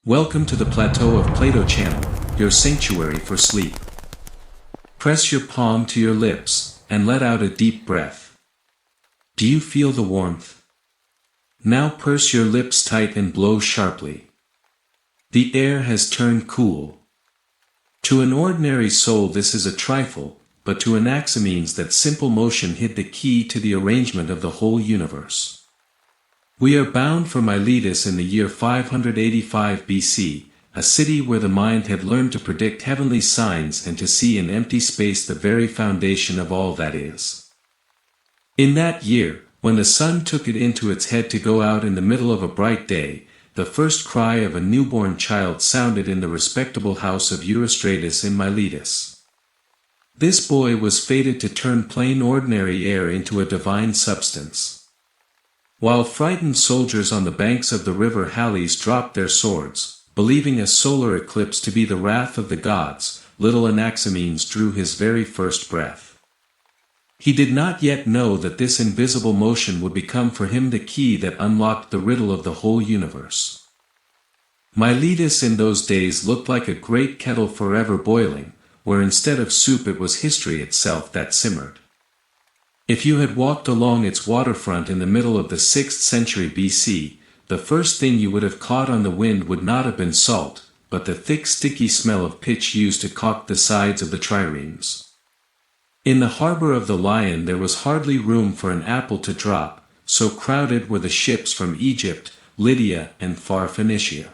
Welcome to the Plateau of Plato channel, your sanctuary for sleep. Press your palm to your lips, and let out a deep breath. Do you feel the warmth? Now purse your lips tight and blow sharply. The air has turned cool. To an ordinary soul this is a trifle, but to Anaximenes that simple motion hid the key to the arrangement of the whole universe. We are bound for Miletus in the year 585 BC, a city where the mind had learned to predict heavenly signs and to see in empty space the very foundation of all that is. In that year, when the sun took it into its head to go out in the middle of a bright day, the first cry of a newborn child sounded in the respectable house of Epilogue in Miletus. This boy was fated to turn plain ordinary air into a divine substance. While frightened soldiers on the banks of the river Halys dropped their swords, believing a solar eclipse to be the wrath of the gods, little Anaximenes drew his very first breath. He did not yet know that this invisible motion would become for him the key that unlocked the riddle of the whole universe. Miletus in those days looked like a great kettle forever boiling, where instead of soup it was history itself that simmered. If you had walked along its waterfront in the middle of the 6th century BC, the first thing you would have caught on the wind would not have been salt, but the thick sticky smell of pitch used to caulk the sides of the triremes. In the harbor of the Lion there was hardly room for an apple to drop, so crowded were the ships from Egypt, Lydia, and far Phoenicia.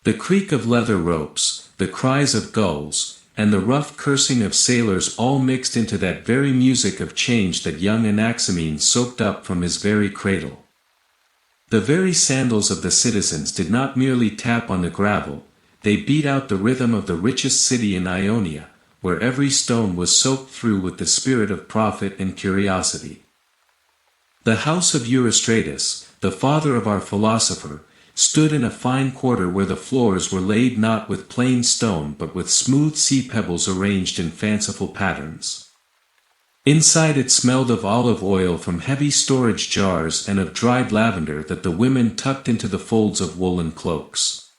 The creak of leather ropes, the cries of gulls, and the rough cursing of sailors all mixed into that very music of change that young Anaximenes soaked up from his very cradle. The very sandals of the citizens did not merely tap on the gravel, they beat out the rhythm of the richest city in Ionia, where every stone was soaked through with the spirit of profit and curiosity. The house of Epilogue, the father of our philosopher, stood in a fine quarter where the floors were laid not with plain stone but with smooth sea pebbles arranged in fanciful patterns. Inside it smelled of olive oil from heavy storage jars and of dried lavender that the women tucked into the folds of woolen cloaks.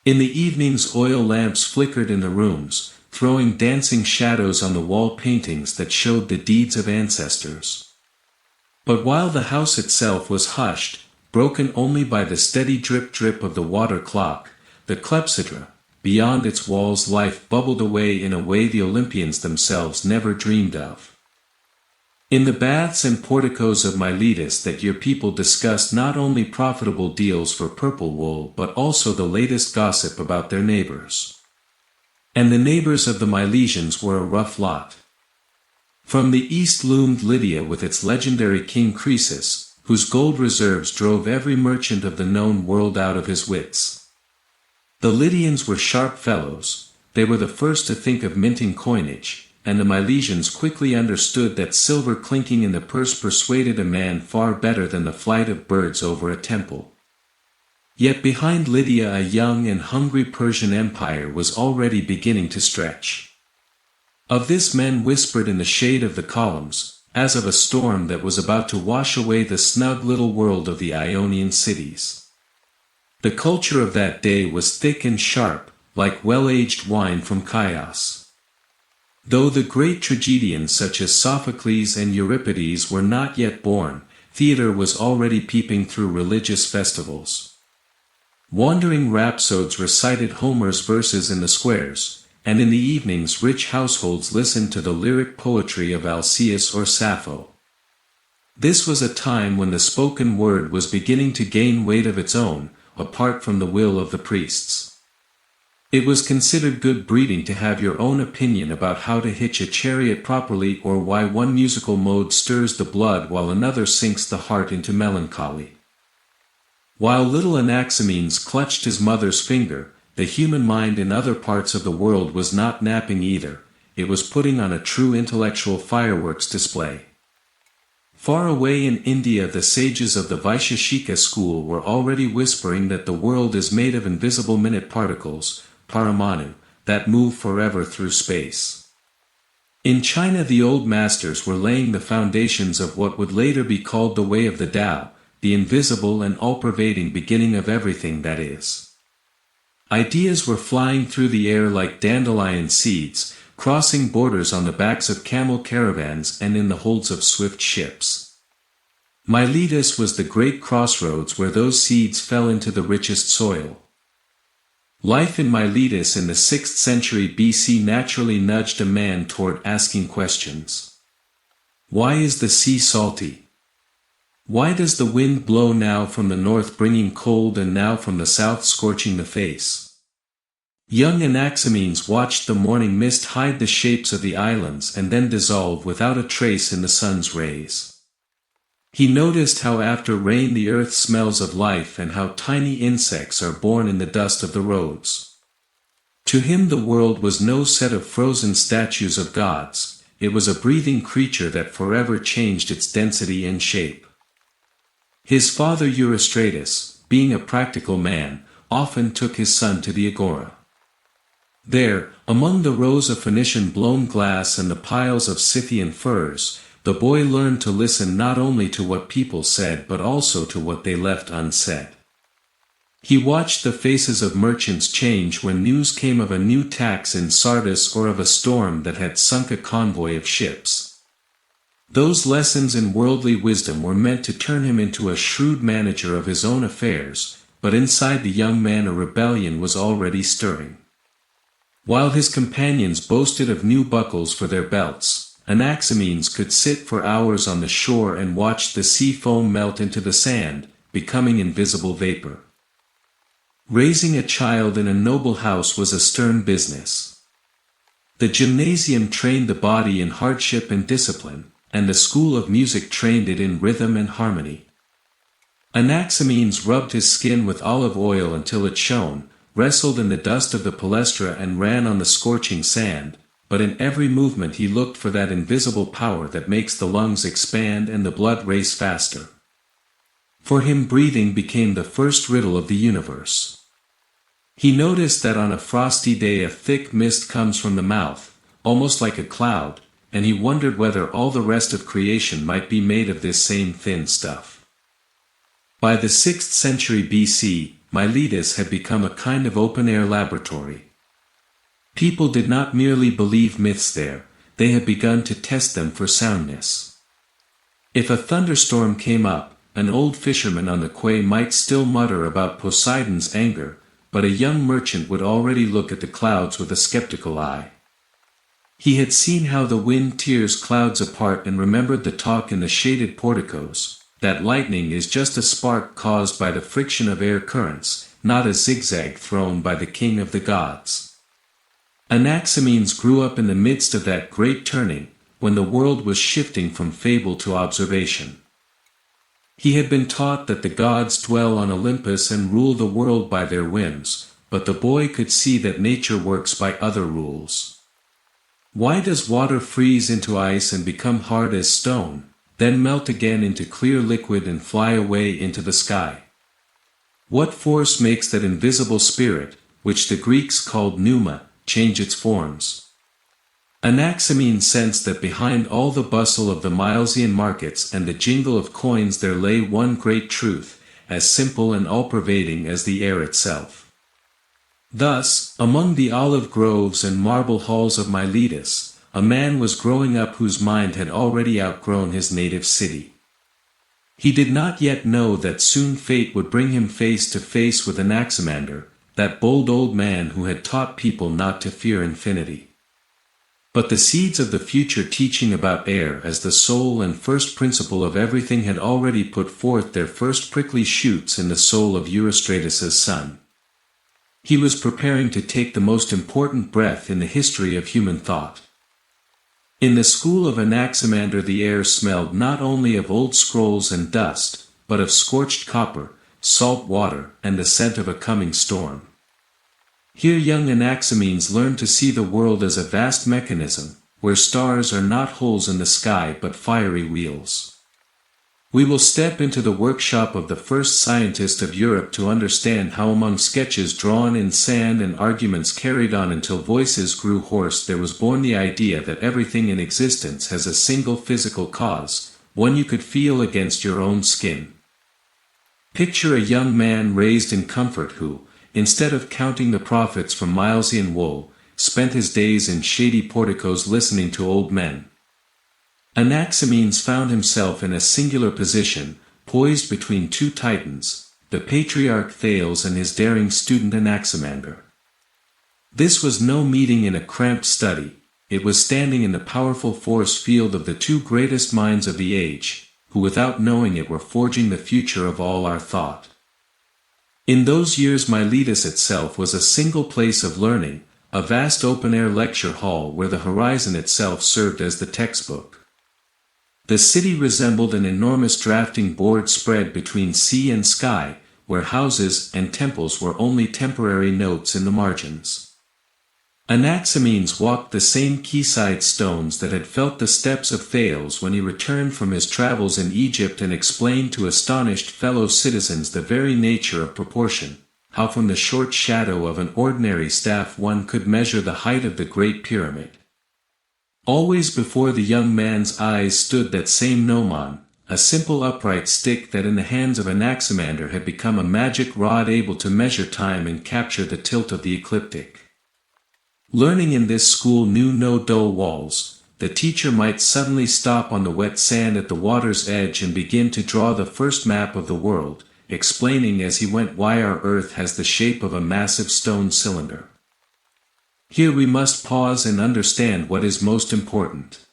In the evenings oil lamps flickered in the rooms, throwing dancing shadows on the wall paintings that showed the deeds of ancestors. But while the house itself was hushed, broken only by the steady drip-drip of the water clock, the clepsydra, beyond its walls life bubbled away in a way the Olympians themselves never dreamed of. In the baths and porticos of Miletus that your people discussed not only profitable deals for purple wool but also the latest gossip about their neighbors. And the neighbors of the Milesians were a rough lot. From the east loomed Lydia with its legendary king Croesus, whose gold reserves drove every merchant of the known world out of his wits. The Lydians were sharp fellows, they were the first to think of minting coinage, and the Milesians quickly understood that silver clinking in the purse persuaded a man far better than the flight of birds over a temple. Yet behind Lydia a young and hungry Persian empire was already beginning to stretch. Of this men whispered in the shade of the columns, as of a storm that was about to wash away the snug little world of the Ionian cities. The culture of that day was thick and sharp, like well-aged wine from Chios. Though the great tragedians such as Sophocles and Euripides were not yet born, theater was already peeping through religious festivals. Wandering rhapsodes recited Homer's verses in the squares, and in the evenings rich households listened to the lyric poetry of Alcaeus or Sappho. This was a time when the spoken word was beginning to gain weight of its own, apart from the will of the priests. It was considered good breeding to have your own opinion about how to hitch a chariot properly or why one musical mode stirs the blood while another sinks the heart into melancholy. While little Anaximenes clutched his mother's finger, the human mind in other parts of the world was not napping either, it was putting on a true intellectual fireworks display. Far away in India the sages of the Vaisheshika school were already whispering that the world is made of invisible minute particles, paramanu, that move forever through space. In China the old masters were laying the foundations of what would later be called the way of the Tao, the invisible and all-pervading beginning of everything that is. Ideas were flying through the air like dandelion seeds, crossing borders on the backs of camel caravans and in the holds of swift ships. Miletus was the great crossroads where those seeds fell into the richest soil. Life in Miletus in the 6th century BC naturally nudged a man toward asking questions. Why is the sea salty? Why does the wind blow now from the north bringing cold and now from the south scorching the face? Young Anaximenes watched the morning mist hide the shapes of the islands and then dissolve without a trace in the sun's rays. He noticed how after rain the earth smells of life and how tiny insects are born in the dust of the roads. To him the world was no set of frozen statues of gods, it was a breathing creature that forever changed its density and shape. His father Eurystratus, being a practical man, often took his son to the agora. There, among the rows of Phoenician blown glass and the piles of Scythian furs, the boy learned to listen not only to what people said but also to what they left unsaid. He watched the faces of merchants change when news came of a new tax in Sardis or of a storm that had sunk a convoy of ships. Those lessons in worldly wisdom were meant to turn him into a shrewd manager of his own affairs, but inside the young man a rebellion was already stirring. While his companions boasted of new buckles for their belts, Anaximenes could sit for hours on the shore and watch the sea foam melt into the sand, becoming invisible vapor. Raising a child in a noble house was a stern business. The gymnasium trained the body in hardship and discipline, and the school of music trained it in rhythm and harmony. Anaximenes rubbed his skin with olive oil until it shone, wrestled in the dust of the palestra and ran on the scorching sand, but in every movement he looked for that invisible power that makes the lungs expand and the blood race faster. For him breathing became the first riddle of the universe. He noticed that on a frosty day a thick mist comes from the mouth, almost like a cloud, and he wondered whether all the rest of creation might be made of this same thin stuff. By the 6th century BC, Miletus had become a kind of open-air laboratory. People did not merely believe myths there, they had begun to test them for soundness. If a thunderstorm came up, an old fisherman on the quay might still mutter about Poseidon's anger, but a young merchant would already look at the clouds with a skeptical eye. He had seen how the wind tears clouds apart and remembered the talk in the shaded porticos, that lightning is just a spark caused by the friction of air currents, not a zigzag thrown by the king of the gods. Anaximenes grew up in the midst of that great turning, when the world was shifting from fable to observation. He had been taught that the gods dwell on Olympus and rule the world by their whims, but the boy could see that nature works by other rules. Why does water freeze into ice and become hard as stone, then melt again into clear liquid and fly away into the sky? What force makes that invisible spirit, which the Greeks called pneuma, change its forms? Anaximenes sensed that behind all the bustle of the Milesian markets and the jingle of coins there lay one great truth, as simple and all-pervading as the air itself. Thus, among the olive groves and marble halls of Miletus, a man was growing up whose mind had already outgrown his native city. He did not yet know that soon fate would bring him face to face with Anaximander, that bold old man who had taught people not to fear infinity. But the seeds of the future teaching about air as the soul and first principle of everything had already put forth their first prickly shoots in the soul of Eurystratus's son. He was preparing to take the most important breath in the history of human thought. In the school of Anaximander the air smelled not only of old scrolls and dust, but of scorched copper, salt water, and the scent of a coming storm. Here young Anaximenes learned to see the world as a vast mechanism, where stars are not holes in the sky but fiery wheels. We will step into the workshop of the first scientist of Europe to understand how among sketches drawn in sand and arguments carried on until voices grew hoarse there was born the idea that everything in existence has a single physical cause, one you could feel against your own skin. Picture a young man raised in comfort who, instead of counting the profits from Milesian wool, spent his days in shady porticos listening to old men. Anaximenes found himself in a singular position, poised between two titans, the patriarch Thales and his daring student Anaximander. This was no meeting in a cramped study, it was standing in the powerful force field of the two greatest minds of the age, who without knowing it were forging the future of all our thought. In those years Miletus itself was a single place of learning, a vast open-air lecture hall where the horizon itself served as the textbook. The city resembled an enormous drafting board spread between sea and sky, where houses and temples were only temporary notes in the margins. Anaximenes walked the same quayside stones that had felt the steps of Thales when he returned from his travels in Egypt and explained to astonished fellow citizens the very nature of proportion, how from the short shadow of an ordinary staff one could measure the height of the Great Pyramid. Always before the young man's eyes stood that same gnomon, a simple upright stick that in the hands of Anaximander had become a magic rod able to measure time and capture the tilt of the ecliptic. Learning in this school knew no dull walls. The teacher might suddenly stop on the wet sand at the water's edge and begin to draw the first map of the world, explaining as he went why our Earth has the shape of a massive stone cylinder. Here we must pause and understand what is most important.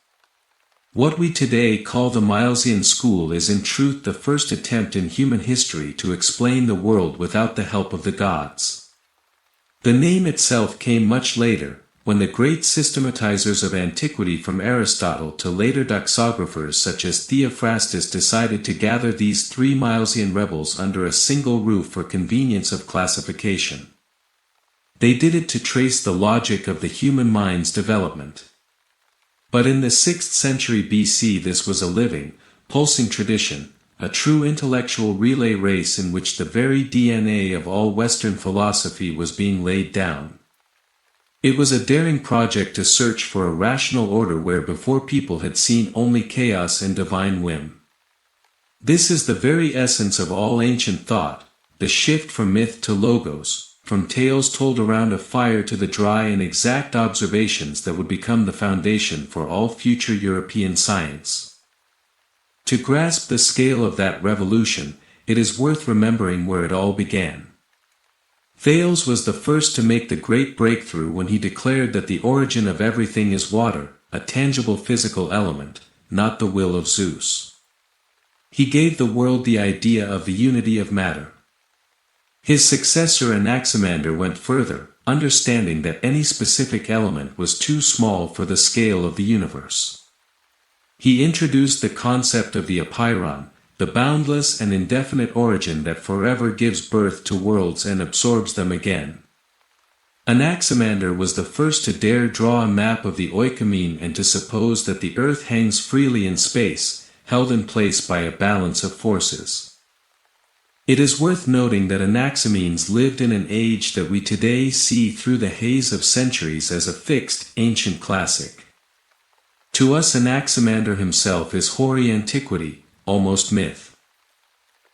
What we today call the Milesian school is in truth the first attempt in human history to explain the world without the help of the gods. The name itself came much later, when the great systematizers of antiquity from Aristotle to later doxographers such as Theophrastus decided to gather these three Milesian rebels under a single roof for convenience of classification. They did it to trace the logic of the human mind's development. But in the 6th century BC this was a living, pulsing tradition, a true intellectual relay race in which the very DNA of all Western philosophy was being laid down. It was a daring project to search for a rational order where before people had seen only chaos and divine whim. This is the very essence of all ancient thought, the shift from myth to logos, from tales told around a fire to the dry and exact observations that would become the foundation for all future European science. To grasp the scale of that revolution, it is worth remembering where it all began. Thales was the first to make the great breakthrough when he declared that the origin of everything is water, a tangible physical element, not the will of Zeus. He gave the world the idea of the unity of matter. His successor Anaximander went further, understanding that any specific element was too small for the scale of the universe. He introduced the concept of the Apeiron, the boundless and indefinite origin that forever gives birth to worlds and absorbs them again. Anaximander was the first to dare draw a map of the oikumene and to suppose that the earth hangs freely in space, held in place by a balance of forces. It is worth noting that Anaximenes lived in an age that we today see through the haze of centuries as a fixed, ancient classic. To us Anaximander himself is hoary antiquity, almost myth.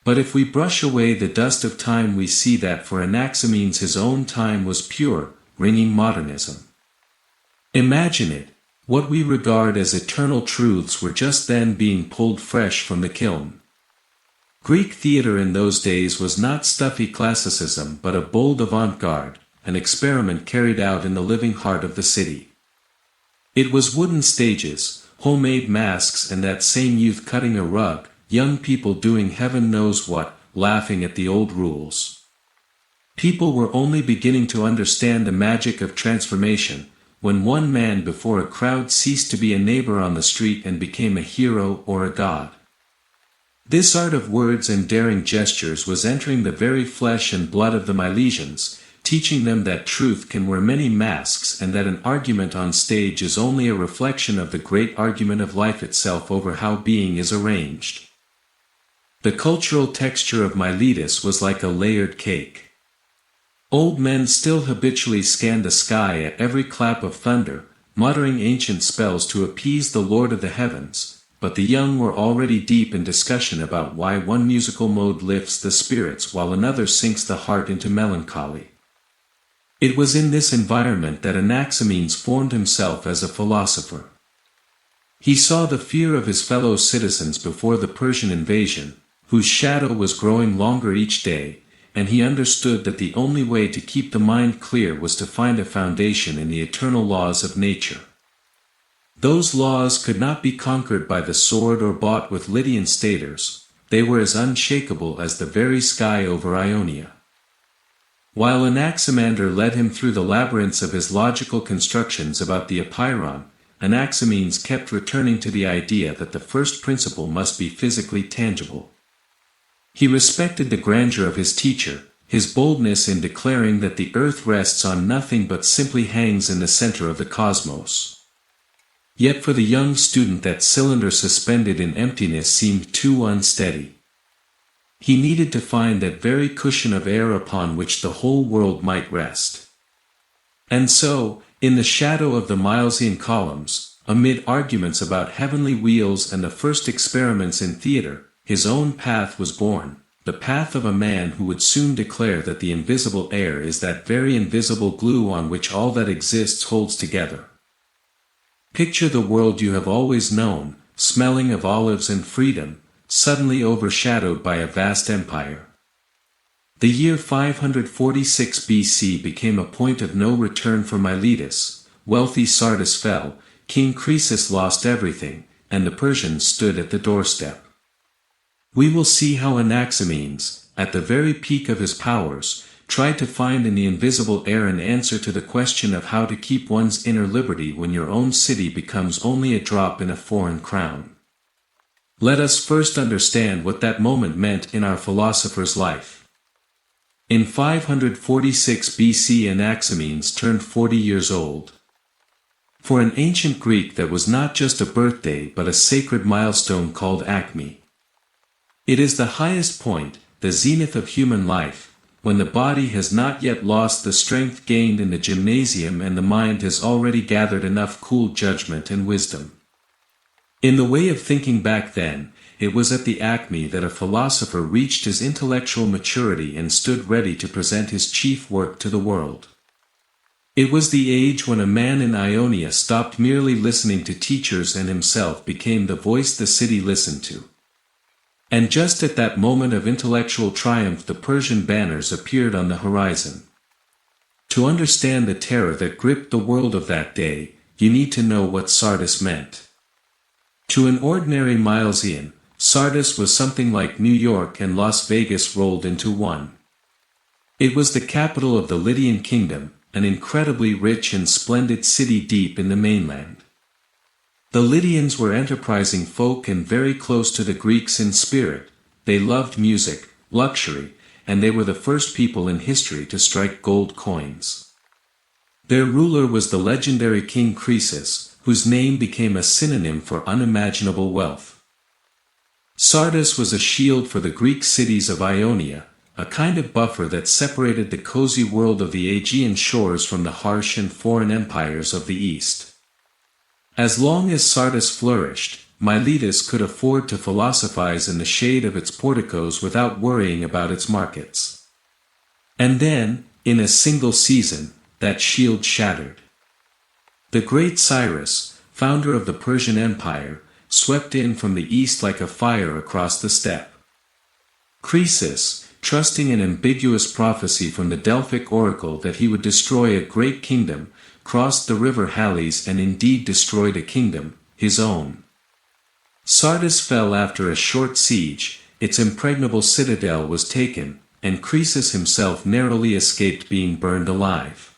But if we brush away the dust of time we see that for Anaximenes his own time was pure, ringing modernism. Imagine it, what we regard as eternal truths were just then being pulled fresh from the kiln. Greek theater in those days was not stuffy classicism but a bold avant-garde, an experiment carried out in the living heart of the city. It was wooden stages, homemade masks and that same youth cutting a rug, young people doing heaven knows what, laughing at the old rules. People were only beginning to understand the magic of transformation, when one man before a crowd ceased to be a neighbor on the street and became a hero or a god. This art of words and daring gestures was entering the very flesh and blood of the Milesians, teaching them that truth can wear many masks and that an argument on stage is only a reflection of the great argument of life itself over how being is arranged. The cultural texture of Miletus was like a layered cake. Old men still habitually scanned the sky at every clap of thunder, muttering ancient spells to appease the Lord of the heavens, but the young were already deep in discussion about why one musical mode lifts the spirits while another sinks the heart into melancholy. It was in this environment that Anaximenes formed himself as a philosopher. He saw the fear of his fellow citizens before the Persian invasion, whose shadow was growing longer each day, and he understood that the only way to keep the mind clear was to find a foundation in the eternal laws of nature. Those laws could not be conquered by the sword or bought with Lydian stators, they were as unshakable as the very sky over Ionia. While Anaximander led him through the labyrinths of his logical constructions about the Apeiron, Anaximenes kept returning to the idea that the first principle must be physically tangible. He respected the grandeur of his teacher, his boldness in declaring that the earth rests on nothing but simply hangs in the center of the cosmos. Yet for the young student that cylinder suspended in emptiness seemed too unsteady. He needed to find that very cushion of air upon which the whole world might rest. And so, in the shadow of the Milesian columns, amid arguments about heavenly wheels and the first experiments in theater, his own path was born, the path of a man who would soon declare that the invisible air is that very invisible glue on which all that exists holds together. Picture the world you have always known, smelling of olives and freedom, suddenly overshadowed by a vast empire. The year 546 BC became a point of no return for Miletus, wealthy Sardis fell, King Croesus lost everything, and the Persians stood at the doorstep. We will see how Anaximenes, at the very peak of his powers, tried to find in the invisible air an answer to the question of how to keep one's inner liberty when your own city becomes only a drop in a foreign crown. Let us first understand what that moment meant in our philosopher's life. In 546 BC Anaximenes turned 40 years old. For an ancient Greek that was not just a birthday but a sacred milestone called acme. It is the highest point, the zenith of human life, when the body has not yet lost the strength gained in the gymnasium and the mind has already gathered enough cool judgment and wisdom. In the way of thinking back then, it was at the acme that a philosopher reached his intellectual maturity and stood ready to present his chief work to the world. It was the age when a man in Ionia stopped merely listening to teachers and himself became the voice the city listened to. And just at that moment of intellectual triumph the Persian banners appeared on the horizon. To understand the terror that gripped the world of that day, you need to know what Sardis meant. To an ordinary Milesian, Sardis was something like New York and Las Vegas rolled into one. It was the capital of the Lydian kingdom, an incredibly rich and splendid city deep in the mainland. The Lydians were enterprising folk and very close to the Greeks in spirit. They loved music, luxury, and they were the first people in history to strike gold coins. Their ruler was the legendary King Croesus, whose name became a synonym for unimaginable wealth. Sardis was a shield for the Greek cities of Ionia, a kind of buffer that separated the cozy world of the Aegean shores from the harsh and foreign empires of the East. As long as Sardis flourished, Miletus could afford to philosophize in the shade of its porticos without worrying about its markets. And then, in a single season, that shield shattered. The great Cyrus, founder of the Persian Empire, swept in from the east like a fire across the steppe. Croesus, trusting an ambiguous prophecy from the Delphic oracle that he would destroy a great kingdom, crossed the river Halys and indeed destroyed a kingdom, his own. Sardis fell after a short siege, its impregnable citadel was taken, and Croesus himself narrowly escaped being burned alive.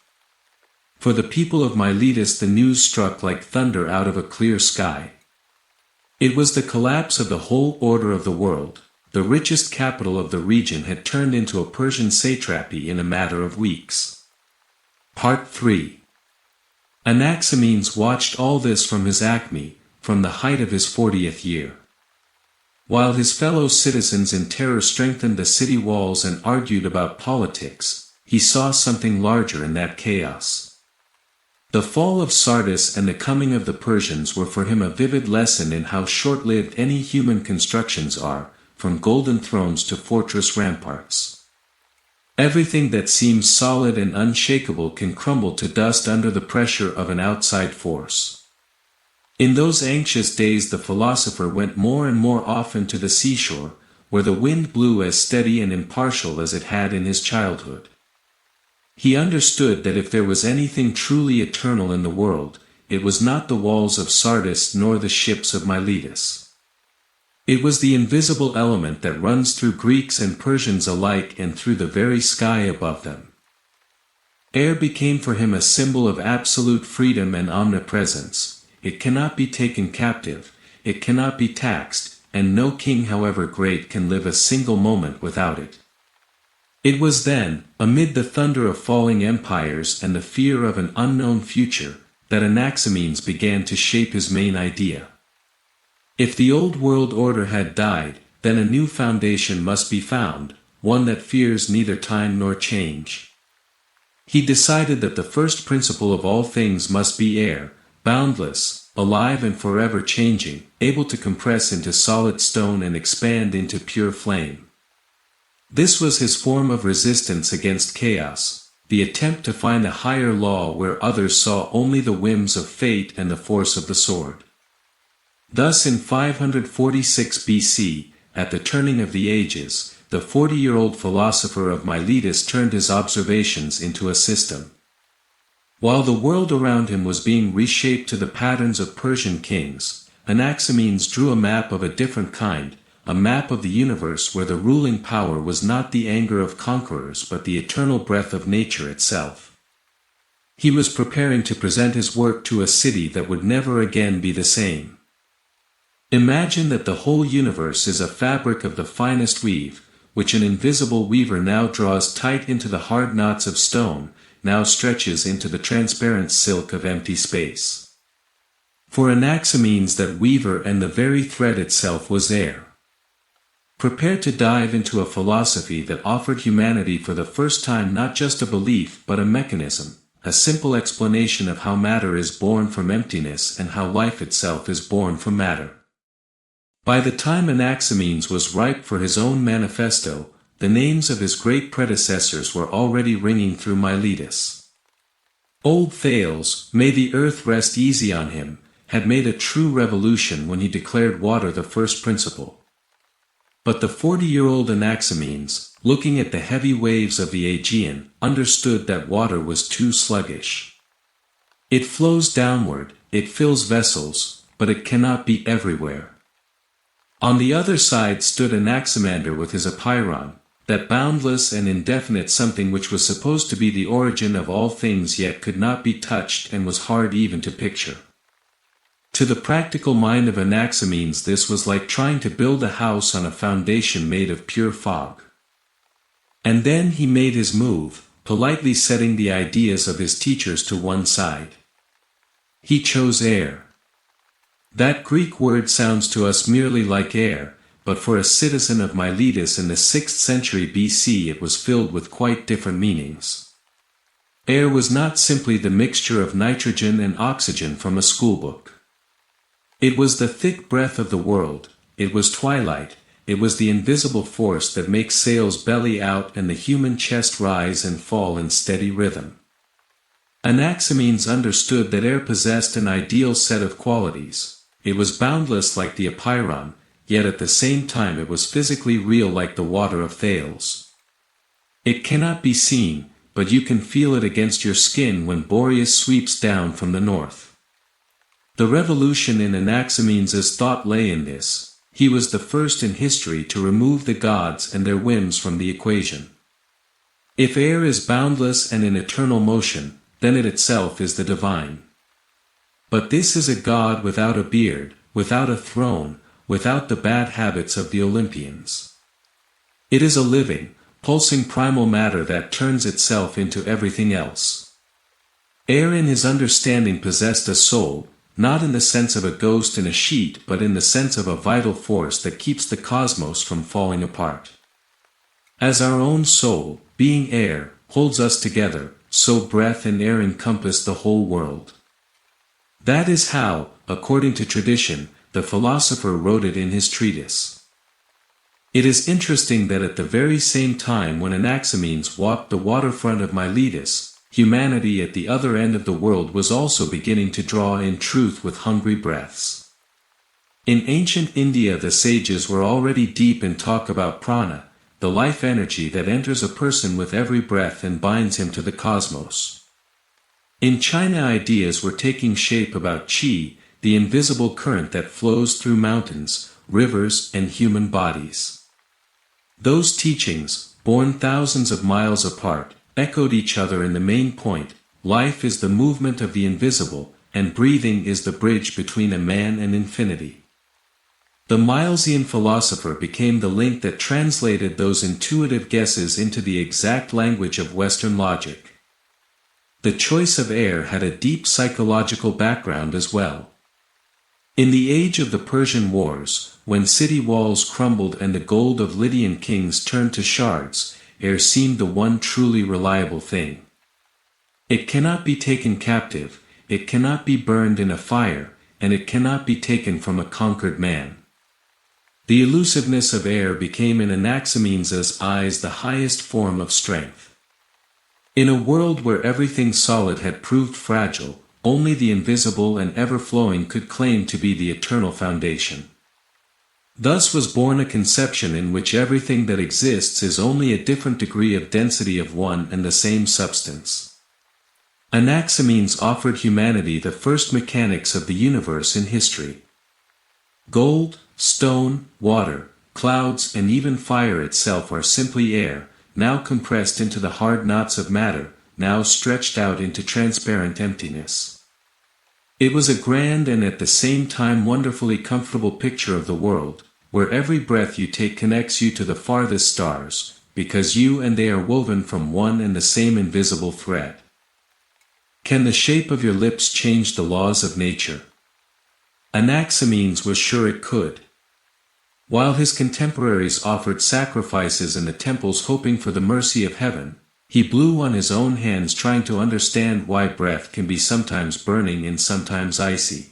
For the people of Miletus the news struck like thunder out of a clear sky. It was the collapse of the whole order of the world. The richest capital of the region had turned into a Persian satrapy in a matter of weeks. Part 3. Anaximenes watched all this from his acme, from the height of his 40th year. While his fellow citizens in terror strengthened the city walls and argued about politics, he saw something larger in that chaos. The fall of Sardis and the coming of the Persians were for him a vivid lesson in how short-lived any human constructions are, from golden thrones to fortress ramparts. Everything that seems solid and unshakable can crumble to dust under the pressure of an outside force. In those anxious days the philosopher went more and more often to the seashore, where the wind blew as steady and impartial as it had in his childhood. He understood that if there was anything truly eternal in the world, it was not the walls of Sardis nor the ships of Miletus. It was the invisible element that runs through Greeks and Persians alike and through the very sky above them. Air became for him a symbol of absolute freedom and omnipresence. It cannot be taken captive, it cannot be taxed, and no king however great can live a single moment without it. It was then, amid the thunder of falling empires and the fear of an unknown future, that Anaximenes began to shape his main idea. If the old world order had died, then a new foundation must be found, one that fears neither time nor change. He decided that the first principle of all things must be air, boundless, alive and forever changing, able to compress into solid stone and expand into pure flame. This was his form of resistance against chaos, the attempt to find a higher law where others saw only the whims of fate and the force of the sword. Thus in 546 BC, at the turning of the ages, the 40-year-old philosopher of Miletus turned his observations into a system. While the world around him was being reshaped to the patterns of Persian kings, Anaximenes drew a map of a different kind, a map of the universe where the ruling power was not the anger of conquerors but the eternal breath of nature itself. He was preparing to present his work to a city that would never again be the same. Imagine that the whole universe is a fabric of the finest weave, which an invisible weaver now draws tight into the hard knots of stone, now stretches into the transparent silk of empty space. For Anaximenes that weaver and the very thread itself was air. Prepare to dive into a philosophy that offered humanity for the first time not just a belief but a mechanism, a simple explanation of how matter is born from emptiness and how life itself is born from matter. By the time Anaximenes was ripe for his own manifesto, the names of his great predecessors were already ringing through Miletus. Old Thales, may the earth rest easy on him, had made a true revolution when he declared water the first principle. But the 40-year-old Anaximenes, looking at the heavy waves of the Aegean, understood that water was too sluggish. It flows downward, it fills vessels, but it cannot be everywhere. On the other side stood Anaximander with his Apeiron, that boundless and indefinite something which was supposed to be the origin of all things yet could not be touched and was hard even to picture. To the practical mind of Anaximenes this was like trying to build a house on a foundation made of pure fog. And then he made his move, politely setting the ideas of his teachers to one side. He chose air. That Greek word sounds to us merely like air, but for a citizen of Miletus in the 6th century BC it was filled with quite different meanings. Air was not simply the mixture of nitrogen and oxygen from a schoolbook. It was the thick breath of the world, it was twilight, it was the invisible force that makes sails belly out and the human chest rise and fall in steady rhythm. Anaximenes understood that air possessed an ideal set of qualities. It was boundless like the Apeiron, yet at the same time it was physically real like the water of Thales. It cannot be seen, but you can feel it against your skin when Boreas sweeps down from the north. The revolution in Anaximenes' thought lay in this: he was the first in history to remove the gods and their whims from the equation. If air is boundless and in eternal motion, then it itself is the divine. But this is a god without a beard, without a throne, without the bad habits of the Olympians. It is a living, pulsing primal matter that turns itself into everything else. Air in his understanding possessed a soul, not in the sense of a ghost in a sheet but in the sense of a vital force that keeps the cosmos from falling apart. As our own soul, being air, holds us together, so breath and air encompass the whole world. That is how, according to tradition, the philosopher wrote it in his treatise. It is interesting that at the very same time when Anaximenes walked the waterfront of Miletus, humanity at the other end of the world was also beginning to draw in truth with hungry breaths. In ancient India the sages were already deep in talk about prana, the life energy that enters a person with every breath and binds him to the cosmos. In China ideas were taking shape about qi, the invisible current that flows through mountains, rivers, and human bodies. Those teachings, born thousands of miles apart, echoed each other in the main point: life is the movement of the invisible, and breathing is the bridge between a man and infinity. The Milesian philosopher became the link that translated those intuitive guesses into the exact language of Western logic. The choice of air had a deep psychological background as well. In the age of the Persian Wars, when city walls crumbled and the gold of Lydian kings turned to shards, air seemed the one truly reliable thing. It cannot be taken captive, it cannot be burned in a fire, and it cannot be taken from a conquered man. The elusiveness of air became in Anaximenes' eyes the highest form of strength. In a world where everything solid had proved fragile, only the invisible and ever-flowing could claim to be the eternal foundation. Thus was born a conception in which everything that exists is only a different degree of density of one and the same substance. Anaximenes offered humanity the first mechanics of the universe in history. Gold, stone, water, clouds, and even fire itself are simply air, now compressed into the hard knots of matter, now stretched out into transparent emptiness. It was a grand and at the same time wonderfully comfortable picture of the world, where every breath you take connects you to the farthest stars, because you and they are woven from one and the same invisible thread. Can the shape of your lips change the laws of nature? Anaximenes was sure it could. While his contemporaries offered sacrifices in the temples hoping for the mercy of heaven, he blew on his own hands trying to understand why breath can be sometimes burning and sometimes icy.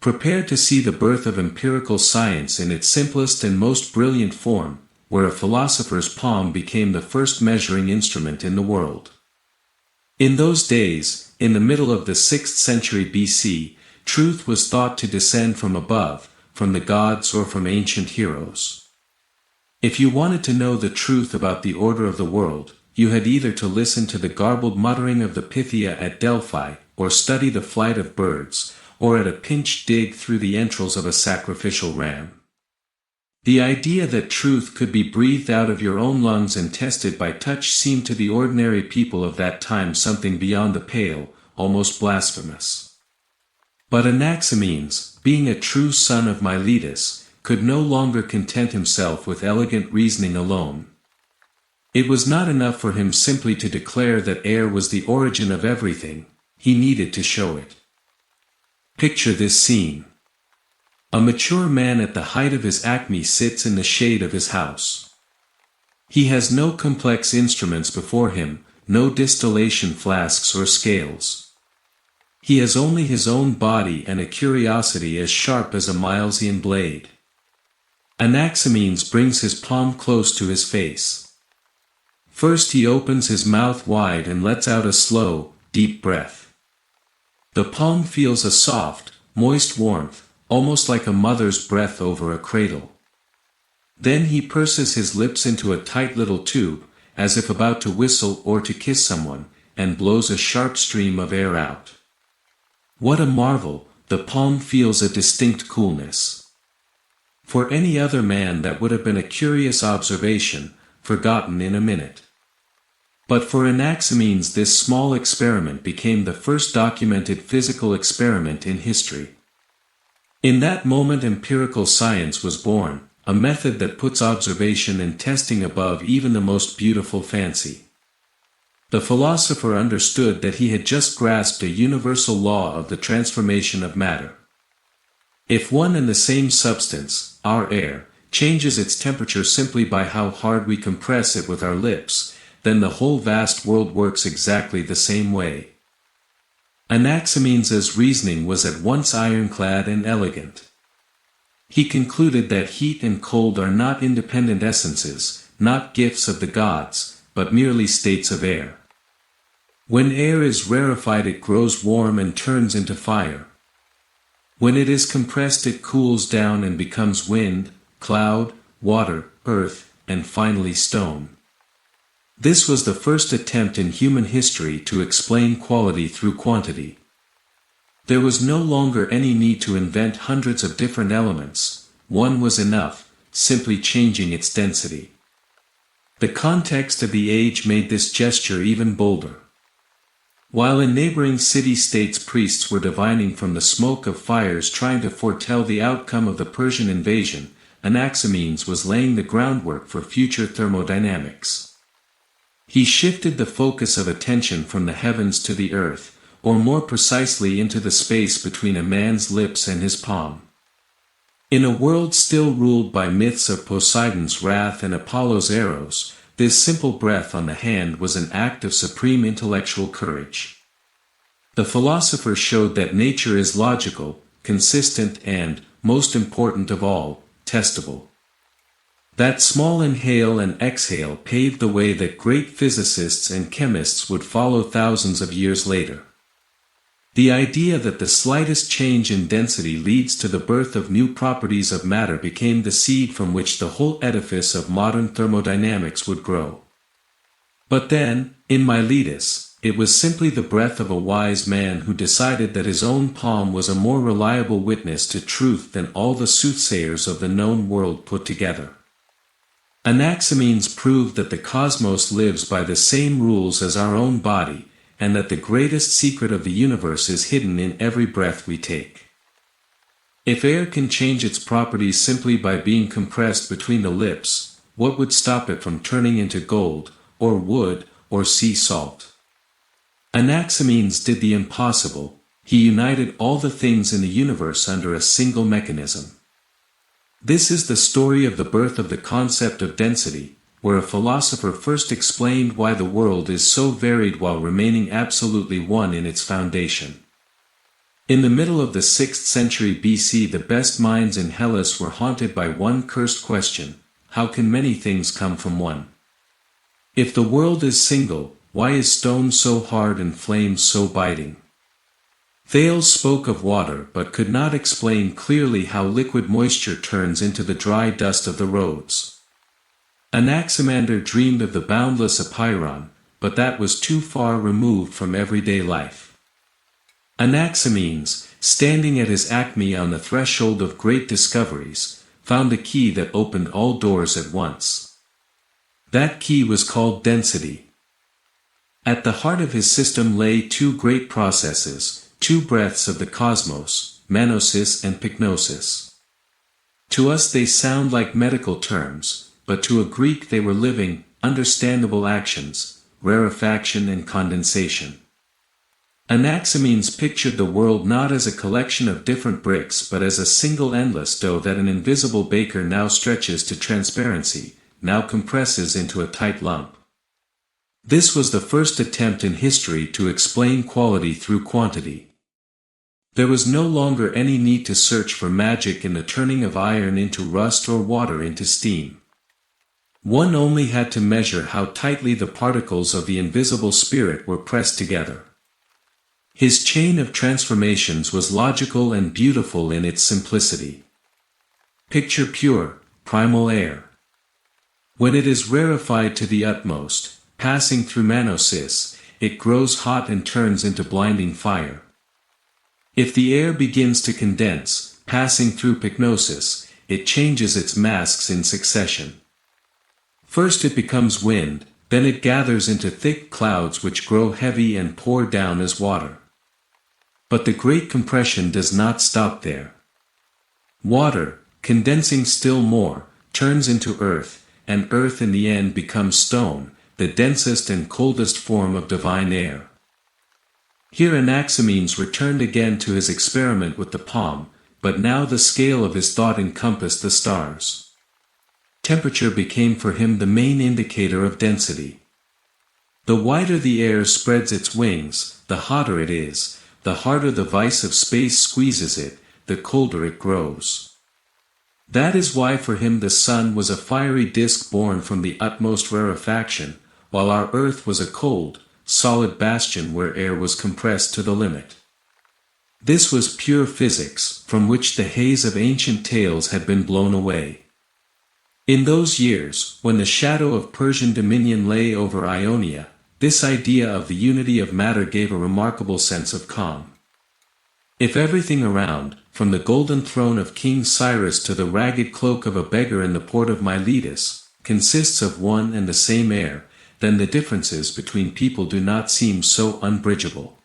Prepared to see the birth of empirical science in its simplest and most brilliant form, where a philosopher's palm became the first measuring instrument in the world. In those days, in the middle of the 6th century BC, truth was thought to descend from above, from the gods or from ancient heroes. If you wanted to know the truth about the order of the world, you had either to listen to the garbled muttering of the Pythia at Delphi, or study the flight of birds, or at a pinch dig through the entrails of a sacrificial ram. The idea that truth could be breathed out of your own lungs and tested by touch seemed to the ordinary people of that time something beyond the pale, almost blasphemous. But Anaximenes, being a true son of Miletus, could no longer content himself with elegant reasoning alone. It was not enough for him simply to declare that air was the origin of everything, he needed to show it. Picture this scene. A mature man at the height of his acme sits in the shade of his house. He has no complex instruments before him, no distillation flasks or scales. He has only his own body and a curiosity as sharp as a Milesian blade. Anaximenes brings his palm close to his face. First he opens his mouth wide and lets out a slow, deep breath. The palm feels a soft, moist warmth, almost like a mother's breath over a cradle. Then he purses his lips into a tight little tube, as if about to whistle or to kiss someone, and blows a sharp stream of air out. What a marvel, the palm feels a distinct coolness. For any other man that would have been a curious observation, forgotten in a minute. But for Anaximenes this small experiment became the first documented physical experiment in history. In that moment empirical science was born, a method that puts observation and testing above even the most beautiful fancy. The philosopher understood that he had just grasped a universal law of the transformation of matter. If one and the same substance, our air, changes its temperature simply by how hard we compress it with our lips, then the whole vast world works exactly the same way. Anaximenes' reasoning was at once ironclad and elegant. He concluded that heat and cold are not independent essences, not gifts of the gods, but merely states of air. When air is rarefied it grows warm and turns into fire. When it is compressed it cools down and becomes wind, cloud, water, earth, and finally stone. This was the first attempt in human history to explain quality through quantity. There was no longer any need to invent hundreds of different elements, one was enough, simply changing its density. The context of the age made this gesture even bolder. While in neighboring city-states priests were divining from the smoke of fires trying to foretell the outcome of the Persian invasion, Anaximenes was laying the groundwork for future thermodynamics. He shifted the focus of attention from the heavens to the earth, or more precisely into the space between a man's lips and his palm. In a world still ruled by myths of Poseidon's wrath and Apollo's arrows, this simple breath on the hand was an act of supreme intellectual courage. The philosopher showed that nature is logical, consistent and, most important of all, testable. That small inhale and exhale paved the way that great physicists and chemists would follow thousands of years later. The idea that the slightest change in density leads to the birth of new properties of matter became the seed from which the whole edifice of modern thermodynamics would grow. But then, in Miletus, it was simply the breath of a wise man who decided that his own palm was a more reliable witness to truth than all the soothsayers of the known world put together. Anaximenes proved that the cosmos lives by the same rules as our own body, and that the greatest secret of the universe is hidden in every breath we take. If air can change its properties simply by being compressed between the lips, what would stop it from turning into gold, or wood, or sea salt? Anaximenes did the impossible, he united all the things in the universe under a single mechanism. This is the story of the birth of the concept of density, where a philosopher first explained why the world is so varied while remaining absolutely one in its foundation. In the middle of the 6th century BC, the best minds in Hellas were haunted by one cursed question: how can many things come from one? If the world is single, why is stone so hard and flames so biting? Thales spoke of water but could not explain clearly how liquid moisture turns into the dry dust of the roads. Anaximander dreamed of the boundless Apeiron, but that was too far removed from everyday life. Anaximenes, standing at his acme on the threshold of great discoveries, found a key that opened all doors at once. That key was called density. At the heart of his system lay two great processes, two breaths of the cosmos, manosis and pyknosis. To us they sound like medical terms, but to a Greek they were living, understandable actions, rarefaction and condensation. Anaximenes pictured the world not as a collection of different bricks but as a single endless dough that an invisible baker now stretches to transparency, now compresses into a tight lump. This was the first attempt in history to explain quality through quantity. There was no longer any need to search for magic in the turning of iron into rust or water into steam. One only had to measure how tightly the particles of the invisible spirit were pressed together. His chain of transformations was logical and beautiful in its simplicity. Picture pure, primal air. When it is rarefied to the utmost, passing through manosis, it grows hot and turns into blinding fire. If the air begins to condense, passing through pyknosis, it changes its masks in succession. First it becomes wind, then it gathers into thick clouds which grow heavy and pour down as water. But the great compression does not stop there. Water, condensing still more, turns into earth, and earth in the end becomes stone, the densest and coldest form of divine air. Here Anaximenes returned again to his experiment with the palm, but now the scale of his thought encompassed the stars. Temperature became for him the main indicator of density. The wider the air spreads its wings, the hotter it is, the harder the vice of space squeezes it, the colder it grows. That is why for him the sun was a fiery disk born from the utmost rarefaction, while our earth was a cold, solid bastion where air was compressed to the limit. This was pure physics, from which the haze of ancient tales had been blown away. In those years, when the shadow of Persian dominion lay over Ionia, this idea of the unity of matter gave a remarkable sense of calm. If everything around, from the golden throne of King Cyrus to the ragged cloak of a beggar in the port of Miletus, consists of one and the same air, then the differences between people do not seem so unbridgeable.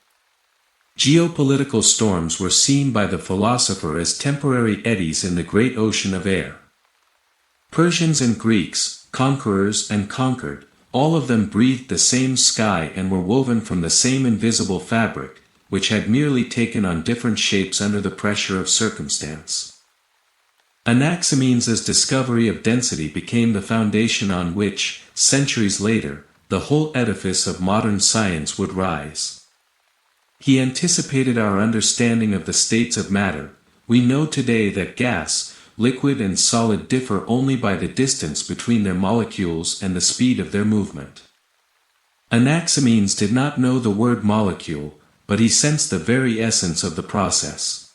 Geopolitical storms were seen by the philosopher as temporary eddies in the great ocean of air. Persians and Greeks, conquerors and conquered, all of them breathed the same sky and were woven from the same invisible fabric, which had merely taken on different shapes under the pressure of circumstance. Anaximenes' discovery of density became the foundation on which, centuries later, the whole edifice of modern science would rise. He anticipated our understanding of the states of matter. We know today that gas, liquid and solid differ only by the distance between their molecules and the speed of their movement. Anaximenes did not know the word molecule, but he sensed the very essence of the process.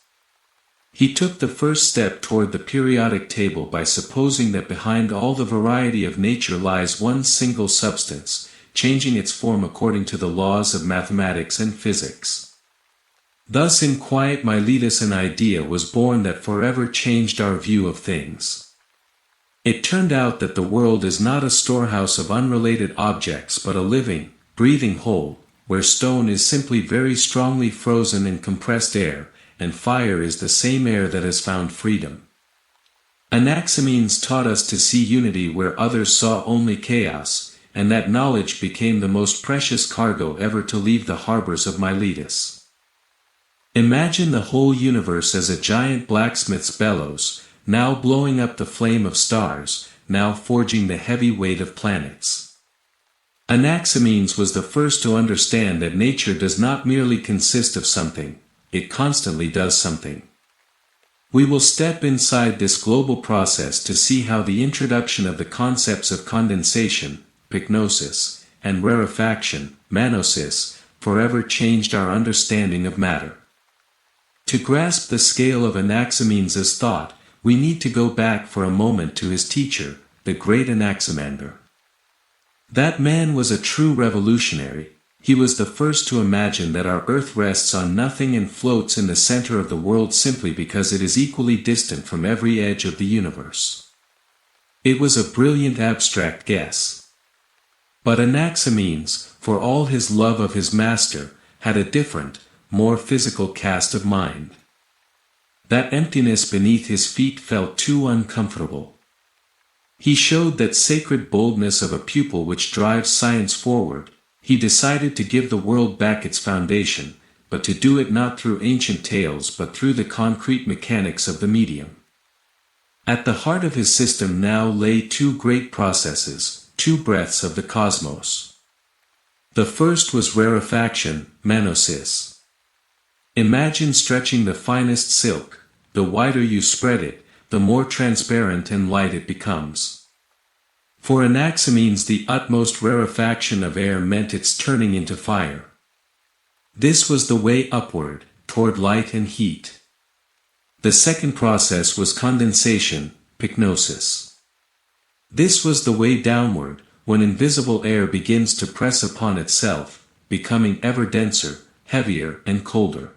He took the first step toward the periodic table by supposing that behind all the variety of nature lies one single substance, changing its form according to the laws of mathematics and physics. Thus in quiet Miletus an idea was born that forever changed our view of things. It turned out that the world is not a storehouse of unrelated objects but a living, breathing whole, where stone is simply very strongly frozen in compressed air, and fire is the same air that has found freedom. Anaximenes taught us to see unity where others saw only chaos, and that knowledge became the most precious cargo ever to leave the harbors of Miletus. Imagine the whole universe as a giant blacksmith's bellows, now blowing up the flame of stars, now forging the heavy weight of planets. Anaximenes was the first to understand that nature does not merely consist of something, it constantly does something. We will step inside this global process to see how the introduction of the concepts of condensation, pyknosis, and rarefaction, manosis, forever changed our understanding of matter. To grasp the scale of Anaximenes' thought, we need to go back for a moment to his teacher, the great Anaximander. That man was a true revolutionary. He was the first to imagine that our earth rests on nothing and floats in the center of the world simply because it is equally distant from every edge of the universe. It was a brilliant abstract guess. But Anaximenes, for all his love of his master, had a different, more physical cast of mind. That emptiness beneath his feet felt too uncomfortable. He showed that sacred boldness of a pupil which drives science forward. He decided to give the world back its foundation, but to do it not through ancient tales but through the concrete mechanics of the medium. At the heart of his system now lay two great processes, two breaths of the cosmos. The first was rarefaction, manosis. Imagine stretching the finest silk. The wider you spread it, the more transparent and light it becomes. For Anaximenes the utmost rarefaction of air meant its turning into fire. This was the way upward, toward light and heat. The second process was condensation, pyknosis. This was the way downward, when invisible air begins to press upon itself, becoming ever denser, heavier and colder.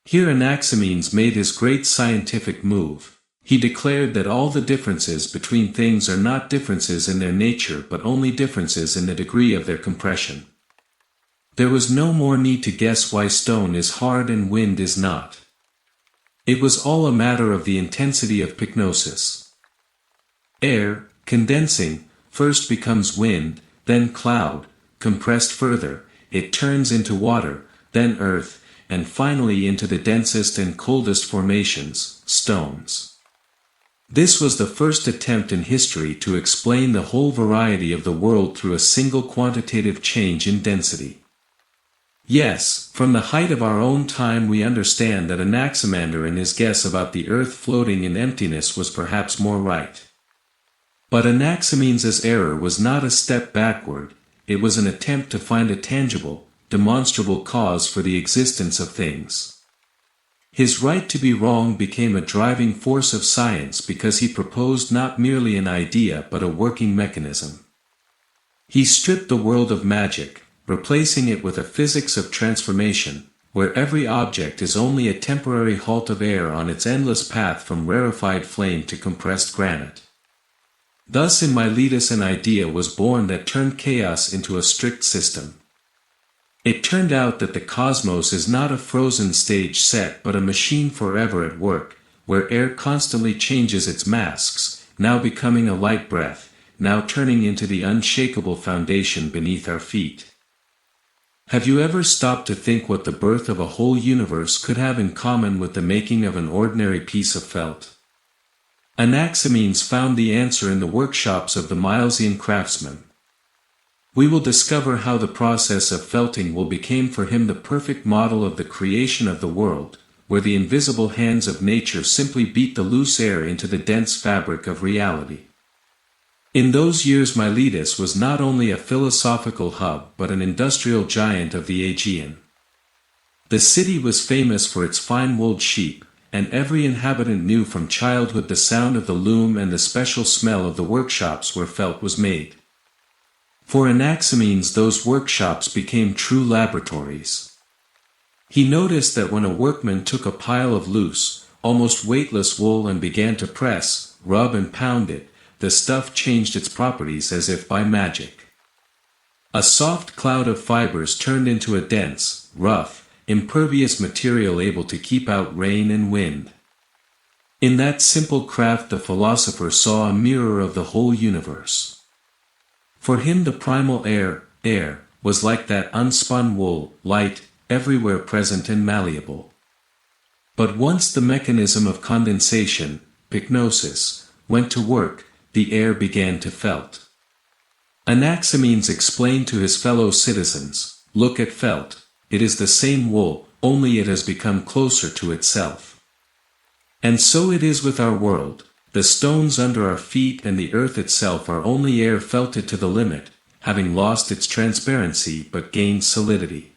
Here Anaximenes made his great scientific move. He declared that all the differences between things are not differences in their nature but only differences in the degree of their compression. There was no more need to guess why stone is hard and wind is not. It was all a matter of the intensity of pyknosis. Air, condensing, first becomes wind, then cloud, compressed further, it turns into water, then earth, and finally into the densest and coldest formations, stones. This was the first attempt in history to explain the whole variety of the world through a single quantitative change in density. Yes, from the height of our own time we understand that Anaximander in his guess about the earth floating in emptiness was perhaps more right. But Anaximenes' error was not a step backward, it was an attempt to find a tangible, demonstrable cause for the existence of things. His right to be wrong became a driving force of science because he proposed not merely an idea but a working mechanism. He stripped the world of magic, replacing it with a physics of transformation, where every object is only a temporary halt of air on its endless path from rarefied flame to compressed granite. Thus in Miletus an idea was born that turned chaos into a strict system. It turned out that the cosmos is not a frozen stage set but a machine forever at work, where air constantly changes its masks, now becoming a light breath, now turning into the unshakable foundation beneath our feet. Have you ever stopped to think what the birth of a whole universe could have in common with the making of an ordinary piece of felt? Anaximenes found the answer in the workshops of the Milesian craftsman. We will discover how the process of felting will become for him the perfect model of the creation of the world, where the invisible hands of nature simply beat the loose air into the dense fabric of reality. In those years Miletus was not only a philosophical hub but an industrial giant of the Aegean. The city was famous for its fine-wooled sheep, and every inhabitant knew from childhood the sound of the loom and the special smell of the workshops where felt was made. For Anaximenes those workshops became true laboratories. He noticed that when a workman took a pile of loose, almost weightless wool and began to press, rub and pound it, the stuff changed its properties as if by magic. A soft cloud of fibers turned into a dense, rough, impervious material able to keep out rain and wind. In that simple craft the philosopher saw a mirror of the whole universe. For him the primal air, was like that unspun wool, light, everywhere present and malleable. But once the mechanism of condensation, pyknosis, went to work, the air began to felt. Anaximenes explained to his fellow citizens, look at felt, it is the same wool, only it has become closer to itself. And so it is with our world, the stones under our feet and the earth itself are only air felted to the limit, having lost its transparency but gained solidity.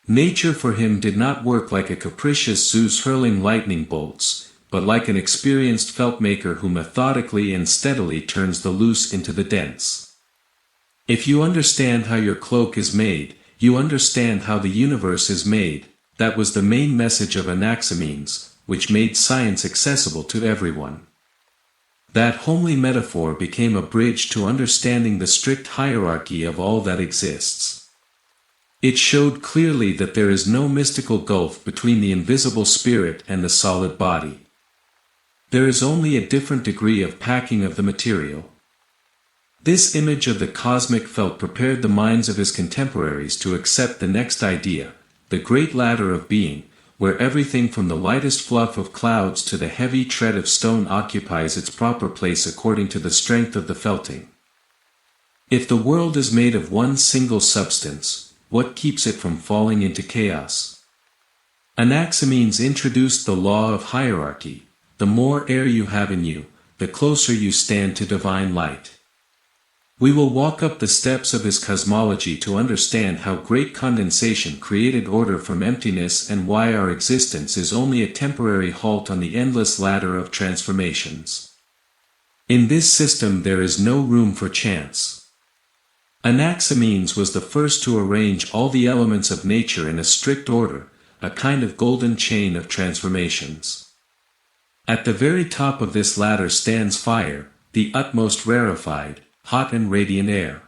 Nature for him did not work like a capricious Zeus hurling lightning bolts, but like an experienced felt maker who methodically and steadily turns the loose into the dense. If you understand how your cloak is made, you understand how the universe is made. That was the main message of Anaximenes, which made science accessible to everyone. That homely metaphor became a bridge to understanding the strict hierarchy of all that exists. It showed clearly that there is no mystical gulf between the invisible spirit and the solid body. There is only a different degree of packing of the material. This image of the cosmic felt prepared the minds of his contemporaries to accept the next idea, the great ladder of being, where everything from the lightest fluff of clouds to the heavy tread of stone occupies its proper place according to the strength of the felting. If the world is made of one single substance, what keeps it from falling into chaos? Anaximenes introduced the law of hierarchy. The more air you have in you, the closer you stand to divine light. We will walk up the steps of his cosmology to understand how great condensation created order from emptiness and why our existence is only a temporary halt on the endless ladder of transformations. In this system there is no room for chance. Anaximenes was the first to arrange all the elements of nature in a strict order, a kind of golden chain of transformations. At the very top of this ladder stands fire, the utmost rarefied, hot and radiant air.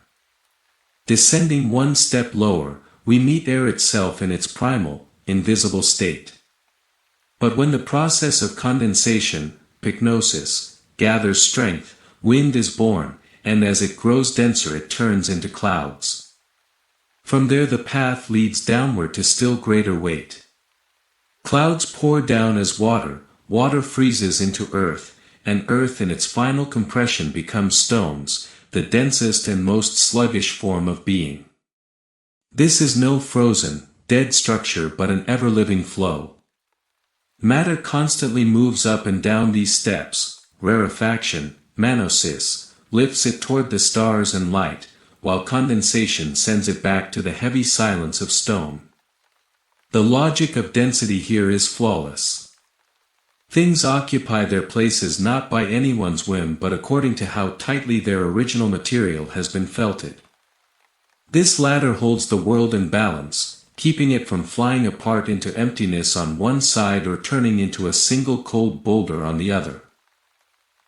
Descending one step lower, we meet air itself in its primal, invisible state. But when the process of condensation, pyknosis, gathers strength, wind is born, and as it grows denser it turns into clouds. From there the path leads downward to still greater weight. Clouds pour down as water, water freezes into earth, and earth in its final compression becomes stones, the densest and most sluggish form of being. This is no frozen, dead structure but an ever-living flow. Matter constantly moves up and down these steps. Rarefaction, manosis, lifts it toward the stars and light, while condensation sends it back to the heavy silence of stone. The logic of density here is flawless. Things occupy their places not by anyone's whim but according to how tightly their original material has been felted. This latter holds the world in balance, keeping it from flying apart into emptiness on one side or turning into a single cold boulder on the other.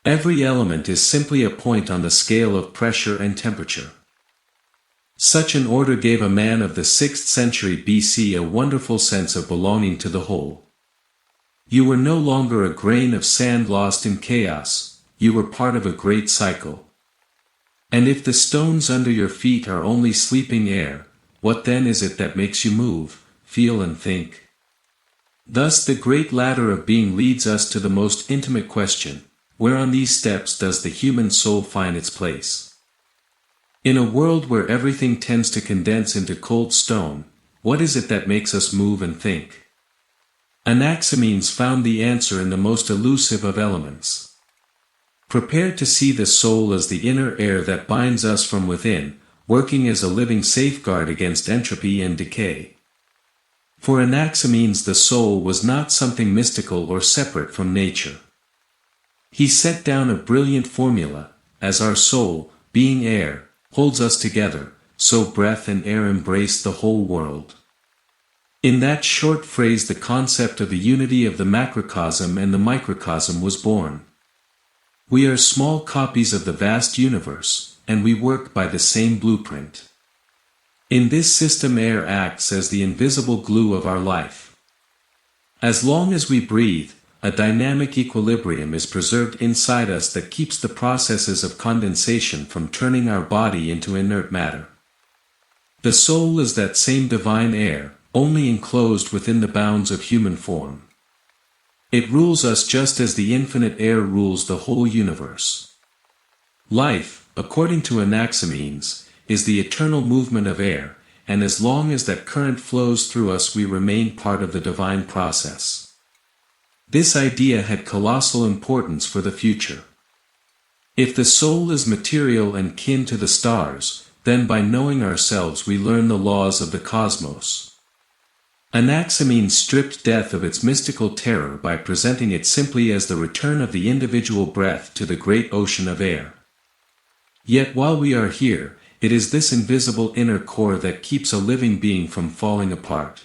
Every element is simply a point on the scale of pressure and temperature. Such an order gave a man of the 6th century BC a wonderful sense of belonging to the whole. You were no longer a grain of sand lost in chaos, you were part of a great cycle. And if the stones under your feet are only sleeping air, what then is it that makes you move, feel and think? Thus the great ladder of being leads us to the most intimate question, where on these steps does the human soul find its place? In a world where everything tends to condense into cold stone, what is it that makes us move and think? Anaximenes found the answer in the most elusive of elements. Prepare to see the soul as the inner air that binds us from within, working as a living safeguard against entropy and decay. For Anaximenes the soul was not something mystical or separate from nature. He set down a brilliant formula, as our soul, being air, holds us together, so breath and air embrace the whole world. In that short phrase the concept of the unity of the macrocosm and the microcosm was born. We are small copies of the vast universe, and we work by the same blueprint. In this system air acts as the invisible glue of our life. As long as we breathe, a dynamic equilibrium is preserved inside us that keeps the processes of condensation from turning our body into inert matter. The soul is that same divine air, only enclosed within the bounds of human form. It rules us just as the infinite air rules the whole universe. Life, according to Anaximenes, is the eternal movement of air, and as long as that current flows through us we remain part of the divine process. This idea had colossal importance for the future. If the soul is material and kin to the stars, then by knowing ourselves we learn the laws of the cosmos. Anaximenes stripped death of its mystical terror by presenting it simply as the return of the individual breath to the great ocean of air. Yet while we are here, it is this invisible inner core that keeps a living being from falling apart.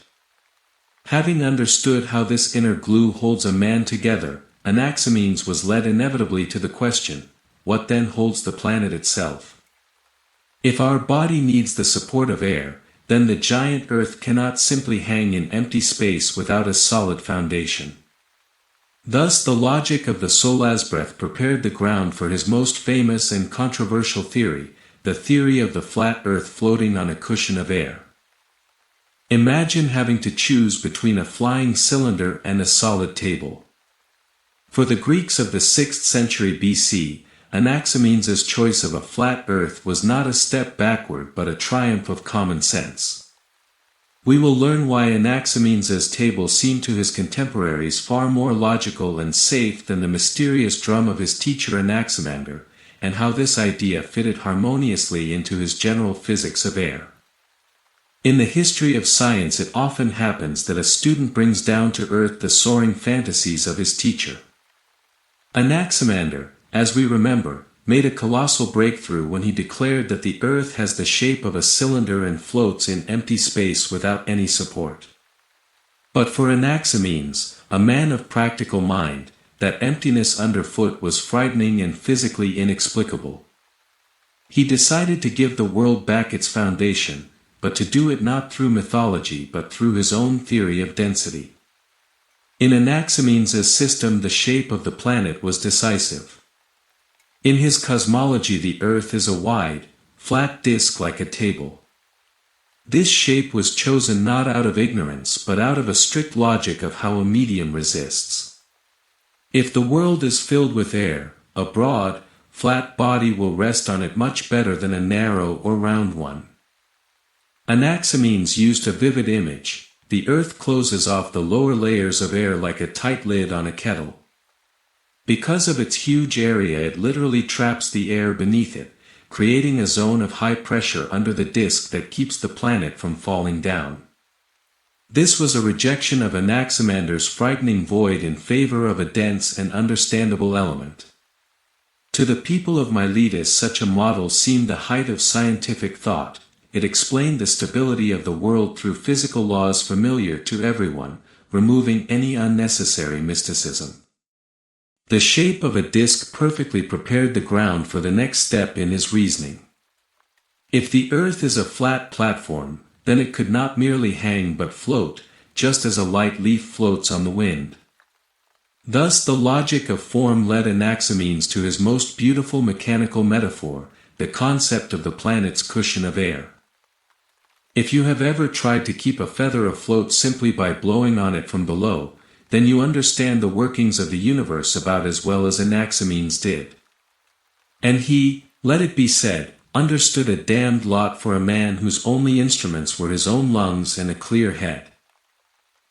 Having understood how this inner glue holds a man together, Anaximenes was led inevitably to the question, what then holds the planet itself? If our body needs the support of air, then the giant Earth cannot simply hang in empty space without a solid foundation. Thus the logic of the Solasbreath prepared the ground for his most famous and controversial theory, the theory of the flat Earth floating on a cushion of air. Imagine having to choose between a flying cylinder and a solid table. For the Greeks of the 6th century BC, Anaximenes' choice of a flat earth was not a step backward but a triumph of common sense. We will learn why Anaximenes' table seemed to his contemporaries far more logical and safe than the mysterious drum of his teacher Anaximander, and how this idea fitted harmoniously into his general physics of air. In the history of science it often happens that a student brings down to earth the soaring fantasies of his teacher. Anaximander, as we remember, made a colossal breakthrough when he declared that the earth has the shape of a cylinder and floats in empty space without any support. But for Anaximenes, a man of practical mind, that emptiness underfoot was frightening and physically inexplicable. He decided to give the world back its foundation, but to do it not through mythology but through his own theory of density. In Anaximenes' system the shape of the planet was decisive. In his cosmology the Earth is a wide, flat disk like a table. This shape was chosen not out of ignorance but out of a strict logic of how a medium resists. If the world is filled with air, a broad, flat body will rest on it much better than a narrow or round one. Anaximenes used a vivid image: the earth closes off the lower layers of air like a tight lid on a kettle. Because of its huge area, it literally traps the air beneath it, creating a zone of high pressure under the disk that keeps the planet from falling down. This was a rejection of Anaximander's frightening void in favor of a dense and understandable element. To the people of Miletus, such a model seemed the height of scientific thought. It explained the stability of the world through physical laws familiar to everyone, removing any unnecessary mysticism. The shape of a disk perfectly prepared the ground for the next step in his reasoning. If the earth is a flat platform, then it could not merely hang but float, just as a light leaf floats on the wind. Thus the logic of form led Anaximenes to his most beautiful mechanical metaphor, the concept of the planet's cushion of air. If you have ever tried to keep a feather afloat simply by blowing on it from below, then you understand the workings of the universe about as well as Anaximenes did. And he, let it be said, understood a damned lot for a man whose only instruments were his own lungs and a clear head.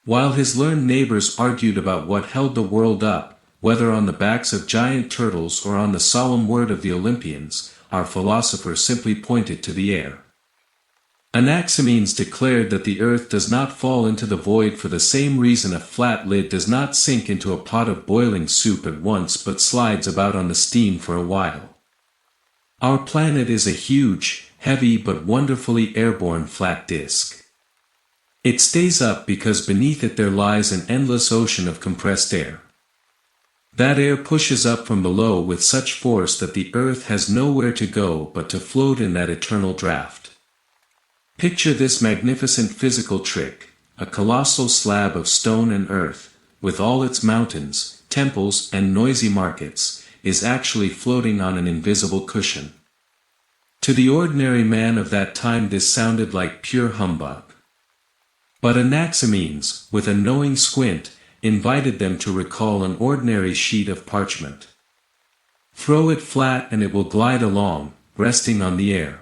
While his learned neighbors argued about what held the world up, whether on the backs of giant turtles or on the solemn word of the Olympians, our philosopher simply pointed to the air. Anaximenes declared that the earth does not fall into the void for the same reason a flat lid does not sink into a pot of boiling soup at once but slides about on the steam for a while. Our planet is a huge, heavy but wonderfully airborne flat disk. It stays up because beneath it there lies an endless ocean of compressed air. That air pushes up from below with such force that the earth has nowhere to go but to float in that eternal draft. Picture this magnificent physical trick: a colossal slab of stone and earth, with all its mountains, temples, and noisy markets, is actually floating on an invisible cushion. To the ordinary man of that time this sounded like pure humbug. But Anaximenes, with a knowing squint, invited them to recall an ordinary sheet of parchment. Throw it flat and it will glide along, resting on the air.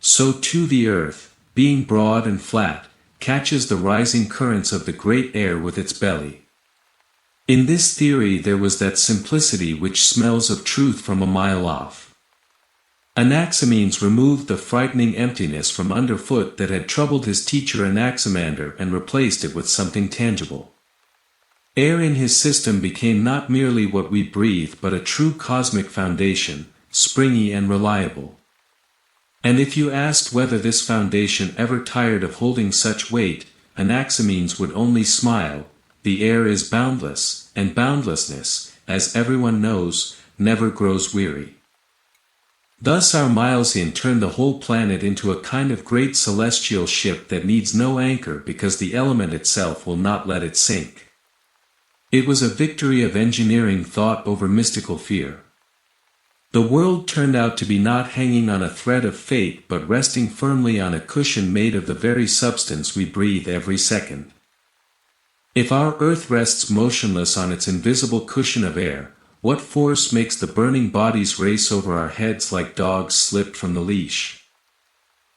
So too the earth, being broad and flat, catches the rising currents of the great air with its belly. In this theory there was that simplicity which smells of truth from a mile off. Anaximenes removed the frightening emptiness from underfoot that had troubled his teacher Anaximander and replaced it with something tangible. Air in his system became not merely what we breathe but a true cosmic foundation, springy and reliable. And if you asked whether this foundation ever tired of holding such weight, Anaximenes would only smile. The air is boundless, and boundlessness, as everyone knows, never grows weary. Thus our Milesian turned the whole planet into a kind of great celestial ship that needs no anchor because the element itself will not let it sink. It was a victory of engineering thought over mystical fear. The world turned out to be not hanging on a thread of fate but resting firmly on a cushion made of the very substance we breathe every second. If our earth rests motionless on its invisible cushion of air, what force makes the burning bodies race over our heads like dogs slipped from the leash?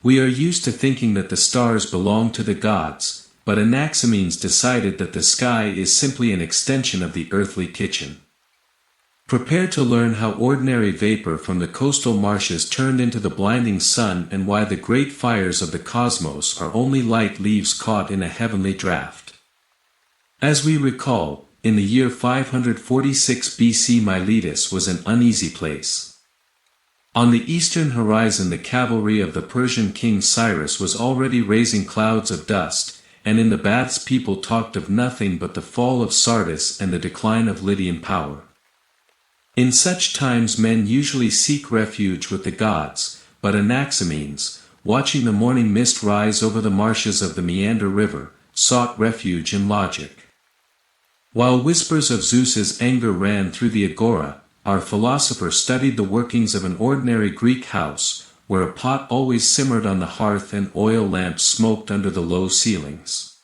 We are used to thinking that the stars belong to the gods, but Anaximenes decided that the sky is simply an extension of the earthly kitchen. Prepare to learn how ordinary vapor from the coastal marshes turned into the blinding sun and why the great fires of the cosmos are only light leaves caught in a heavenly draught. As we recall, in the year 546 BC Miletus was an uneasy place. On the eastern horizon the cavalry of the Persian king Cyrus was already raising clouds of dust, and in the baths people talked of nothing but the fall of Sardis and the decline of Lydian power. In such times men usually seek refuge with the gods, but Anaximenes, watching the morning mist rise over the marshes of the Meander River, sought refuge in logic. While whispers of Zeus's anger ran through the agora, our philosopher studied the workings of an ordinary Greek house, where a pot always simmered on the hearth and oil lamps smoked under the low ceilings.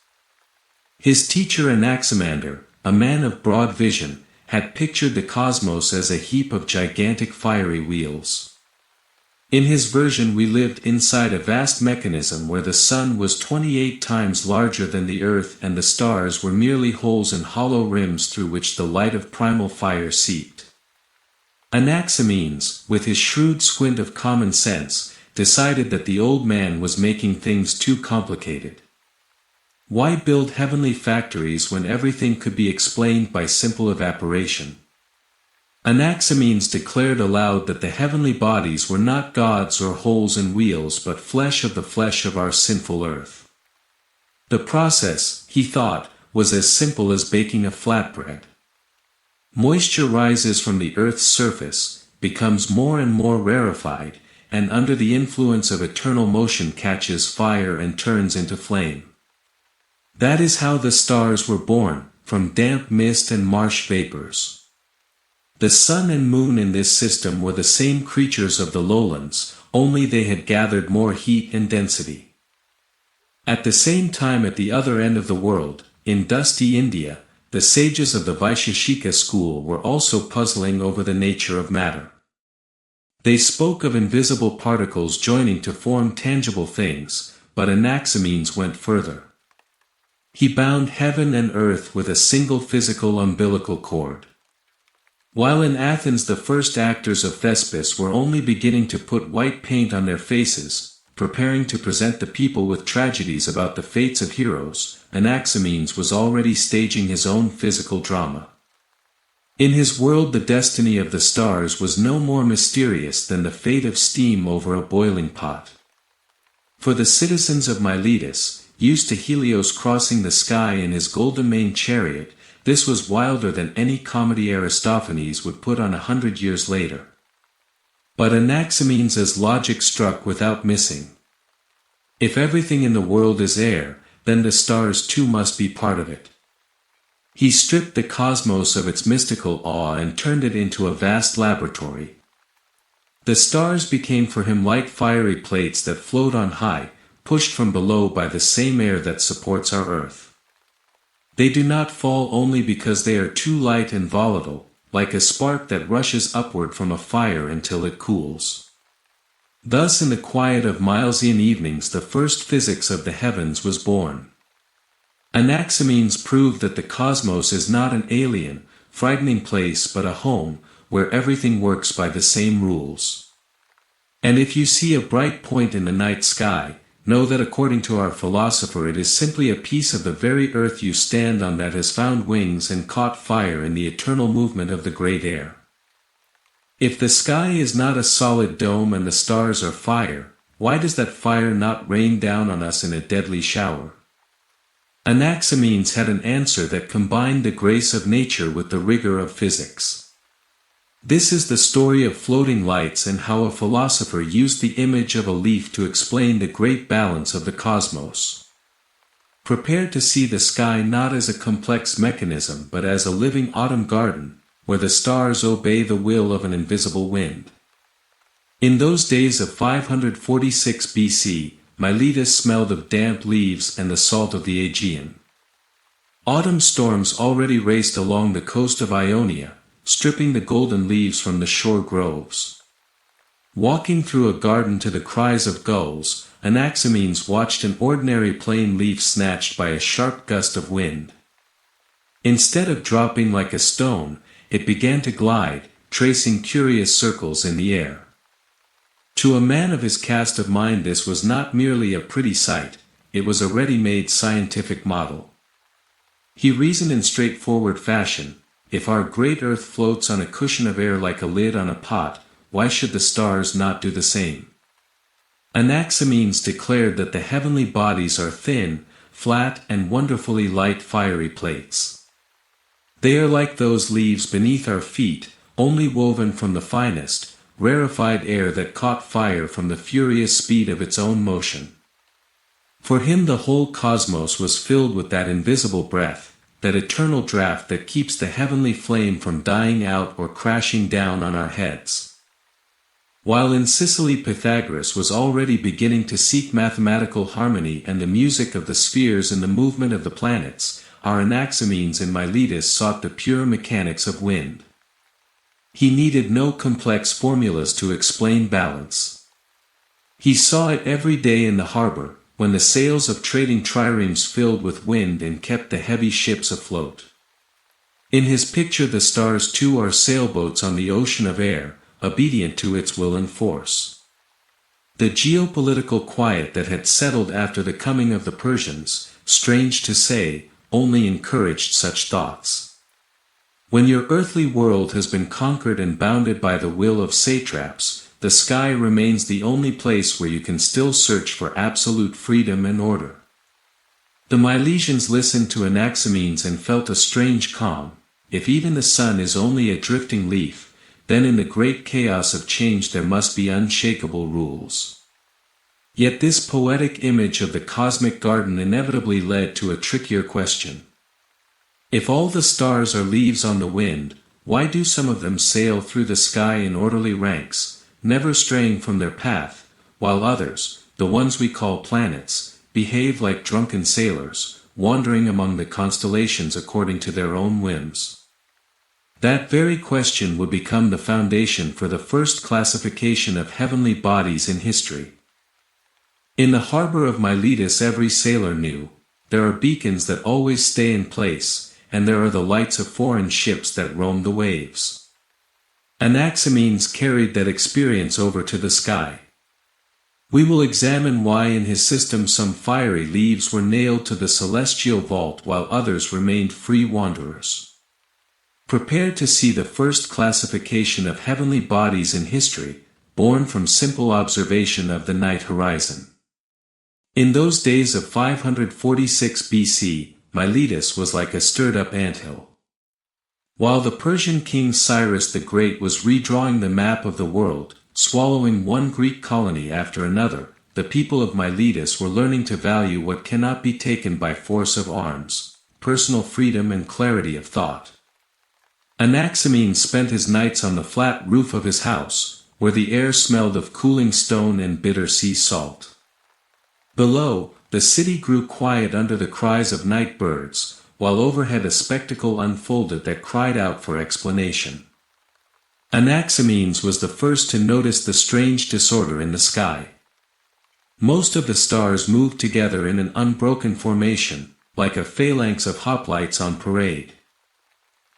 His teacher Anaximander, a man of broad vision, had pictured the cosmos as a heap of gigantic fiery wheels. In his version we lived inside a vast mechanism where the sun was 28 times larger than the earth and the stars were merely holes in hollow rims through which the light of primal fire seeped. Anaximenes, with his shrewd squint of common sense, decided that the old man was making things too complicated. Why build heavenly factories when everything could be explained by simple evaporation? Anaximenes declared aloud that the heavenly bodies were not gods or holes in wheels but flesh of our sinful earth. The process, he thought, was as simple as baking a flatbread. Moisture rises from the earth's surface, becomes more and more rarefied, and under the influence of eternal motion catches fire and turns into flame. That is how the stars were born, from damp mist and marsh vapors. The sun and moon in this system were the same creatures of the lowlands, only they had gathered more heat and density. At the same time at the other end of the world, in dusty India, the sages of the Vaisheshika school were also puzzling over the nature of matter. They spoke of invisible particles joining to form tangible things, but Anaximenes went further. He bound heaven and earth with a single physical umbilical cord. While in Athens the first actors of Thespis were only beginning to put white paint on their faces, preparing to present the people with tragedies about the fates of heroes, Anaximenes was already staging his own physical drama. In his world the destiny of the stars was no more mysterious than the fate of steam over a boiling pot. For the citizens of Miletus, used to Helios crossing the sky in his golden-maned chariot, this was wilder than any comedy Aristophanes would put on 100 years later. But Anaximenes' logic struck without missing. If everything in the world is air, then the stars too must be part of it. He stripped the cosmos of its mystical awe and turned it into a vast laboratory. The stars became for him light fiery plates that float on high, pushed from below by the same air that supports our earth. They do not fall only because they are too light and volatile, like a spark that rushes upward from a fire until it cools. Thus in the quiet of Milesian evenings the first physics of the heavens was born. Anaximenes proved that the cosmos is not an alien, frightening place but a home, where everything works by the same rules. And if you see a bright point in the night sky, know that according to our philosopher it is simply a piece of the very earth you stand on that has found wings and caught fire in the eternal movement of the great air. If the sky is not a solid dome and the stars are fire, why does that fire not rain down on us in a deadly shower? Anaximenes had an answer that combined the grace of nature with the rigor of physics. This is the story of floating lights and how a philosopher used the image of a leaf to explain the great balance of the cosmos. Prepare to see the sky not as a complex mechanism but as a living autumn garden, where the stars obey the will of an invisible wind. In those days of 546 BC, Miletus smelled of damp leaves and the salt of the Aegean. Autumn storms already raced along the coast of Ionia, stripping the golden leaves from the shore groves. Walking through a garden to the cries of gulls, Anaximenes watched an ordinary plain leaf snatched by a sharp gust of wind. Instead of dropping like a stone, it began to glide, tracing curious circles in the air. To a man of his cast of mind this was not merely a pretty sight, it was a ready-made scientific model. He reasoned in straightforward fashion. If our great earth floats on a cushion of air like a lid on a pot, why should the stars not do the same? Anaximenes declared that the heavenly bodies are thin, flat and wonderfully light fiery plates. They are like those leaves beneath our feet, only woven from the finest, rarefied air that caught fire from the furious speed of its own motion. For him the whole cosmos was filled with that invisible breath, that eternal draught that keeps the heavenly flame from dying out or crashing down on our heads. While in Sicily Pythagoras was already beginning to seek mathematical harmony and the music of the spheres in the movement of the planets, our Anaximenes in Miletus sought the pure mechanics of wind. He needed no complex formulas to explain balance. He saw it every day in the harbor, when the sails of trading triremes filled with wind and kept the heavy ships afloat. In his picture the stars too are sailboats on the ocean of air, obedient to its will and force. The geopolitical quiet that had settled after the coming of the Persians, strange to say, only encouraged such thoughts. When your earthly world has been conquered and bounded by the will of satraps, the sky remains the only place where you can still search for absolute freedom and order. The Milesians listened to Anaximenes and felt a strange calm. If even the sun is only a drifting leaf, then in the great chaos of change there must be unshakable rules. Yet this poetic image of the cosmic garden inevitably led to a trickier question. If all the stars are leaves on the wind, why do some of them sail through the sky in orderly ranks, never straying from their path, while others, the ones we call planets, behave like drunken sailors, wandering among the constellations according to their own whims? That very question would become the foundation for the first classification of heavenly bodies in history. In the harbor of Miletus every sailor knew, there are beacons that always stay in place, and there are the lights of foreign ships that roam the waves. Anaximenes carried that experience over to the sky. We will examine why in his system some fiery leaves were nailed to the celestial vault while others remained free wanderers. Prepare to see the first classification of heavenly bodies in history, born from simple observation of the night horizon. In those days of 546 BC, Miletus was like a stirred-up anthill. While the Persian king Cyrus the Great was redrawing the map of the world, swallowing one Greek colony after another, the people of Miletus were learning to value what cannot be taken by force of arms: personal freedom and clarity of thought. Anaximenes spent his nights on the flat roof of his house, where the air smelled of cooling stone and bitter sea salt. Below, the city grew quiet under the cries of night birds, while overhead a spectacle unfolded that cried out for explanation. Anaximenes was the first to notice the strange disorder in the sky. Most of the stars moved together in an unbroken formation, like a phalanx of hoplites on parade.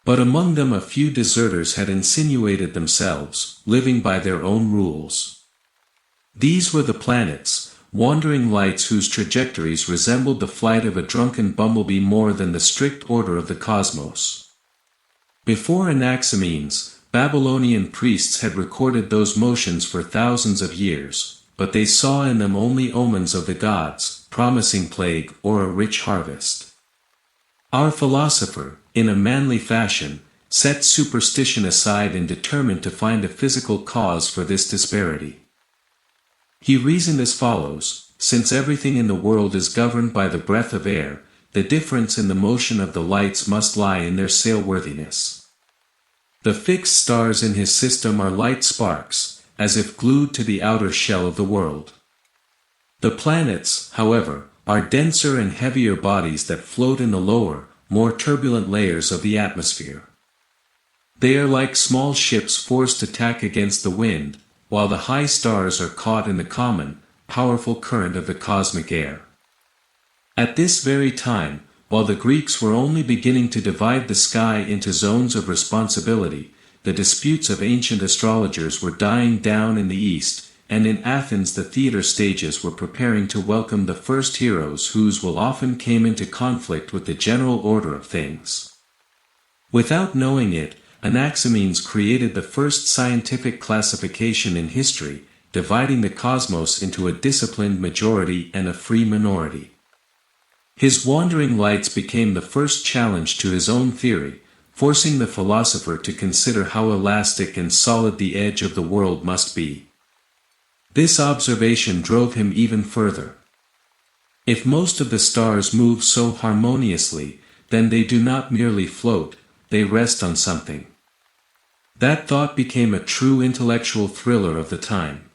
But among them a few deserters had insinuated themselves, living by their own rules. These were the planets, wandering lights whose trajectories resembled the flight of a drunken bumblebee more than the strict order of the cosmos. Before Anaximenes, Babylonian priests had recorded those motions for thousands of years, but they saw in them only omens of the gods, promising plague or a rich harvest. Our philosopher, in a manly fashion, set superstition aside and determined to find a physical cause for this disparity. He reasoned as follows: since everything in the world is governed by the breath of air, the difference in the motion of the lights must lie in their sailworthiness. The fixed stars in his system are light sparks, as if glued to the outer shell of the world. The planets, however, are denser and heavier bodies that float in the lower, more turbulent layers of the atmosphere. They are like small ships forced to tack against the wind, while the high stars are caught in the common, powerful current of the cosmic air. At this very time, while the Greeks were only beginning to divide the sky into zones of responsibility, the disputes of ancient astrologers were dying down in the east, and in Athens the theater stages were preparing to welcome the first heroes whose will often came into conflict with the general order of things. Without knowing it, Anaximenes created the first scientific classification in history, dividing the cosmos into a disciplined majority and a free minority. His wandering lights became the first challenge to his own theory, forcing the philosopher to consider how elastic and solid the edge of the world must be. This observation drove him even further. If most of the stars move so harmoniously, then they do not merely float, they rest on something. That thought became a true intellectual thriller of the time.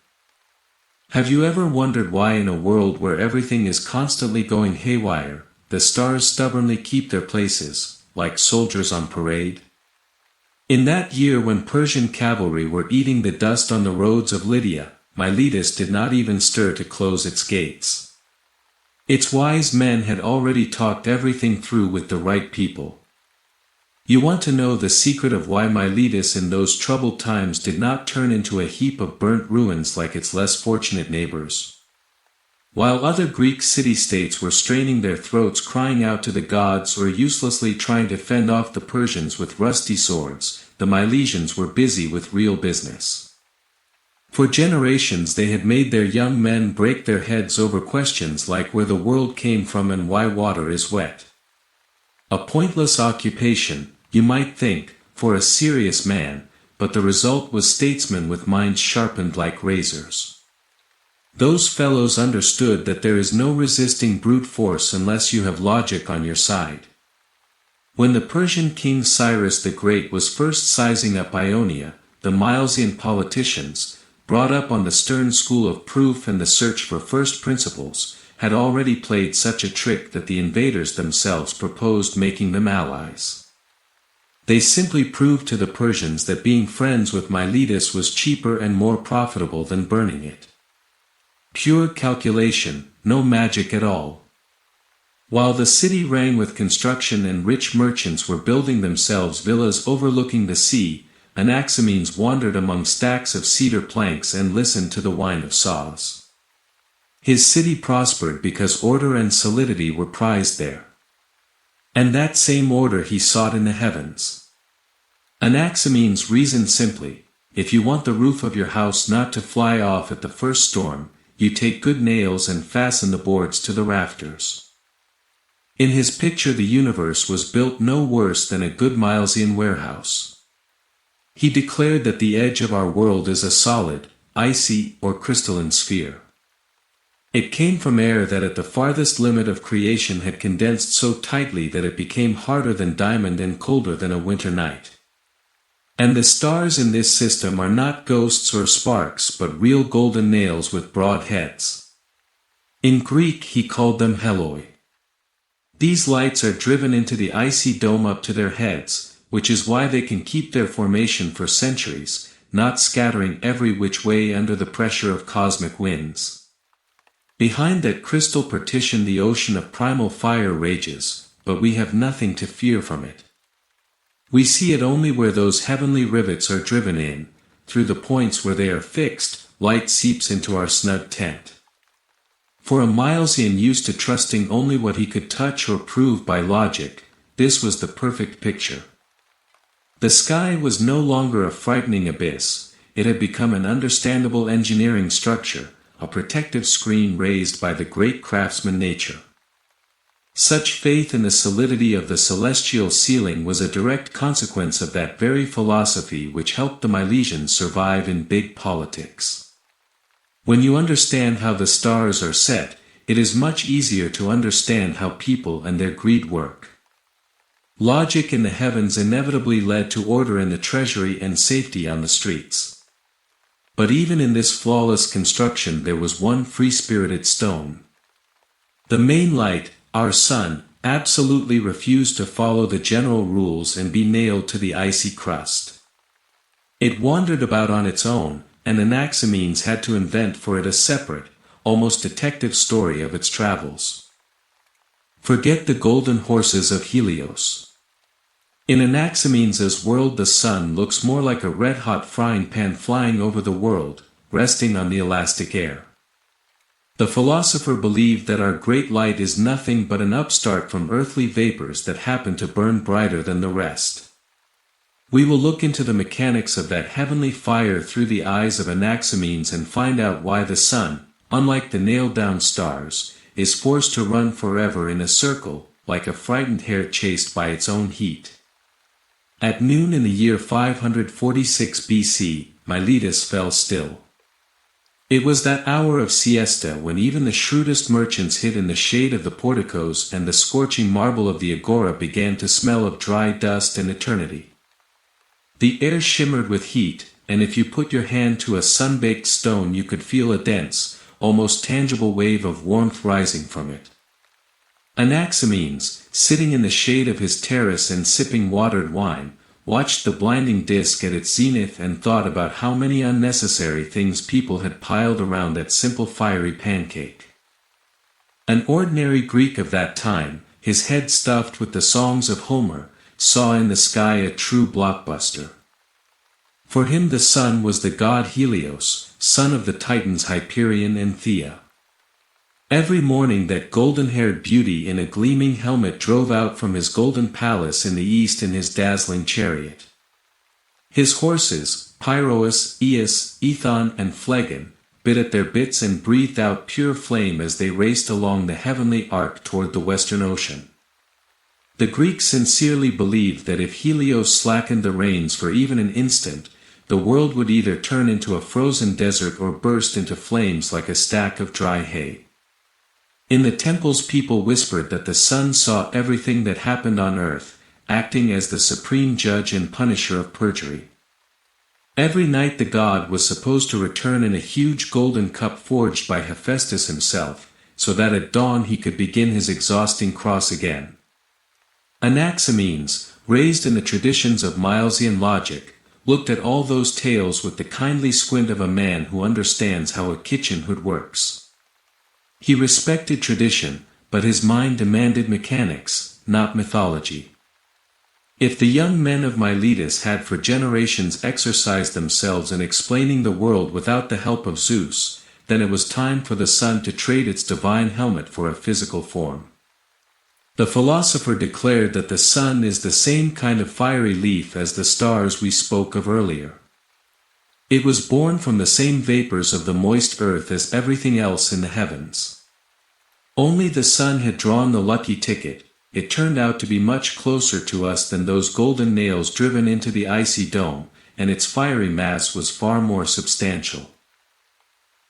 Have you ever wondered why in a world where everything is constantly going haywire, the stars stubbornly keep their places, like soldiers on parade? In that year when Persian cavalry were eating the dust on the roads of Lydia, Miletus did not even stir to close its gates. Its wise men had already talked everything through with the right people. You want to know the secret of why Miletus in those troubled times did not turn into a heap of burnt ruins like its less fortunate neighbors? While other Greek city-states were straining their throats crying out to the gods or uselessly trying to fend off the Persians with rusty swords, the Milesians were busy with real business. For generations they had made their young men break their heads over questions like where the world came from and why water is wet. A pointless occupation, you might think, for a serious man, but the result was statesmen with minds sharpened like razors. Those fellows understood that there is no resisting brute force unless you have logic on your side. When the Persian king Cyrus the Great was first sizing up Ionia, the Milesian politicians, brought up on the stern school of proof and the search for first principles, had already played such a trick that the invaders themselves proposed making them allies. They simply proved to the Persians that being friends with Miletus was cheaper and more profitable than burning it. Pure calculation, no magic at all. While the city rang with construction and rich merchants were building themselves villas overlooking the sea, Anaximenes wandered among stacks of cedar planks and listened to the whine of saws. His city prospered because order and solidity were prized there. And that same order he sought in the heavens. Anaximenes reasoned simply, if you want the roof of your house not to fly off at the first storm, you take good nails and fasten the boards to the rafters. In his picture the universe was built no worse than a good Milesian warehouse. He declared that the edge of our world is a solid, icy, or crystalline sphere. It came from air that at the farthest limit of creation had condensed so tightly that it became harder than diamond and colder than a winter night. And the stars in this system are not ghosts or sparks but real golden nails with broad heads. In Greek he called them heloi. These lights are driven into the icy dome up to their heads, which is why they can keep their formation for centuries, not scattering every which way under the pressure of cosmic winds. Behind that crystal partition the ocean of primal fire rages, but we have nothing to fear from it. We see it only where those heavenly rivets are driven in. Through the points where they are fixed, light seeps into our snug tent. For a Milesian used to trusting only what he could touch or prove by logic, this was the perfect picture. The sky was no longer a frightening abyss, it had become an understandable engineering structure, a protective screen raised by the great craftsman nature. Such faith in the solidity of the celestial ceiling was a direct consequence of that very philosophy which helped the Milesians survive in big politics. When you understand how the stars are set, it is much easier to understand how people and their greed work. Logic in the heavens inevitably led to order in the treasury and safety on the streets. But even in this flawless construction there was one free-spirited stone. The main light, our sun, absolutely refused to follow the general rules and be nailed to the icy crust. It wandered about on its own, and Anaximenes had to invent for it a separate, almost detective story of its travels. Forget the golden horses of Helios. In Anaximenes' world the sun looks more like a red-hot frying pan flying over the world, resting on the elastic air. The philosopher believed that our great light is nothing but an upstart from earthly vapors that happen to burn brighter than the rest. We will look into the mechanics of that heavenly fire through the eyes of Anaximenes and find out why the sun, unlike the nailed-down stars, is forced to run forever in a circle, like a frightened hare chased by its own heat. At noon in the year 546 BC, Miletus fell still. It was that hour of siesta when even the shrewdest merchants hid in the shade of the porticos and the scorching marble of the agora began to smell of dry dust and eternity. The air shimmered with heat, and if you put your hand to a sun-baked stone you could feel a dense, almost tangible wave of warmth rising from it. Anaximenes, sitting in the shade of his terrace and sipping watered wine, watched the blinding disk at its zenith and thought about how many unnecessary things people had piled around that simple fiery pancake. An ordinary Greek of that time, his head stuffed with the songs of Homer, saw in the sky a true blockbuster. For him the sun was the god Helios, son of the titans Hyperion and Thea. Every morning that golden-haired beauty in a gleaming helmet drove out from his golden palace in the east in his dazzling chariot. His horses, Pyroas, Eus, Ethon and Phlegon, bit at their bits and breathed out pure flame as they raced along the heavenly arc toward the western ocean. The Greeks sincerely believed that if Helios slackened the reins for even an instant, the world would either turn into a frozen desert or burst into flames like a stack of dry hay. In the temples people whispered that the sun saw everything that happened on earth, acting as the supreme judge and punisher of perjury. Every night the god was supposed to return in a huge golden cup forged by Hephaestus himself, so that at dawn he could begin his exhausting cross again. Anaximenes, raised in the traditions of Milesian logic, looked at all those tales with the kindly squint of a man who understands how a kitchen hood works. He respected tradition, but his mind demanded mechanics, not mythology. If the young men of Miletus had for generations exercised themselves in explaining the world without the help of Zeus, then it was time for the sun to trade its divine helmet for a physical form. The philosopher declared that the sun is the same kind of fiery leaf as the stars we spoke of earlier. It was born from the same vapors of the moist earth as everything else in the heavens. Only the sun had drawn the lucky ticket. It turned out to be much closer to us than those golden nails driven into the icy dome, and its fiery mass was far more substantial.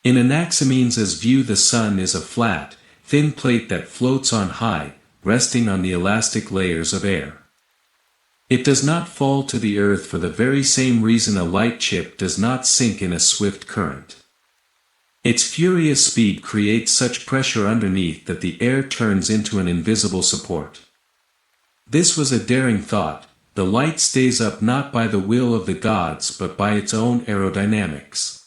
In Anaximenes' view the sun is a flat, thin plate that floats on high, resting on the elastic layers of air. It does not fall to the earth for the very same reason a light chip does not sink in a swift current. Its furious speed creates such pressure underneath that the air turns into an invisible support. This was a daring thought. The light stays up not by the will of the gods but by its own aerodynamics.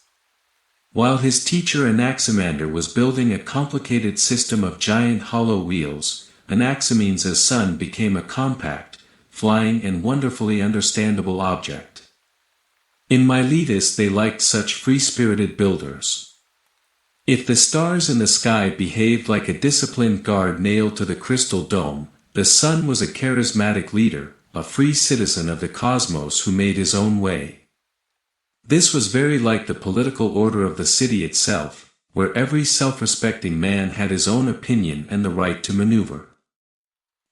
While his teacher Anaximander was building a complicated system of giant hollow wheels, Anaximenes' sun became a compact, flying and wonderfully understandable object. In Miletus they liked such free-spirited builders. If the stars in the sky behaved like a disciplined guard nailed to the crystal dome, the sun was a charismatic leader, a free citizen of the cosmos who made his own way. This was very like the political order of the city itself, where every self-respecting man had his own opinion and the right to maneuver.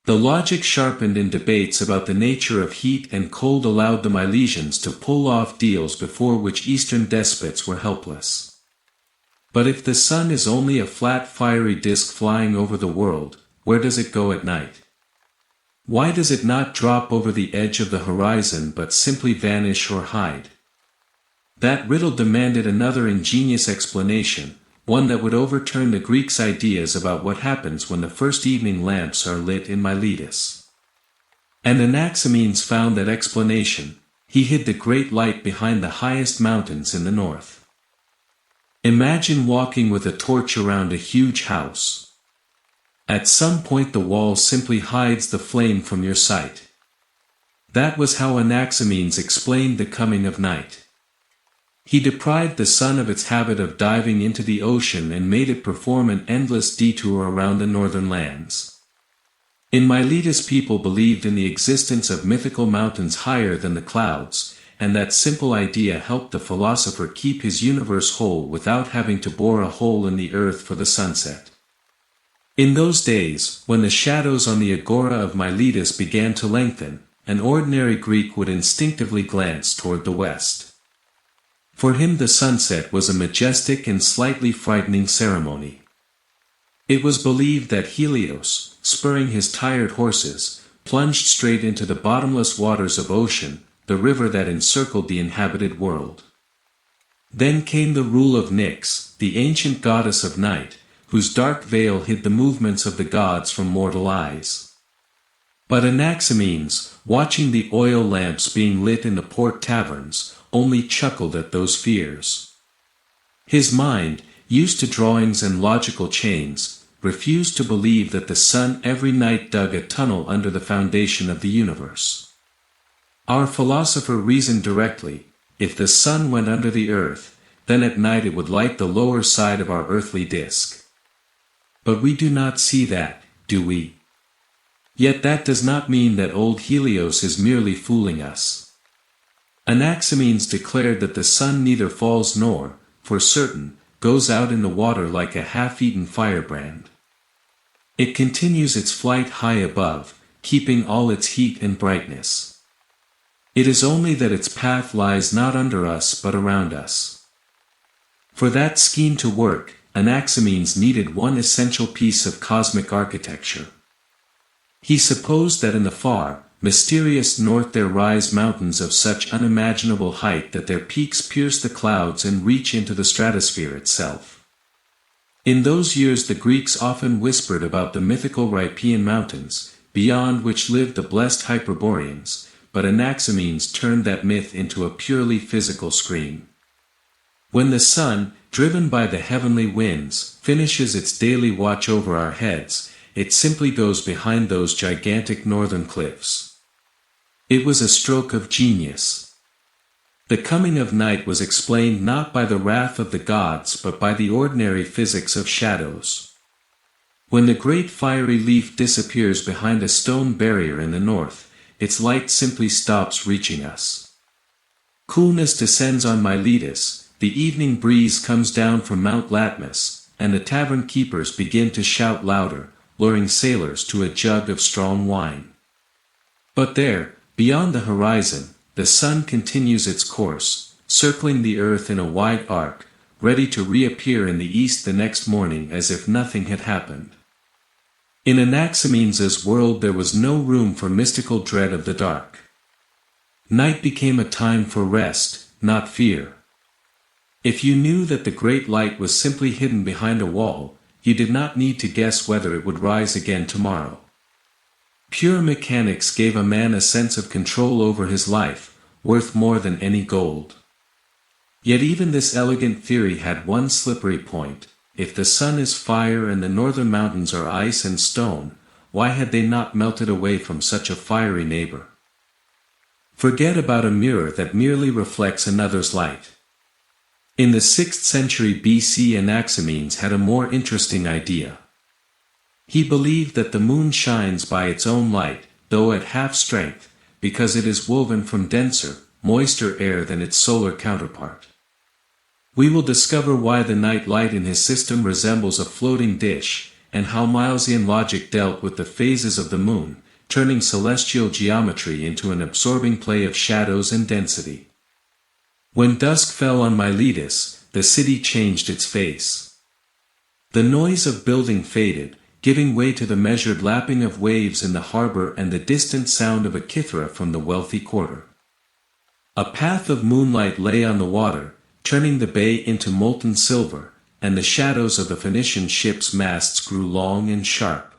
The logic sharpened in debates about the nature of heat and cold allowed the Milesians to pull off deals before which Eastern despots were helpless. But if the sun is only a flat fiery disk flying over the world, where does it go at night? Why does it not drop over the edge of the horizon but simply vanish or hide? That riddle demanded another ingenious explanation, one that would overturn the Greeks' ideas about what happens when the first evening lamps are lit in Miletus. And Anaximenes found that explanation. He hid the great light behind the highest mountains in the north. Imagine walking with a torch around a huge house. At some point the wall simply hides the flame from your sight. That was how Anaximenes explained the coming of night. He deprived the sun of its habit of diving into the ocean and made it perform an endless detour around the northern lands. In Miletus people believed in the existence of mythical mountains higher than the clouds, and that simple idea helped the philosopher keep his universe whole without having to bore a hole in the earth for the sunset. In those days, when the shadows on the agora of Miletus began to lengthen, an ordinary Greek would instinctively glance toward the west. For him the sunset was a majestic and slightly frightening ceremony. It was believed that Helios, spurring his tired horses, plunged straight into the bottomless waters of ocean, the river that encircled the inhabited world. Then came the rule of Nyx, the ancient goddess of night, whose dark veil hid the movements of the gods from mortal eyes. But Anaximenes, watching the oil lamps being lit in the port taverns, only chuckled at those fears. His mind, used to drawings and logical chains, refused to believe that the sun every night dug a tunnel under the foundation of the universe. Our philosopher reasoned directly: if the sun went under the earth, then at night it would light the lower side of our earthly disk. But we do not see that, do we? Yet that does not mean that old Helios is merely fooling us. Anaximenes declared that the sun neither falls nor, for certain, goes out in the water like a half-eaten firebrand. It continues its flight high above, keeping all its heat and brightness. It is only that its path lies not under us but around us. For that scheme to work, Anaximenes needed one essential piece of cosmic architecture. He supposed that in the far, mysterious north there rise mountains of such unimaginable height that their peaks pierce the clouds and reach into the stratosphere itself. In those years the Greeks often whispered about the mythical Rhipaean mountains, beyond which lived the blessed Hyperboreans, but Anaximenes turned that myth into a purely physical scream. When the sun, driven by the heavenly winds, finishes its daily watch over our heads, it simply goes behind those gigantic northern cliffs. It was a stroke of genius. The coming of night was explained not by the wrath of the gods but by the ordinary physics of shadows. When the great fiery leaf disappears behind a stone barrier in the north, its light simply stops reaching us. Coolness descends on Miletus, the evening breeze comes down from Mount Latmus, and the tavern keepers begin to shout louder, luring sailors to a jug of strong wine. But there, beyond the horizon, the sun continues its course, circling the earth in a wide arc, ready to reappear in the east the next morning as if nothing had happened. In Anaximenes' world there was no room for mystical dread of the dark. Night became a time for rest, not fear. If you knew that the great light was simply hidden behind a wall, you did not need to guess whether it would rise again tomorrow. Pure mechanics gave a man a sense of control over his life, worth more than any gold. Yet even this elegant theory had one slippery point: if the sun is fire and the northern mountains are ice and stone, why had they not melted away from such a fiery neighbor? Forget about a mirror that merely reflects another's light. In the 6th century BC, Anaximenes had a more interesting idea. He believed that the moon shines by its own light, though at half strength, because it is woven from denser, moister air than its solar counterpart. We will discover why the night light in his system resembles a floating dish, and how Milesian logic dealt with the phases of the moon, turning celestial geometry into an absorbing play of shadows and density. When dusk fell on Miletus, the city changed its face. The noise of building faded, giving way to the measured lapping of waves in the harbor and the distant sound of a kithara from the wealthy quarter. A path of moonlight lay on the water, turning the bay into molten silver, and the shadows of the Phoenician ships' masts grew long and sharp.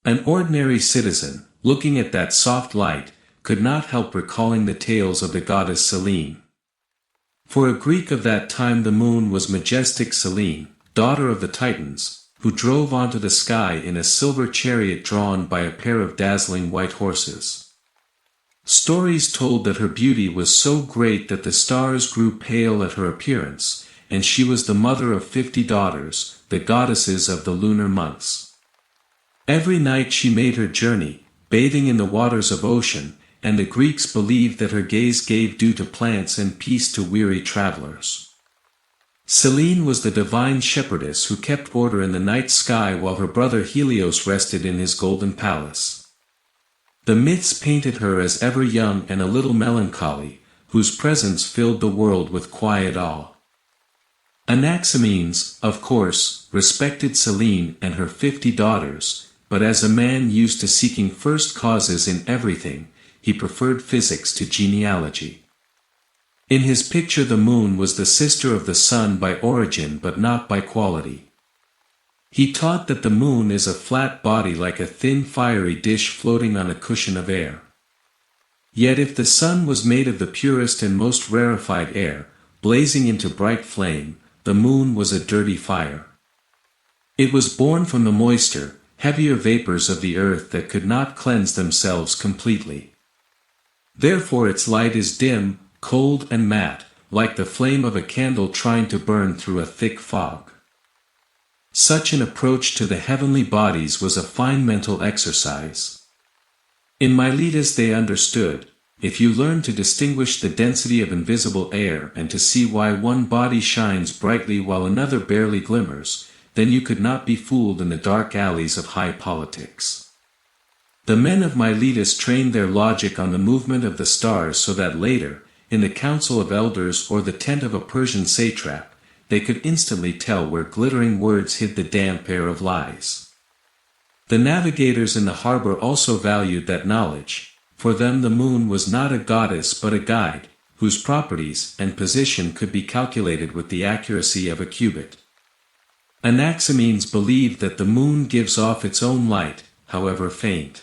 An ordinary citizen, looking at that soft light, could not help recalling the tales of the goddess Selene. For a Greek of that time the moon was majestic Selene, daughter of the Titans, who drove onto the sky in a silver chariot drawn by a pair of dazzling white horses. Stories told that her beauty was so great that the stars grew pale at her appearance, and she was the mother of 50 daughters, the goddesses of the lunar months. Every night she made her journey, bathing in the waters of ocean, and the Greeks believed that her gaze gave dew to plants and peace to weary travelers. Selene was the divine shepherdess who kept order in the night sky while her brother Helios rested in his golden palace. The myths painted her as ever young and a little melancholy, whose presence filled the world with quiet awe. Anaximenes, of course, respected Selene and her 50 daughters, but as a man used to seeking first causes in everything, he preferred physics to genealogy. In his picture the moon was the sister of the sun by origin but not by quality. He taught that the moon is a flat body like a thin fiery dish floating on a cushion of air. Yet if the sun was made of the purest and most rarefied air, blazing into bright flame, the moon was a dirty fire. It was born from the moister, heavier vapors of the earth that could not cleanse themselves completely. Therefore its light is dim, cold and matte, like the flame of a candle trying to burn through a thick fog. Such an approach to the heavenly bodies was a fine mental exercise. In Miletus they understood, if you learn to distinguish the density of invisible air and to see why one body shines brightly while another barely glimmers, then you could not be fooled in the dark alleys of high politics. The men of Miletus trained their logic on the movement of the stars so that later, in the council of elders or the tent of a Persian satrap, they could instantly tell where glittering words hid the damp air of lies. The navigators in the harbor also valued that knowledge. For them the moon was not a goddess but a guide, whose properties and position could be calculated with the accuracy of a cubit. Anaximenes believed that the moon gives off its own light, however faint.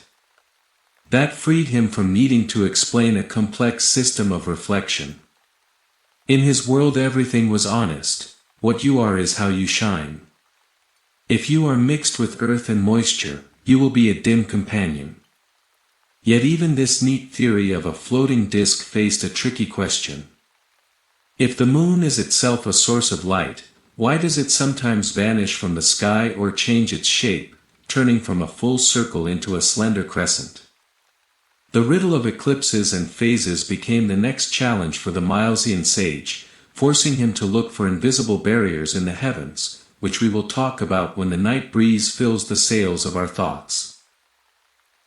That freed him from needing to explain a complex system of reflection. In his world everything was honest. What you are is how you shine. If you are mixed with earth and moisture, you will be a dim companion. Yet even this neat theory of a floating disk faced a tricky question. If the moon is itself a source of light, why does it sometimes vanish from the sky or change its shape, turning from a full circle into a slender crescent? The riddle of eclipses and phases became the next challenge for the Milesian sage, forcing him to look for invisible barriers in the heavens, which we will talk about when the night breeze fills the sails of our thoughts.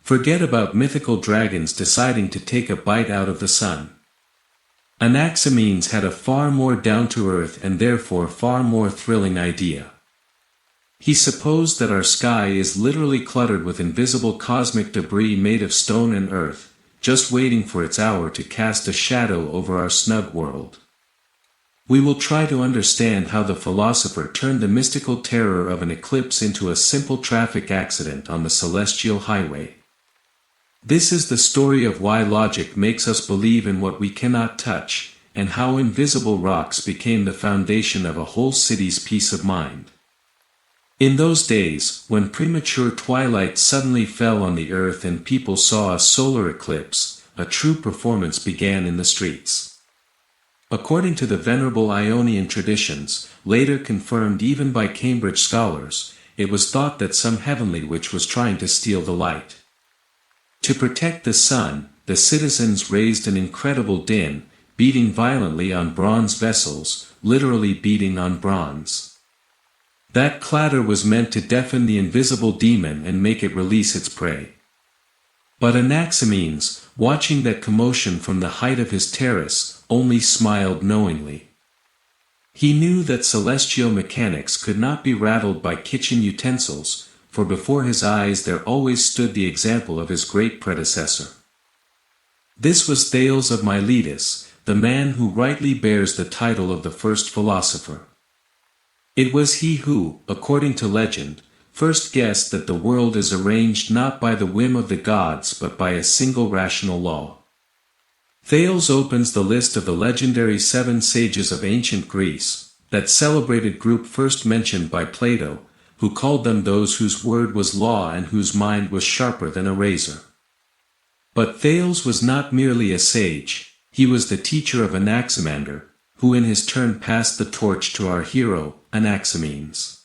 Forget about mythical dragons deciding to take a bite out of the sun. Anaximenes had a far more down-to-earth and therefore far more thrilling idea. He supposed that our sky is literally cluttered with invisible cosmic debris made of stone and earth, just waiting for its hour to cast a shadow over our snug world. We will try to understand how the philosopher turned the mystical terror of an eclipse into a simple traffic accident on the celestial highway. This is the story of why logic makes us believe in what we cannot touch, and how invisible rocks became the foundation of a whole city's peace of mind. In those days, when premature twilight suddenly fell on the earth and people saw a solar eclipse, a true performance began in the streets. According to the venerable Ionian traditions, later confirmed even by Cambridge scholars, it was thought that some heavenly witch was trying to steal the light. To protect the sun, the citizens raised an incredible din, beating violently on bronze vessels, literally beating on bronze. That clatter was meant to deafen the invisible demon and make it release its prey. But Anaximenes, watching that commotion from the height of his terrace, only smiled knowingly. He knew that celestial mechanics could not be rattled by kitchen utensils, for before his eyes there always stood the example of his great predecessor. This was Thales of Miletus, the man who rightly bears the title of the first philosopher. It was he who, according to legend, first guessed that the world is arranged not by the whim of the gods but by a single rational law. Thales opens the list of the legendary 7 sages of ancient Greece, that celebrated group first mentioned by Plato, who called them those whose word was law and whose mind was sharper than a razor. But Thales was not merely a sage, he was the teacher of Anaximander, who in his turn passed the torch to our hero, Anaximenes.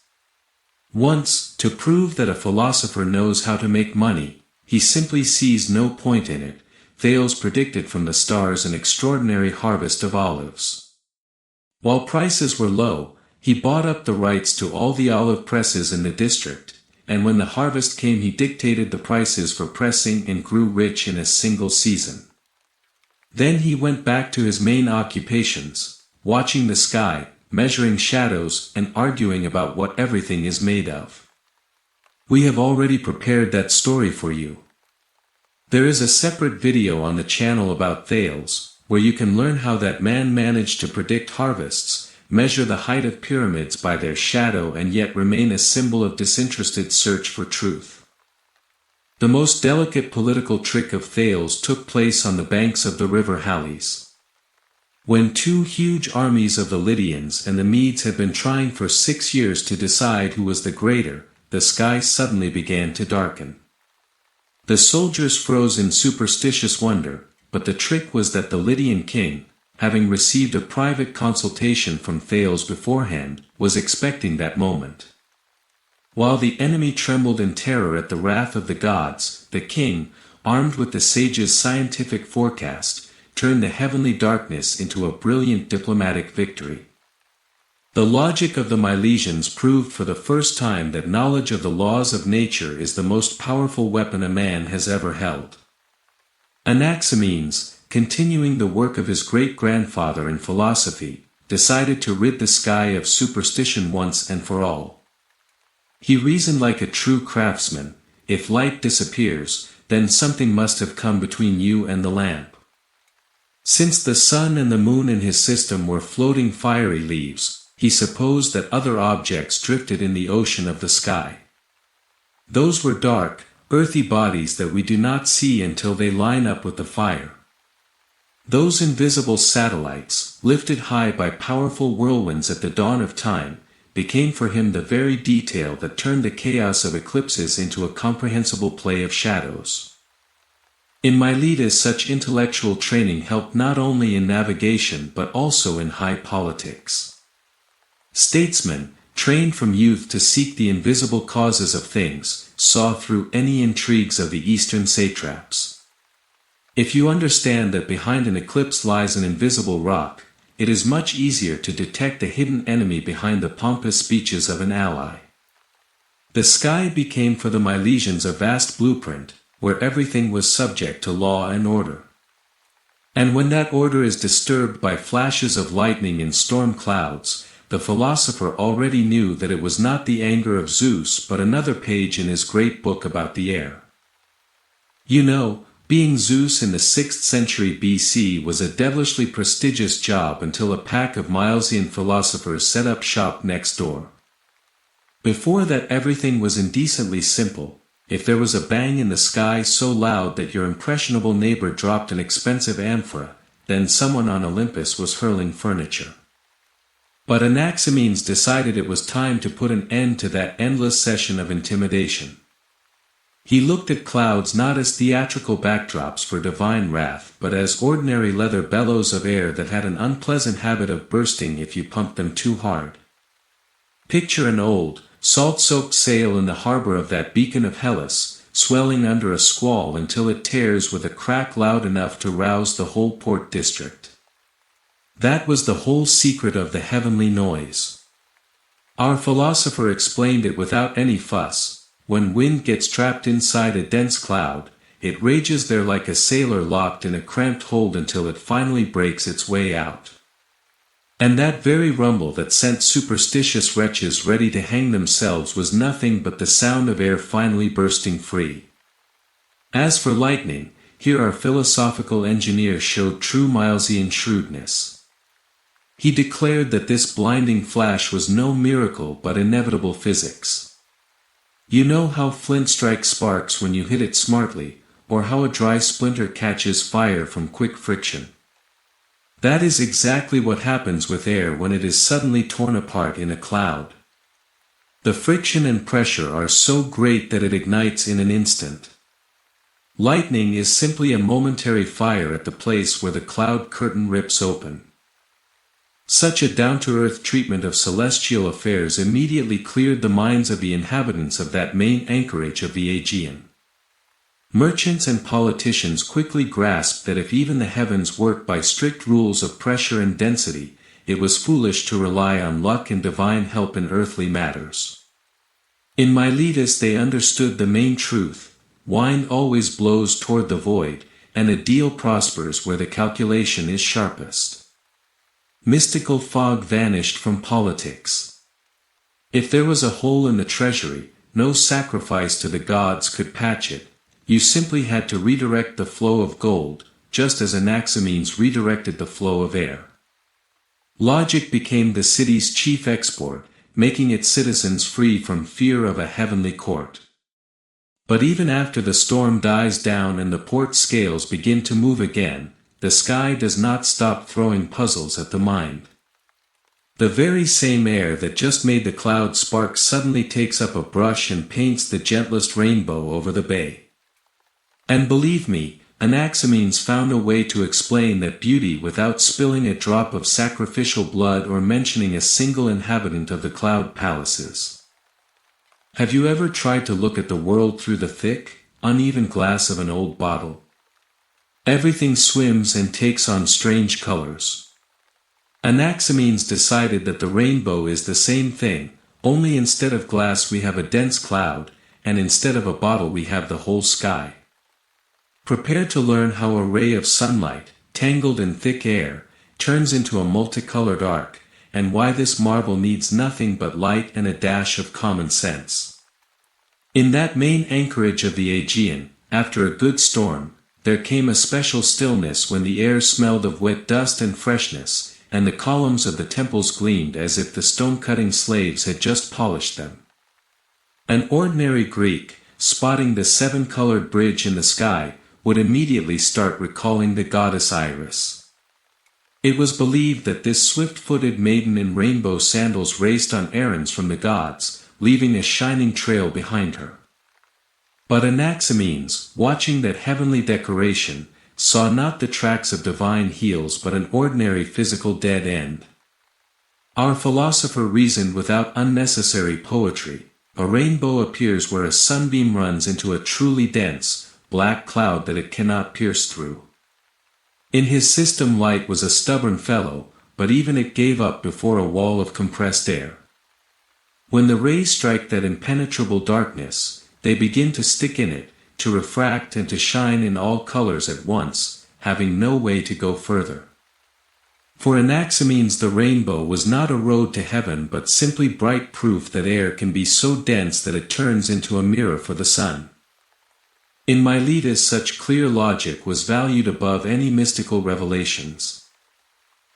Once, to prove that a philosopher knows how to make money, he simply sees no point in it, Thales predicted from the stars an extraordinary harvest of olives. While prices were low, he bought up the rights to all the olive presses in the district, and when the harvest came he dictated the prices for pressing and grew rich in a single season. Then he went back to his main occupations, watching the sky, measuring shadows, and arguing about what everything is made of. We have already prepared that story for you. There is a separate video on the channel about Thales, where you can learn how that man managed to predict harvests, measure the height of pyramids by their shadow and yet remain a symbol of disinterested search for truth. The most delicate political trick of Thales took place on the banks of the river Halys. When two huge armies of the Lydians and the Medes had been trying for 6 years to decide who was the greater, the sky suddenly began to darken. The soldiers froze in superstitious wonder, but the trick was that the Lydian king, having received a private consultation from Thales beforehand, was expecting that moment. While the enemy trembled in terror at the wrath of the gods, the king, armed with the sage's scientific forecast, turned the heavenly darkness into a brilliant diplomatic victory. The logic of the Milesians proved for the first time that knowledge of the laws of nature is the most powerful weapon a man has ever held. Anaximenes, continuing the work of his great-grandfather in philosophy, decided to rid the sky of superstition once and for all. He reasoned like a true craftsman: if light disappears, then something must have come between you and the lamp. Since the sun and the moon in his system were floating fiery leaves, he supposed that other objects drifted in the ocean of the sky. Those were dark, earthy bodies that we do not see until they line up with the fire. Those invisible satellites, lifted high by powerful whirlwinds at the dawn of time, became for him the very detail that turned the chaos of eclipses into a comprehensible play of shadows. In Miletus, such intellectual training helped not only in navigation but also in high politics. Statesmen, trained from youth to seek the invisible causes of things, saw through any intrigues of the eastern satraps. If you understand that behind an eclipse lies an invisible rock, it is much easier to detect the hidden enemy behind the pompous speeches of an ally. The sky became for the Milesians a vast blueprint, where everything was subject to law and order. And when that order is disturbed by flashes of lightning in storm clouds, the philosopher already knew that it was not the anger of Zeus but another page in his great book about the air. You know, being Zeus in the 6th century BC was a devilishly prestigious job until a pack of Milesian philosophers set up shop next door. Before that everything was indecently simple. If there was a bang in the sky so loud that your impressionable neighbor dropped an expensive amphora, then someone on Olympus was hurling furniture. But Anaximenes decided it was time to put an end to that endless session of intimidation. He looked at clouds not as theatrical backdrops for divine wrath but as ordinary leather bellows of air that had an unpleasant habit of bursting if you pumped them too hard. Picture an old, salt-soaked sail in the harbor of that beacon of Hellas, swelling under a squall until it tears with a crack loud enough to rouse the whole port district. That was the whole secret of the heavenly noise. Our philosopher explained it without any fuss. When wind gets trapped inside a dense cloud, it rages there like a sailor locked in a cramped hold until it finally breaks its way out. And that very rumble that sent superstitious wretches ready to hang themselves was nothing but the sound of air finally bursting free. As for lightning, here our philosophical engineer showed true Milesian shrewdness. He declared that this blinding flash was no miracle but inevitable physics. You know how flint strikes sparks when you hit it smartly, or how a dry splinter catches fire from quick friction. That is exactly what happens with air when it is suddenly torn apart in a cloud. The friction and pressure are so great that it ignites in an instant. Lightning is simply a momentary fire at the place where the cloud curtain rips open. Such a down-to-earth treatment of celestial affairs immediately cleared the minds of the inhabitants of that main anchorage of the Aegean. Merchants and politicians quickly grasped that if even the heavens worked by strict rules of pressure and density, it was foolish to rely on luck and divine help in earthly matters. In Miletus they understood the main truth: wind always blows toward the void, and a deal prospers where the calculation is sharpest. Mystical fog vanished from politics. If there was a hole in the treasury, no sacrifice to the gods could patch it. You simply had to redirect the flow of gold, just as Anaximenes redirected the flow of air. Logic became the city's chief export, making its citizens free from fear of a heavenly court. But even after the storm dies down and the port scales begin to move again, the sky does not stop throwing puzzles at the mind. The very same air that just made the cloud spark suddenly takes up a brush and paints the gentlest rainbow over the bay. And believe me, Anaximenes found a way to explain that beauty without spilling a drop of sacrificial blood or mentioning a single inhabitant of the cloud palaces. Have you ever tried to look at the world through the thick, uneven glass of an old bottle? Everything swims and takes on strange colors. Anaximenes decided that the rainbow is the same thing, only instead of glass we have a dense cloud, and instead of a bottle we have the whole sky. Prepare to learn how a ray of sunlight, tangled in thick air, turns into a multicolored arc, and why this marvel needs nothing but light and a dash of common sense. In that main anchorage of the Aegean, after a good storm, there came a special stillness when the air smelled of wet dust and freshness, and the columns of the temples gleamed as if the stone-cutting slaves had just polished them. An ordinary Greek, spotting the seven-colored bridge in the sky, would immediately start recalling the goddess Iris. It was believed that this swift-footed maiden in rainbow sandals raced on errands from the gods, leaving a shining trail behind her. But Anaximenes, watching that heavenly decoration, saw not the tracks of divine heels but an ordinary physical dead end. Our philosopher reasoned without unnecessary poetry. A rainbow appears where a sunbeam runs into a truly dense, black cloud that it cannot pierce through. In his system light was a stubborn fellow, but even it gave up before a wall of compressed air. When the rays strike that impenetrable darkness, they begin to stick in it, to refract and to shine in all colors at once, having no way to go further. For Anaximenes the rainbow was not a road to heaven but simply bright proof that air can be so dense that it turns into a mirror for the sun. In Miletus such clear logic was valued above any mystical revelations.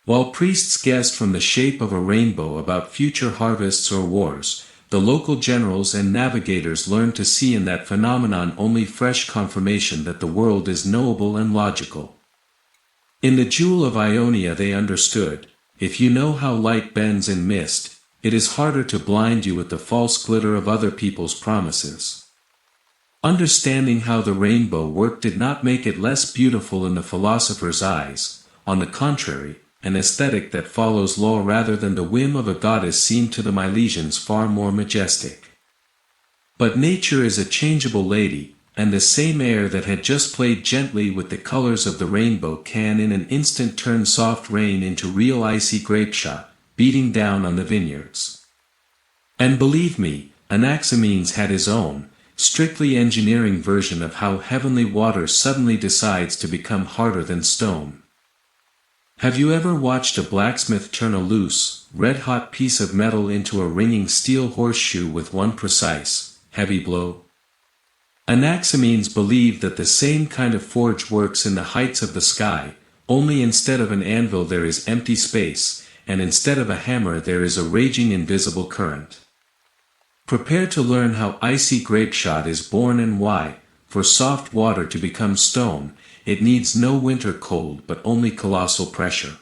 While priests guessed from the shape of a rainbow about future harvests or wars, the local generals and navigators learned to see in that phenomenon only fresh confirmation that the world is knowable and logical. In the jewel of Ionia they understood, if you know how light bends in mist, it is harder to blind you with the false glitter of other people's promises. Understanding how the rainbow worked did not make it less beautiful in the philosopher's eyes. On the contrary, an aesthetic that follows law rather than the whim of a goddess seemed to the Milesians far more majestic. But nature is a changeable lady, and the same air that had just played gently with the colors of the rainbow can in an instant turn soft rain into real icy grapeshot, beating down on the vineyards. And believe me, Anaximenes had his own, strictly engineering version of how heavenly water suddenly decides to become harder than stone. Have you ever watched a blacksmith turn a loose, red-hot piece of metal into a ringing steel horseshoe with one precise, heavy blow? Anaximenes believed that the same kind of forge works in the heights of the sky, only instead of an anvil there is empty space, and instead of a hammer there is a raging invisible current. Prepare to learn how icy grapeshot is born and why, for soft water to become stone, it needs no winter cold but only colossal pressure.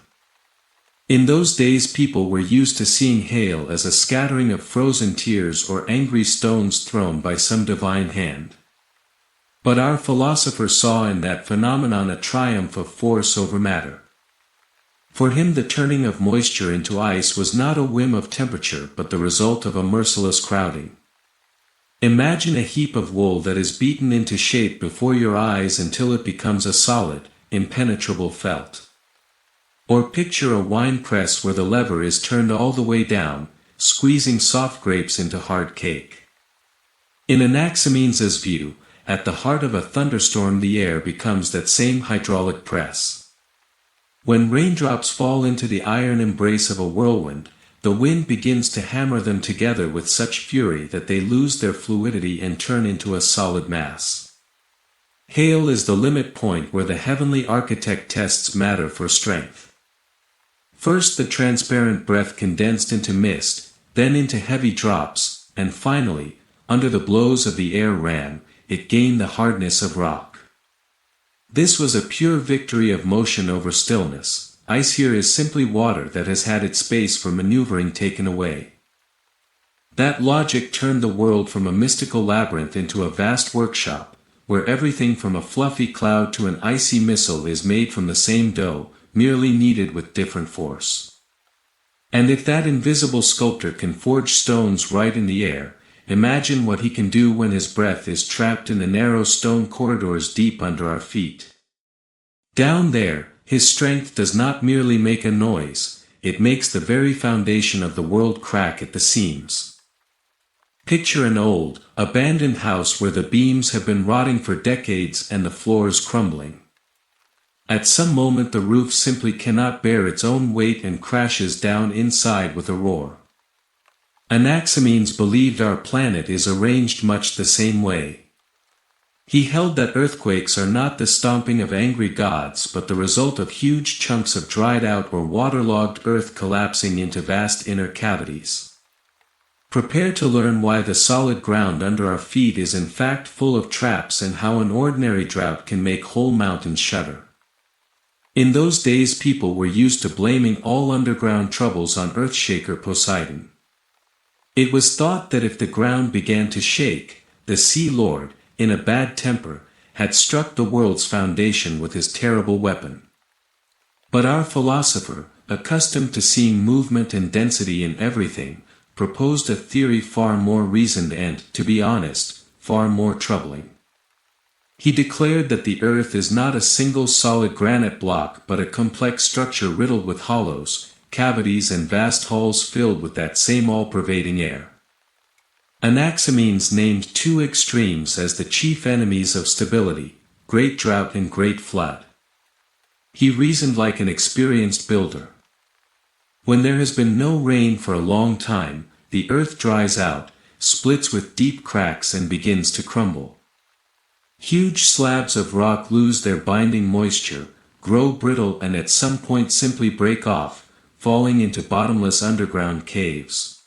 In those days people were used to seeing hail as a scattering of frozen tears or angry stones thrown by some divine hand. But our philosopher saw in that phenomenon a triumph of force over matter. For him the turning of moisture into ice was not a whim of temperature but the result of a merciless crowding. Imagine a heap of wool that is beaten into shape before your eyes until it becomes a solid, impenetrable felt. Or picture a wine press where the lever is turned all the way down, squeezing soft grapes into hard cake. In Anaximenes' view, at the heart of a thunderstorm the air becomes that same hydraulic press. When raindrops fall into the iron embrace of a whirlwind, the wind begins to hammer them together with such fury that they lose their fluidity and turn into a solid mass. Hail is the limit point where the heavenly architect tests matter for strength. First the transparent breath condensed into mist, then into heavy drops, and finally, under the blows of the air ran, it gained the hardness of rock. This was a pure victory of motion over stillness. Ice here is simply water that has had its space for maneuvering taken away. That logic turned the world from a mystical labyrinth into a vast workshop, where everything from a fluffy cloud to an icy missile is made from the same dough, merely kneaded with different force. And if that invisible sculptor can forge stones right in the air, imagine what he can do when his breath is trapped in the narrow stone corridors deep under our feet. Down there, his strength does not merely make a noise, it makes the very foundation of the world crack at the seams. Picture an old, abandoned house where the beams have been rotting for decades and the floors crumbling. At some moment the roof simply cannot bear its own weight and crashes down inside with a roar. Anaximenes believed our planet is arranged much the same way. He held that earthquakes are not the stomping of angry gods but the result of huge chunks of dried-out or waterlogged earth collapsing into vast inner cavities. Prepare to learn why the solid ground under our feet is in fact full of traps and how an ordinary drought can make whole mountains shudder. In those days people were used to blaming all underground troubles on earthshaker Poseidon. It was thought that if the ground began to shake, the Sea Lord, in a bad temper, had struck the world's foundation with his terrible weapon. But our philosopher, accustomed to seeing movement and density in everything, proposed a theory far more reasoned and, to be honest, far more troubling. He declared that the earth is not a single solid granite block but a complex structure riddled with hollows, cavities and vast halls filled with that same all-pervading air. Anaximenes named two extremes as the chief enemies of stability, great drought and great flood. He reasoned like an experienced builder. When there has been no rain for a long time, the earth dries out, splits with deep cracks and begins to crumble. Huge slabs of rock lose their binding moisture, grow brittle and at some point simply break off, falling into bottomless underground caves.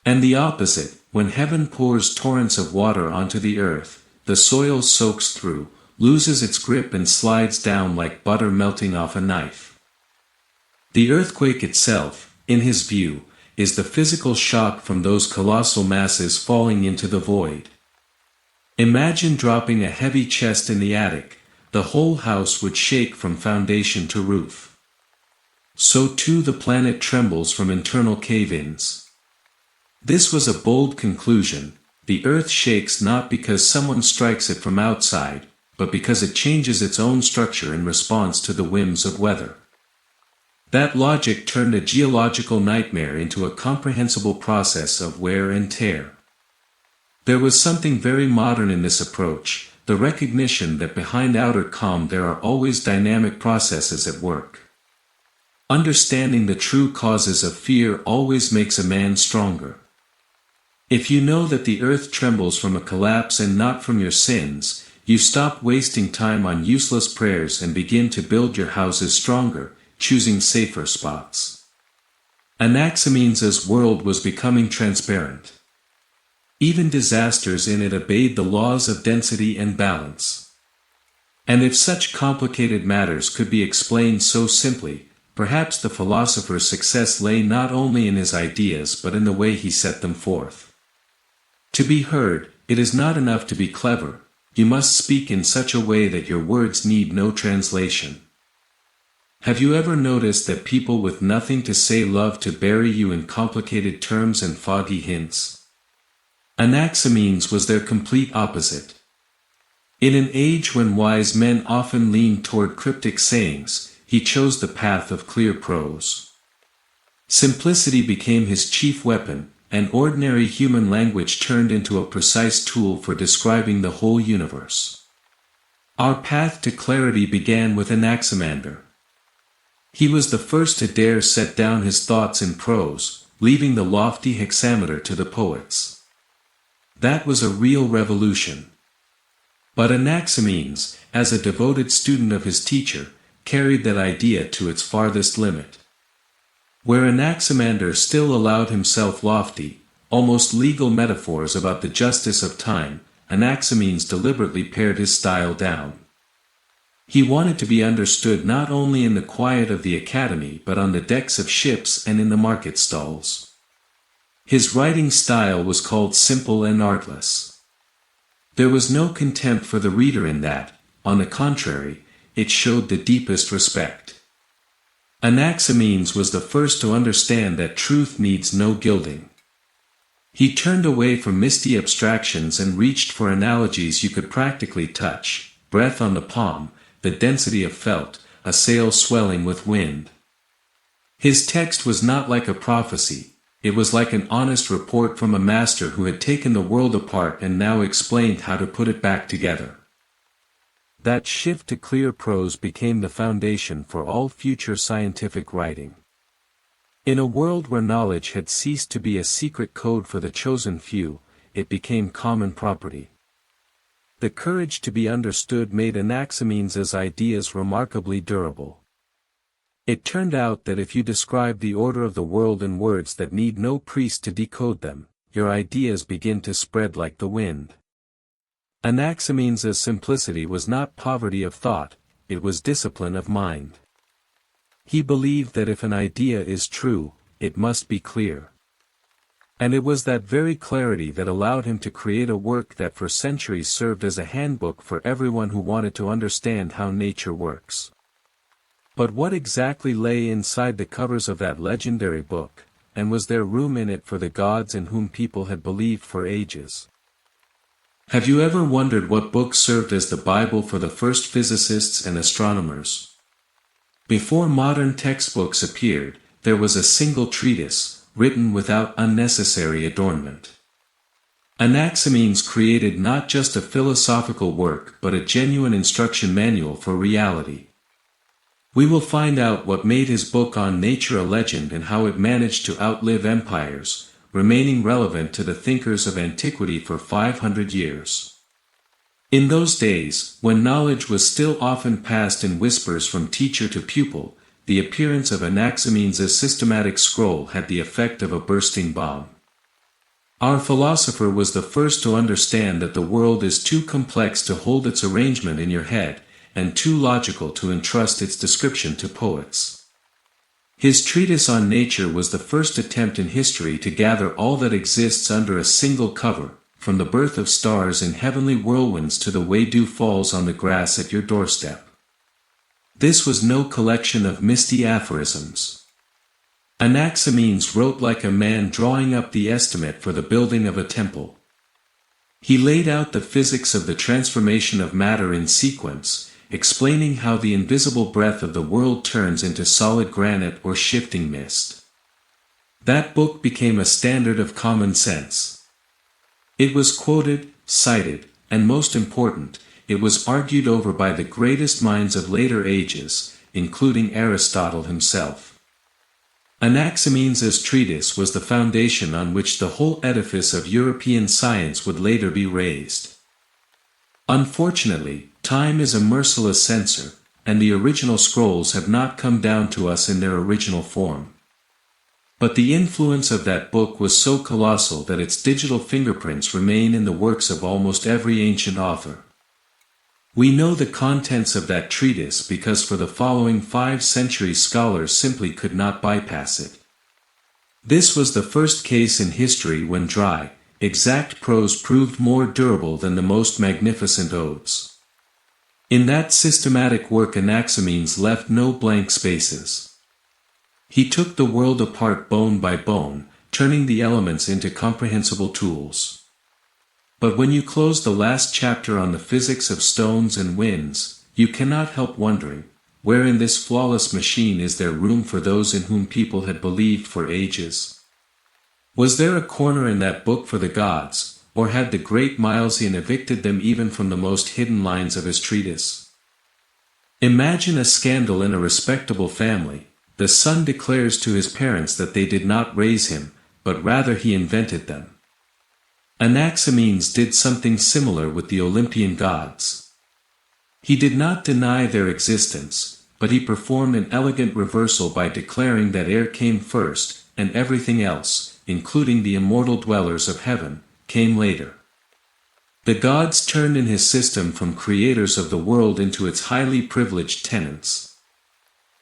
And the opposite, when heaven pours torrents of water onto the earth, the soil soaks through, loses its grip and slides down like butter melting off a knife. The earthquake itself, in his view, is the physical shock from those colossal masses falling into the void. Imagine dropping a heavy chest in the attic, the whole house would shake from foundation to roof. So too the planet trembles from internal cave-ins. This was a bold conclusion. The earth shakes not because someone strikes it from outside, but because it changes its own structure in response to the whims of weather. That logic turned a geological nightmare into a comprehensible process of wear and tear. There was something very modern in this approach, the recognition that behind outer calm there are always dynamic processes at work. Understanding the true causes of fear always makes a man stronger. If you know that the earth trembles from a collapse and not from your sins, you stop wasting time on useless prayers and begin to build your houses stronger, choosing safer spots. Anaximenes' world was becoming transparent. Even disasters in it obeyed the laws of density and balance. And if such complicated matters could be explained so simply, perhaps the philosopher's success lay not only in his ideas but in the way he set them forth. To be heard, it is not enough to be clever, you must speak in such a way that your words need no translation. Have you ever noticed that people with nothing to say love to bury you in complicated terms and foggy hints? Anaximenes was their complete opposite. In an age when wise men often leaned toward cryptic sayings, he chose the path of clear prose. Simplicity became his chief weapon, and ordinary human language turned into a precise tool for describing the whole universe. Our path to clarity began with Anaximander. He was the first to dare set down his thoughts in prose, leaving the lofty hexameter to the poets. That was a real revolution. But Anaximenes, as a devoted student of his teacher, carried that idea to its farthest limit. Where Anaximander still allowed himself lofty, almost legal metaphors about the justice of time, Anaximenes deliberately pared his style down. He wanted to be understood not only in the quiet of the academy but on the decks of ships and in the market stalls. His writing style was called simple and artless. There was no contempt for the reader in that, on the contrary, it showed the deepest respect. Anaximenes was the first to understand that truth needs no gilding. He turned away from misty abstractions and reached for analogies you could practically touch: breath on the palm, the density of felt, a sail swelling with wind. His text was not like a prophecy, it was like an honest report from a master who had taken the world apart and now explained how to put it back together. That shift to clear prose became the foundation for all future scientific writing. In a world where knowledge had ceased to be a secret code for the chosen few, it became common property. The courage to be understood made Anaximenes' ideas remarkably durable. It turned out that if you describe the order of the world in words that need no priest to decode them, your ideas begin to spread like the wind. Anaximenes' simplicity was not poverty of thought, it was discipline of mind. He believed that if an idea is true, it must be clear. And it was that very clarity that allowed him to create a work that for centuries served as a handbook for everyone who wanted to understand how nature works. But what exactly lay inside the covers of that legendary book, and was there room in it for the gods in whom people had believed for ages? Have you ever wondered what book served as the Bible for the first physicists and astronomers? Before modern textbooks appeared, there was a single treatise, written without unnecessary adornment. Anaximenes created not just a philosophical work but a genuine instruction manual for reality. We will find out what made his book on nature a legend and how it managed to outlive empires, remaining relevant to the thinkers of antiquity for 500 years. In those days, when knowledge was still often passed in whispers from teacher to pupil, the appearance of Anaximenes' systematic scroll had the effect of a bursting bomb. Our philosopher was the first to understand that the world is too complex to hold its arrangement in your head, and too logical to entrust its description to poets. His treatise on nature was the first attempt in history to gather all that exists under a single cover, from the birth of stars in heavenly whirlwinds to the way dew falls on the grass at your doorstep. This was no collection of misty aphorisms. Anaximenes wrote like a man drawing up the estimate for the building of a temple. He laid out the physics of the transformation of matter in sequence, explaining how the invisible breath of the world turns into solid granite or shifting mist. That book became a standard of common sense. It was quoted, cited, and most important, it was argued over by the greatest minds of later ages, including Aristotle himself. Anaximenes' treatise was the foundation on which the whole edifice of European science would later be raised. Unfortunately, time is a merciless censor, and the original scrolls have not come down to us in their original form. But the influence of that book was so colossal that its digital fingerprints remain in the works of almost every ancient author. We know the contents of that treatise because for the following 5 centuries scholars simply could not bypass it. This was the first case in history when dry, exact prose proved more durable than the most magnificent odes. In that systematic work Anaximenes left no blank spaces. He took the world apart bone by bone, turning the elements into comprehensible tools. But when you close the last chapter on the physics of stones and winds, you cannot help wondering, where in this flawless machine is there room for those in whom people had believed for ages? Was there a corner in that book for the gods, or had the great Milesian evicted them even from the most hidden lines of his treatise? Imagine a scandal in a respectable family. The son declares to his parents that they did not raise him, but rather he invented them. Anaximenes did something similar with the Olympian gods. He did not deny their existence, but he performed an elegant reversal by declaring that air came first, and everything else, including the immortal dwellers of heaven, came later. The gods turned in his system from creators of the world into its highly privileged tenants.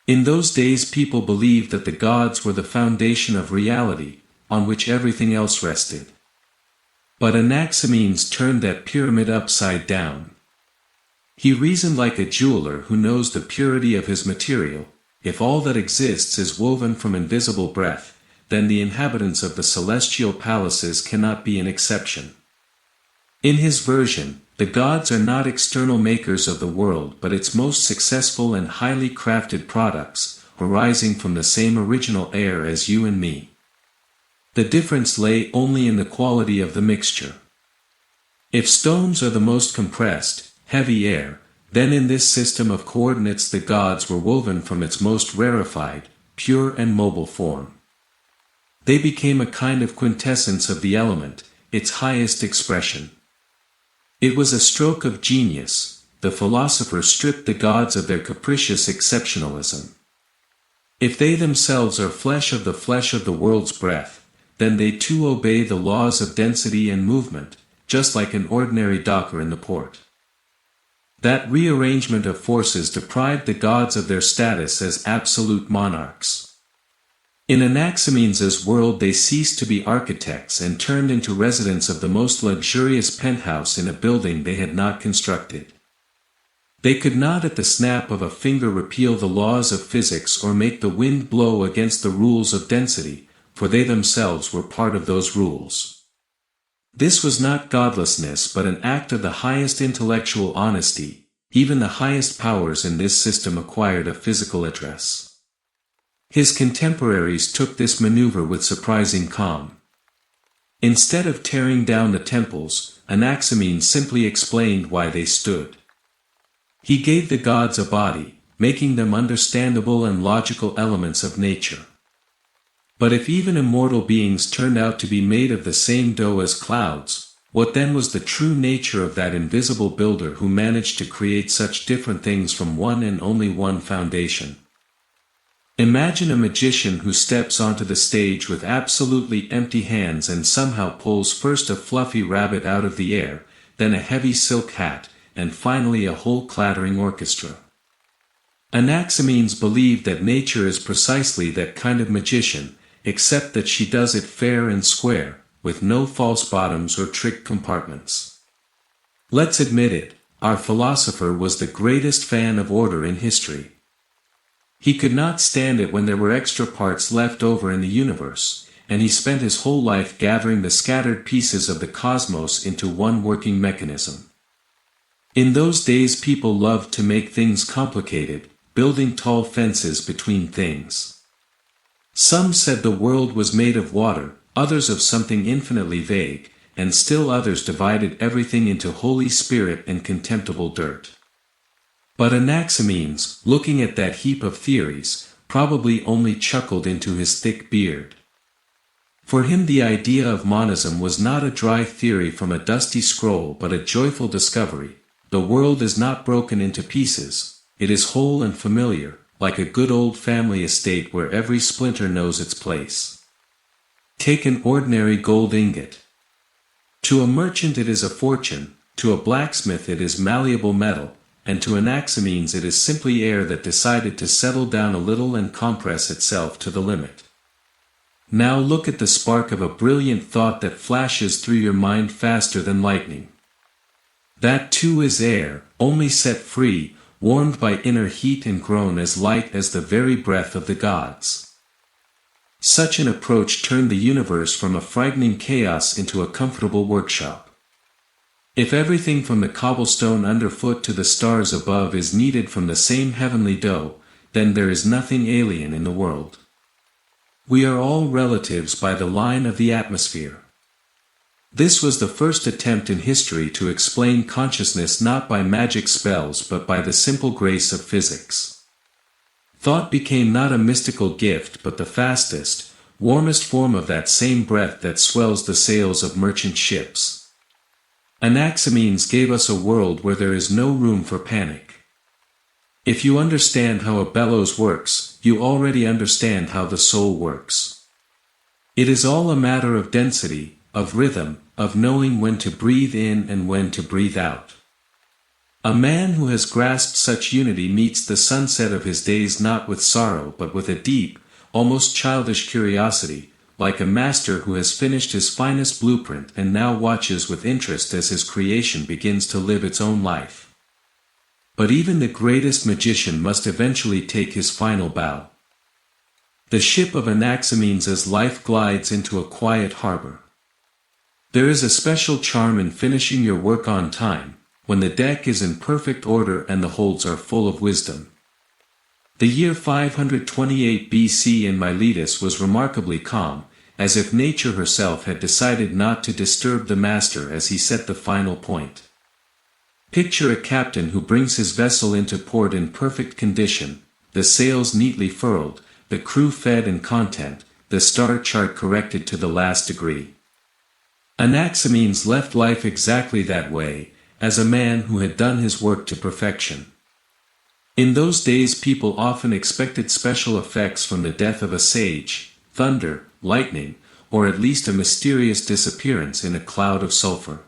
In those days people believed that the gods were the foundation of reality, on which everything else rested. But Anaximenes turned that pyramid upside down. He reasoned like a jeweler who knows the purity of his material. If all that exists is woven from invisible breath, then the inhabitants of the celestial palaces cannot be an exception. In his version, the gods are not external makers of the world but its most successful and highly crafted products, arising from the same original air as you and me. The difference lay only in the quality of the mixture. If stones are the most compressed, heavy air, then in this system of coordinates the gods were woven from its most rarefied, pure and mobile form. They became a kind of quintessence of the element, its highest expression. It was a stroke of genius. The philosopher stripped the gods of their capricious exceptionalism. If they themselves are flesh of the world's breath, then they too obey the laws of density and movement, just like an ordinary docker in the port. That rearrangement of forces deprived the gods of their status as absolute monarchs. In Anaximenes' world they ceased to be architects and turned into residents of the most luxurious penthouse in a building they had not constructed. They could not at the snap of a finger repeal the laws of physics or make the wind blow against the rules of density, for they themselves were part of those rules. This was not godlessness but an act of the highest intellectual honesty. Even the highest powers in this system acquired a physical address. His contemporaries took this maneuver with surprising calm. Instead of tearing down the temples, Anaximenes simply explained why they stood. He gave the gods a body, making them understandable and logical elements of nature. But if even immortal beings turned out to be made of the same dough as clouds, what then was the true nature of that invisible builder who managed to create such different things from one and only one foundation? Imagine a magician who steps onto the stage with absolutely empty hands and somehow pulls first a fluffy rabbit out of the air, then a heavy silk hat, and finally a whole clattering orchestra. Anaximenes believed that nature is precisely that kind of magician, except that she does it fair and square, with no false bottoms or trick compartments. Let's admit it, our philosopher was the greatest fan of order in history. He could not stand it when there were extra parts left over in the universe, and he spent his whole life gathering the scattered pieces of the cosmos into one working mechanism. In those days people loved to make things complicated, building tall fences between things. Some said the world was made of water, others of something infinitely vague, and still others divided everything into Holy Spirit and contemptible dirt. But Anaximenes, looking at that heap of theories, probably only chuckled into his thick beard. For him the idea of monism was not a dry theory from a dusty scroll but a joyful discovery. The world is not broken into pieces, it is whole and familiar, like a good old family estate where every splinter knows its place. Take an ordinary gold ingot. To a merchant it is a fortune, to a blacksmith it is malleable metal, and to Anaximenes it is simply air that decided to settle down a little and compress itself to the limit. Now look at the spark of a brilliant thought that flashes through your mind faster than lightning. That too is air, only set free, warmed by inner heat and grown as light as the very breath of the gods. Such an approach turned the universe from a frightening chaos into a comfortable workshop. If everything from the cobblestone underfoot to the stars above is kneaded from the same heavenly dough, then there is nothing alien in the world. We are all relatives by the line of the atmosphere. This was the first attempt in history to explain consciousness not by magic spells but by the simple grace of physics. Thought became not a mystical gift but the fastest, warmest form of that same breath that swells the sails of merchant ships. Anaximenes gave us a world where there is no room for panic. If you understand how a bellows works, you already understand how the soul works. It is all a matter of density, of rhythm, of knowing when to breathe in and when to breathe out. A man who has grasped such unity meets the sunset of his days not with sorrow but with a deep, almost childish curiosity, like a master who has finished his finest blueprint and now watches with interest as his creation begins to live its own life. But even the greatest magician must eventually take his final bow. The ship of Anaximenes' life glides into a quiet harbor. There is a special charm in finishing your work on time, when the deck is in perfect order and the holds are full of wisdom. The year 528 BC in Miletus was remarkably calm, as if nature herself had decided not to disturb the master as he set the final point. Picture a captain who brings his vessel into port in perfect condition, the sails neatly furled, the crew fed and content, the star chart corrected to the last degree. Anaximenes left life exactly that way, as a man who had done his work to perfection. In those days people often expected special effects from the death of a sage, thunder, lightning, or at least a mysterious disappearance in a cloud of sulfur.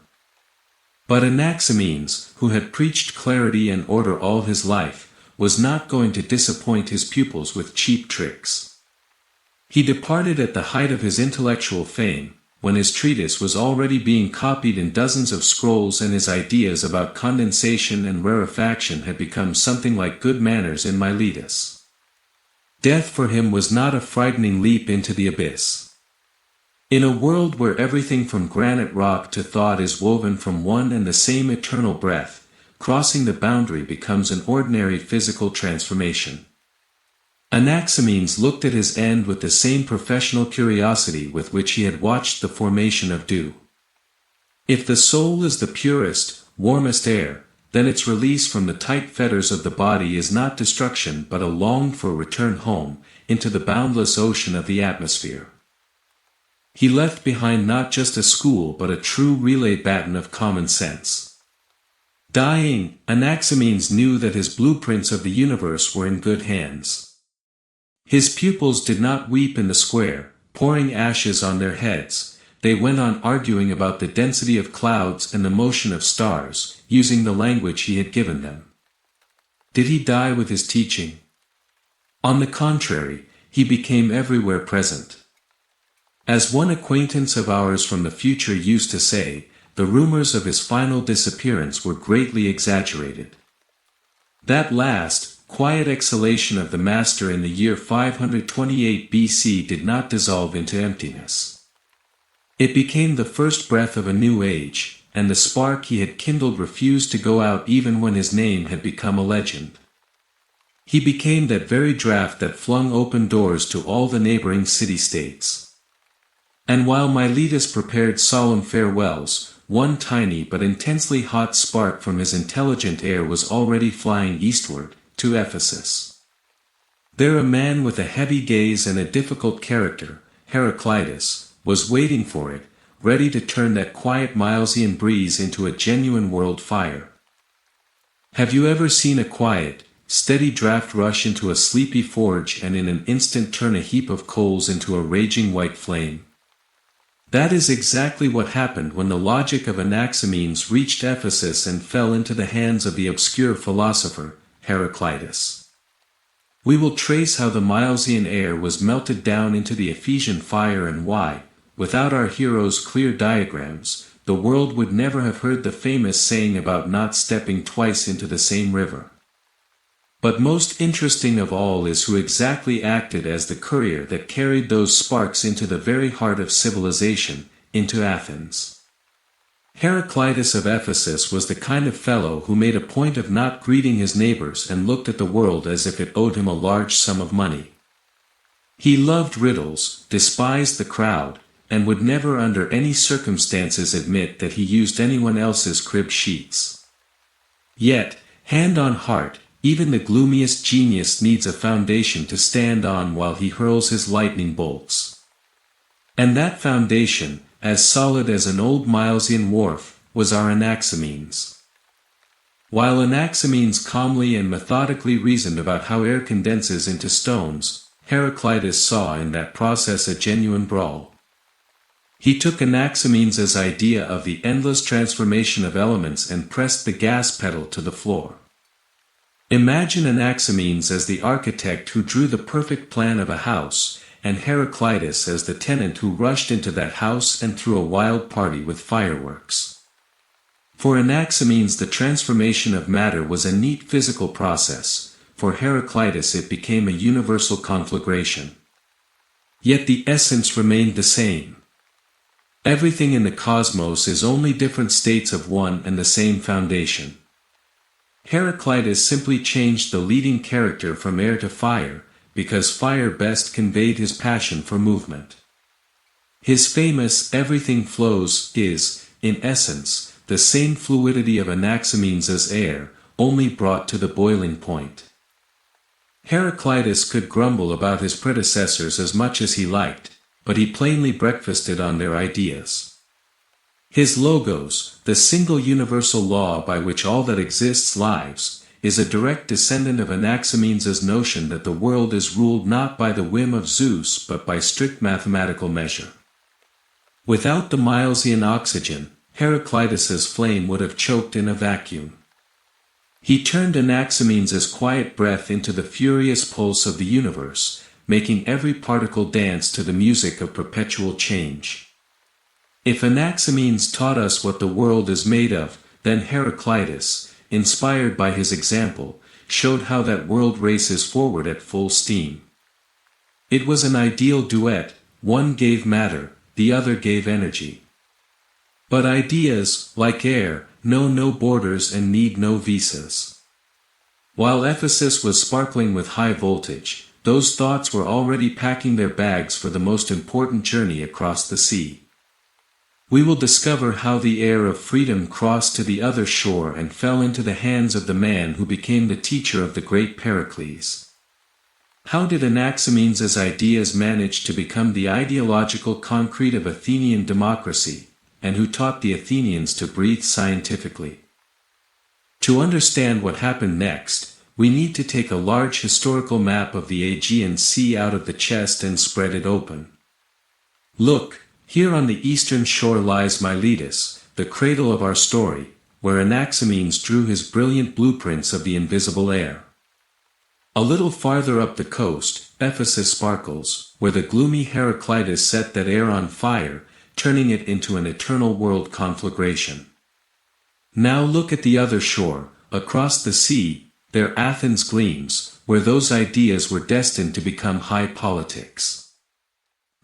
But Anaximenes, who had preached clarity and order all his life, was not going to disappoint his pupils with cheap tricks. He departed at the height of his intellectual fame, when his treatise was already being copied in dozens of scrolls and his ideas about condensation and rarefaction had become something like good manners in Miletus. Death for him was not a frightening leap into the abyss. In a world where everything from granite rock to thought is woven from one and the same eternal breath, crossing the boundary becomes an ordinary physical transformation. Anaximenes looked at his end with the same professional curiosity with which he had watched the formation of dew. If the soul is the purest, warmest air, then its release from the tight fetters of the body is not destruction but a longed-for return home, into the boundless ocean of the atmosphere. He left behind not just a school but a true relay baton of common sense. Dying, Anaximenes knew that his blueprints of the universe were in good hands. His pupils did not weep in the square, pouring ashes on their heads. They went on arguing about the density of clouds and the motion of stars, using the language he had given them. Did he die with his teaching? On the contrary, he became everywhere present. As one acquaintance of ours from the future used to say, the rumors of his final disappearance were greatly exaggerated. That last, quiet exhalation of the master in the year 528 BC did not dissolve into emptiness. It became the first breath of a new age, and the spark he had kindled refused to go out even when his name had become a legend. He became that very draught that flung open doors to all the neighboring city-states. And while Miletus prepared solemn farewells, one tiny but intensely hot spark from his intelligent air was already flying eastward, to Ephesus. There a man with a heavy gaze and a difficult character, Heraclitus, was waiting for it, ready to turn that quiet Milesian breeze into a genuine world fire. Have you ever seen a quiet, steady draft rush into a sleepy forge and in an instant turn a heap of coals into a raging white flame? That is exactly what happened when the logic of Anaximenes reached Ephesus and fell into the hands of the obscure philosopher, Heraclitus. We will trace how the Milesian air was melted down into the Ephesian fire and why, without our hero's clear diagrams, the world would never have heard the famous saying about not stepping twice into the same river. But most interesting of all is who exactly acted as the courier that carried those sparks into the very heart of civilization, into Athens. Heraclitus of Ephesus was the kind of fellow who made a point of not greeting his neighbors and looked at the world as if it owed him a large sum of money. He loved riddles, despised the crowd, and would never under any circumstances admit that he used anyone else's crib sheets. Yet, hand on heart, even the gloomiest genius needs a foundation to stand on while he hurls his lightning bolts. And that foundation, as solid as an old Milesian wharf, was our Anaximenes. While Anaximenes calmly and methodically reasoned about how air condenses into stones, Heraclitus saw in that process a genuine brawl. He took Anaximenes' idea of the endless transformation of elements and pressed the gas pedal to the floor. Imagine Anaximenes as the architect who drew the perfect plan of a house, and Heraclitus as the tenant who rushed into that house and threw a wild party with fireworks. For Anaximenes the transformation of matter was a neat physical process, for Heraclitus it became a universal conflagration. Yet the essence remained the same. Everything in the cosmos is only different states of one and the same foundation. Heraclitus simply changed the leading character from air to fire, because fire best conveyed his passion for movement. His famous "everything flows" is, in essence, the same fluidity of Anaximenes' air, only brought to the boiling point. Heraclitus could grumble about his predecessors as much as he liked, but he plainly breakfasted on their ideas. His logos, the single universal law by which all that exists lives, is a direct descendant of Anaximenes' notion that the world is ruled not by the whim of Zeus but by strict mathematical measure. Without the Milesian oxygen, Heraclitus' flame would have choked in a vacuum. He turned Anaximenes' quiet breath into the furious pulse of the universe, making every particle dance to the music of perpetual change. If Anaximenes taught us what the world is made of, then Heraclitus, inspired by his example, showed how that world races forward at full steam. It was an ideal duet, one gave matter, the other gave energy. But ideas, like air, know no borders and need no visas. While Ephesus was sparkling with high voltage, those thoughts were already packing their bags for the most important journey across the sea. We will discover how the air of freedom crossed to the other shore and fell into the hands of the man who became the teacher of the great Pericles. How did Anaximenes' ideas manage to become the ideological concrete of Athenian democracy, and who taught the Athenians to breathe scientifically? To understand what happened next, we need to take a large historical map of the Aegean Sea out of the chest and spread it open. Look, here on the eastern shore lies Miletus, the cradle of our story, where Anaximenes drew his brilliant blueprints of the invisible air. A little farther up the coast, Ephesus sparkles, where the gloomy Heraclitus set that air on fire, turning it into an eternal world conflagration. Now look at the other shore, across the sea, there Athens gleams, where those ideas were destined to become high politics.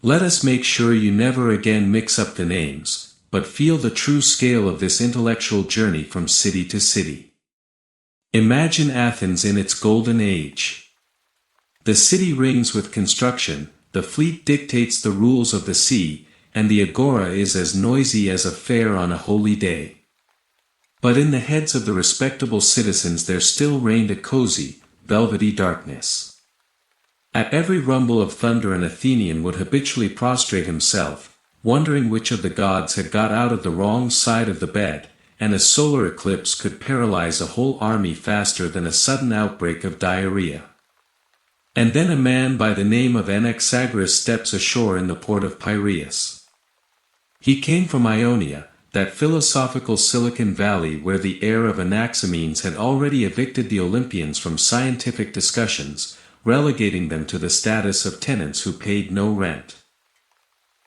Let us make sure you never again mix up the names, but feel the true scale of this intellectual journey from city to city. Imagine Athens in its golden age. The city rings with construction, the fleet dictates the rules of the sea, and the agora is as noisy as a fair on a holy day. But in the heads of the respectable citizens there still reigned a cozy, velvety darkness. At every rumble of thunder an Athenian would habitually prostrate himself, wondering which of the gods had got out of the wrong side of the bed, and a solar eclipse could paralyze a whole army faster than a sudden outbreak of diarrhea. And then a man by the name of Anaxagoras steps ashore in the port of Piraeus. He came from Ionia, that philosophical Silicon Valley where the air of Anaximenes had already evicted the Olympians from scientific discussions, relegating them to the status of tenants who paid no rent.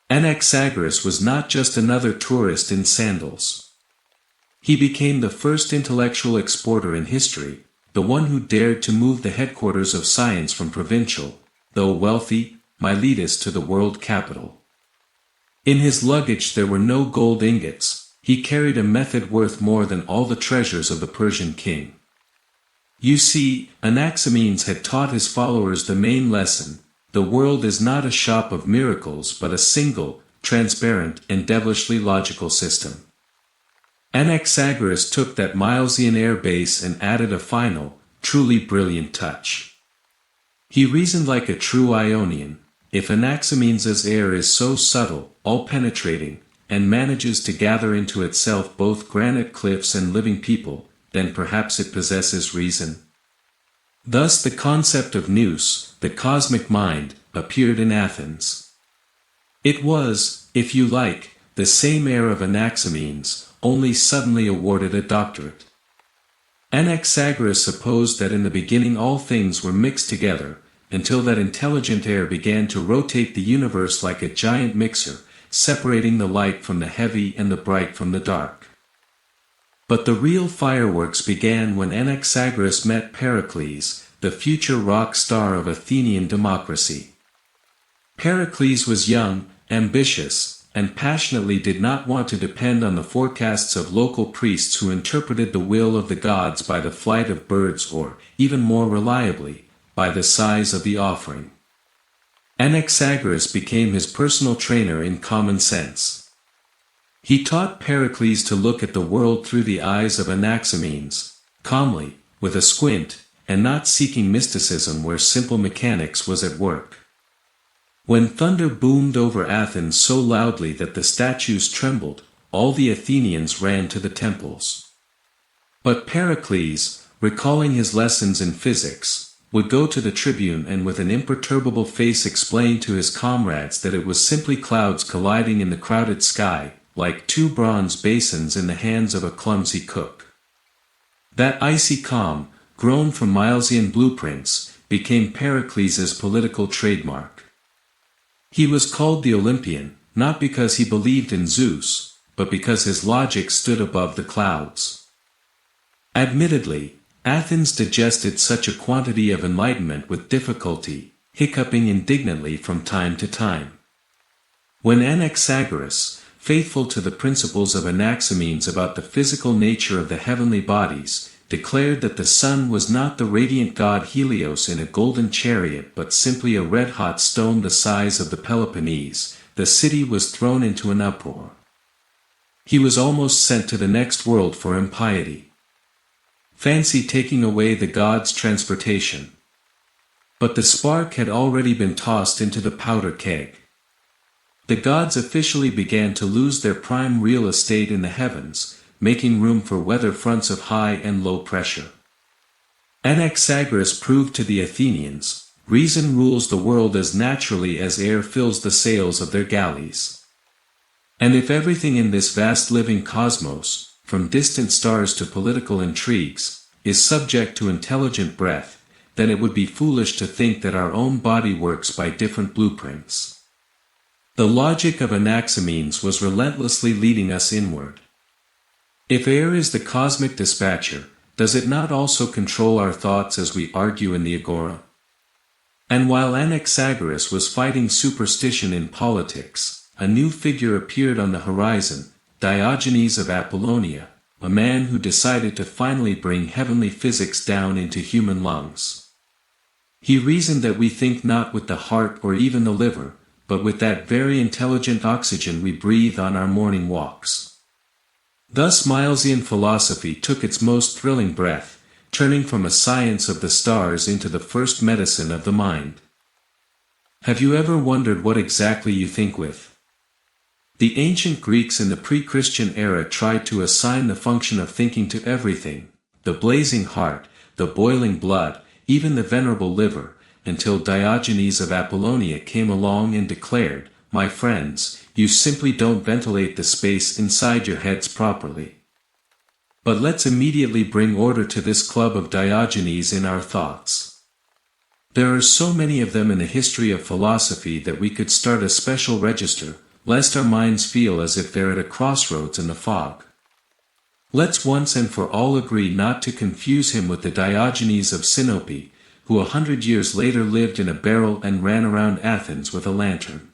Anaxagoras was not just another tourist in sandals. He became the first intellectual exporter in history, the one who dared to move the headquarters of science from provincial, though wealthy, Miletus to the world capital. In his luggage there were no gold ingots, he carried a method worth more than all the treasures of the Persian king. You see, Anaximenes had taught his followers the main lesson: the world is not a shop of miracles but a single, transparent and devilishly logical system. Anaxagoras took that Milesian air base and added a final, truly brilliant touch. He reasoned like a true Ionian: if Anaximenes' air is so subtle, all-penetrating, and manages to gather into itself both granite cliffs and living people, then perhaps it possesses reason. Thus the concept of nous, the cosmic mind, appeared in Athens. It was, if you like, the same heir of Anaximenes, only suddenly awarded a doctorate. Anaxagoras supposed that in the beginning all things were mixed together, until that intelligent heir began to rotate the universe like a giant mixer, separating the light from the heavy and the bright from the dark. But the real fireworks began when Anaxagoras met Pericles, the future rock star of Athenian democracy. Pericles was young, ambitious, and passionately did not want to depend on the forecasts of local priests who interpreted the will of the gods by the flight of birds or, even more reliably, by the size of the offering. Anaxagoras became his personal trainer in common sense. He taught Pericles to look at the world through the eyes of Anaximenes, calmly, with a squint, and not seeking mysticism where simple mechanics was at work. When thunder boomed over Athens so loudly that the statues trembled, all the Athenians ran to the temples. But Pericles, recalling his lessons in physics, would go to the tribune and with an imperturbable face explain to his comrades that it was simply clouds colliding in the crowded sky, like two bronze basins in the hands of a clumsy cook. That icy calm, grown from Milesian blueprints, became Pericles' political trademark. He was called the Olympian, not because he believed in Zeus, but because his logic stood above the clouds. Admittedly, Athens digested such a quantity of enlightenment with difficulty, hiccuping indignantly from time to time. When Anaxagoras, faithful to the principles of Anaximenes about the physical nature of the heavenly bodies, declared that the sun was not the radiant god Helios in a golden chariot but simply a red-hot stone the size of the Peloponnese, the city was thrown into an uproar. He was almost sent to the next world for impiety. Fancy taking away the god's transportation. But the spark had already been tossed into the powder keg. The gods officially began to lose their prime real estate in the heavens, making room for weather fronts of high and low pressure. Anaxagoras proved to the Athenians, reason rules the world as naturally as air fills the sails of their galleys. And if everything in this vast living cosmos, from distant stars to political intrigues, is subject to intelligent breath, then it would be foolish to think that our own body works by different blueprints. The logic of Anaximenes was relentlessly leading us inward. If air is the cosmic dispatcher, does it not also control our thoughts as we argue in the agora? And while Anaxagoras was fighting superstition in politics, a new figure appeared on the horizon, Diogenes of Apollonia, a man who decided to finally bring heavenly physics down into human lungs. He reasoned that we think not with the heart or even the liver, but with that very intelligent oxygen we breathe on our morning walks. Thus Milesian philosophy took its most thrilling breath, turning from a science of the stars into the first medicine of the mind. Have you ever wondered what exactly you think with? The ancient Greeks in the pre-Christian era tried to assign the function of thinking to everything, the blazing heart, the boiling blood, even the venerable liver, until Diogenes of Apollonia came along and declared, "My friends, you simply don't ventilate the space inside your heads properly." But let's immediately bring order to this club of Diogenes in our thoughts. There are so many of them in the history of philosophy that we could start a special register, lest our minds feel as if they're at a crossroads in the fog. Let's once and for all agree not to confuse him with the Diogenes of Sinope, who 100 years later lived in a barrel and ran around Athens with a lantern.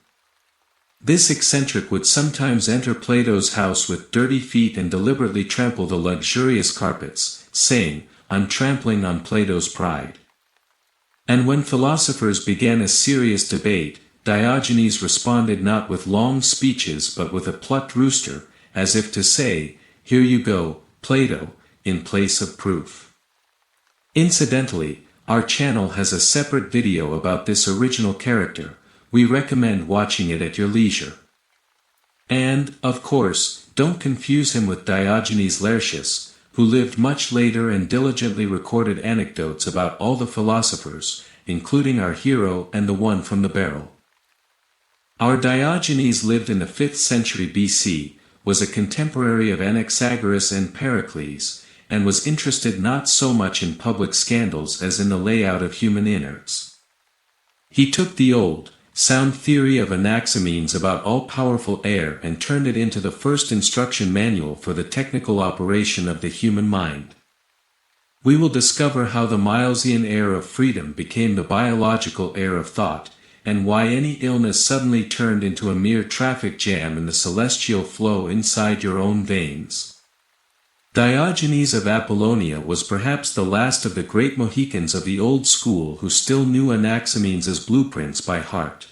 This eccentric would sometimes enter Plato's house with dirty feet and deliberately trample the luxurious carpets, saying, "I'm trampling on Plato's pride." And when philosophers began a serious debate, Diogenes responded not with long speeches but with a plucked rooster, as if to say, "Here you go, Plato, in place of proof." Incidentally, our channel has a separate video about this original character. We recommend watching it at your leisure. And, of course, don't confuse him with Diogenes Laertius, who lived much later and diligently recorded anecdotes about all the philosophers, including our hero and the one from the barrel. Our Diogenes lived in the 5th century BC, was a contemporary of Anaxagoras and Pericles, and was interested not so much in public scandals as in the layout of human innards. He took the old, sound theory of Anaximenes about all-powerful air and turned it into the first instruction manual for the technical operation of the human mind. We will discover how the Milesian air of freedom became the biological air of thought, and why any illness suddenly turned into a mere traffic jam in the celestial flow inside your own veins. Diogenes of Apollonia was perhaps the last of the great Mohicans of the old school who still knew Anaximenes' blueprints by heart.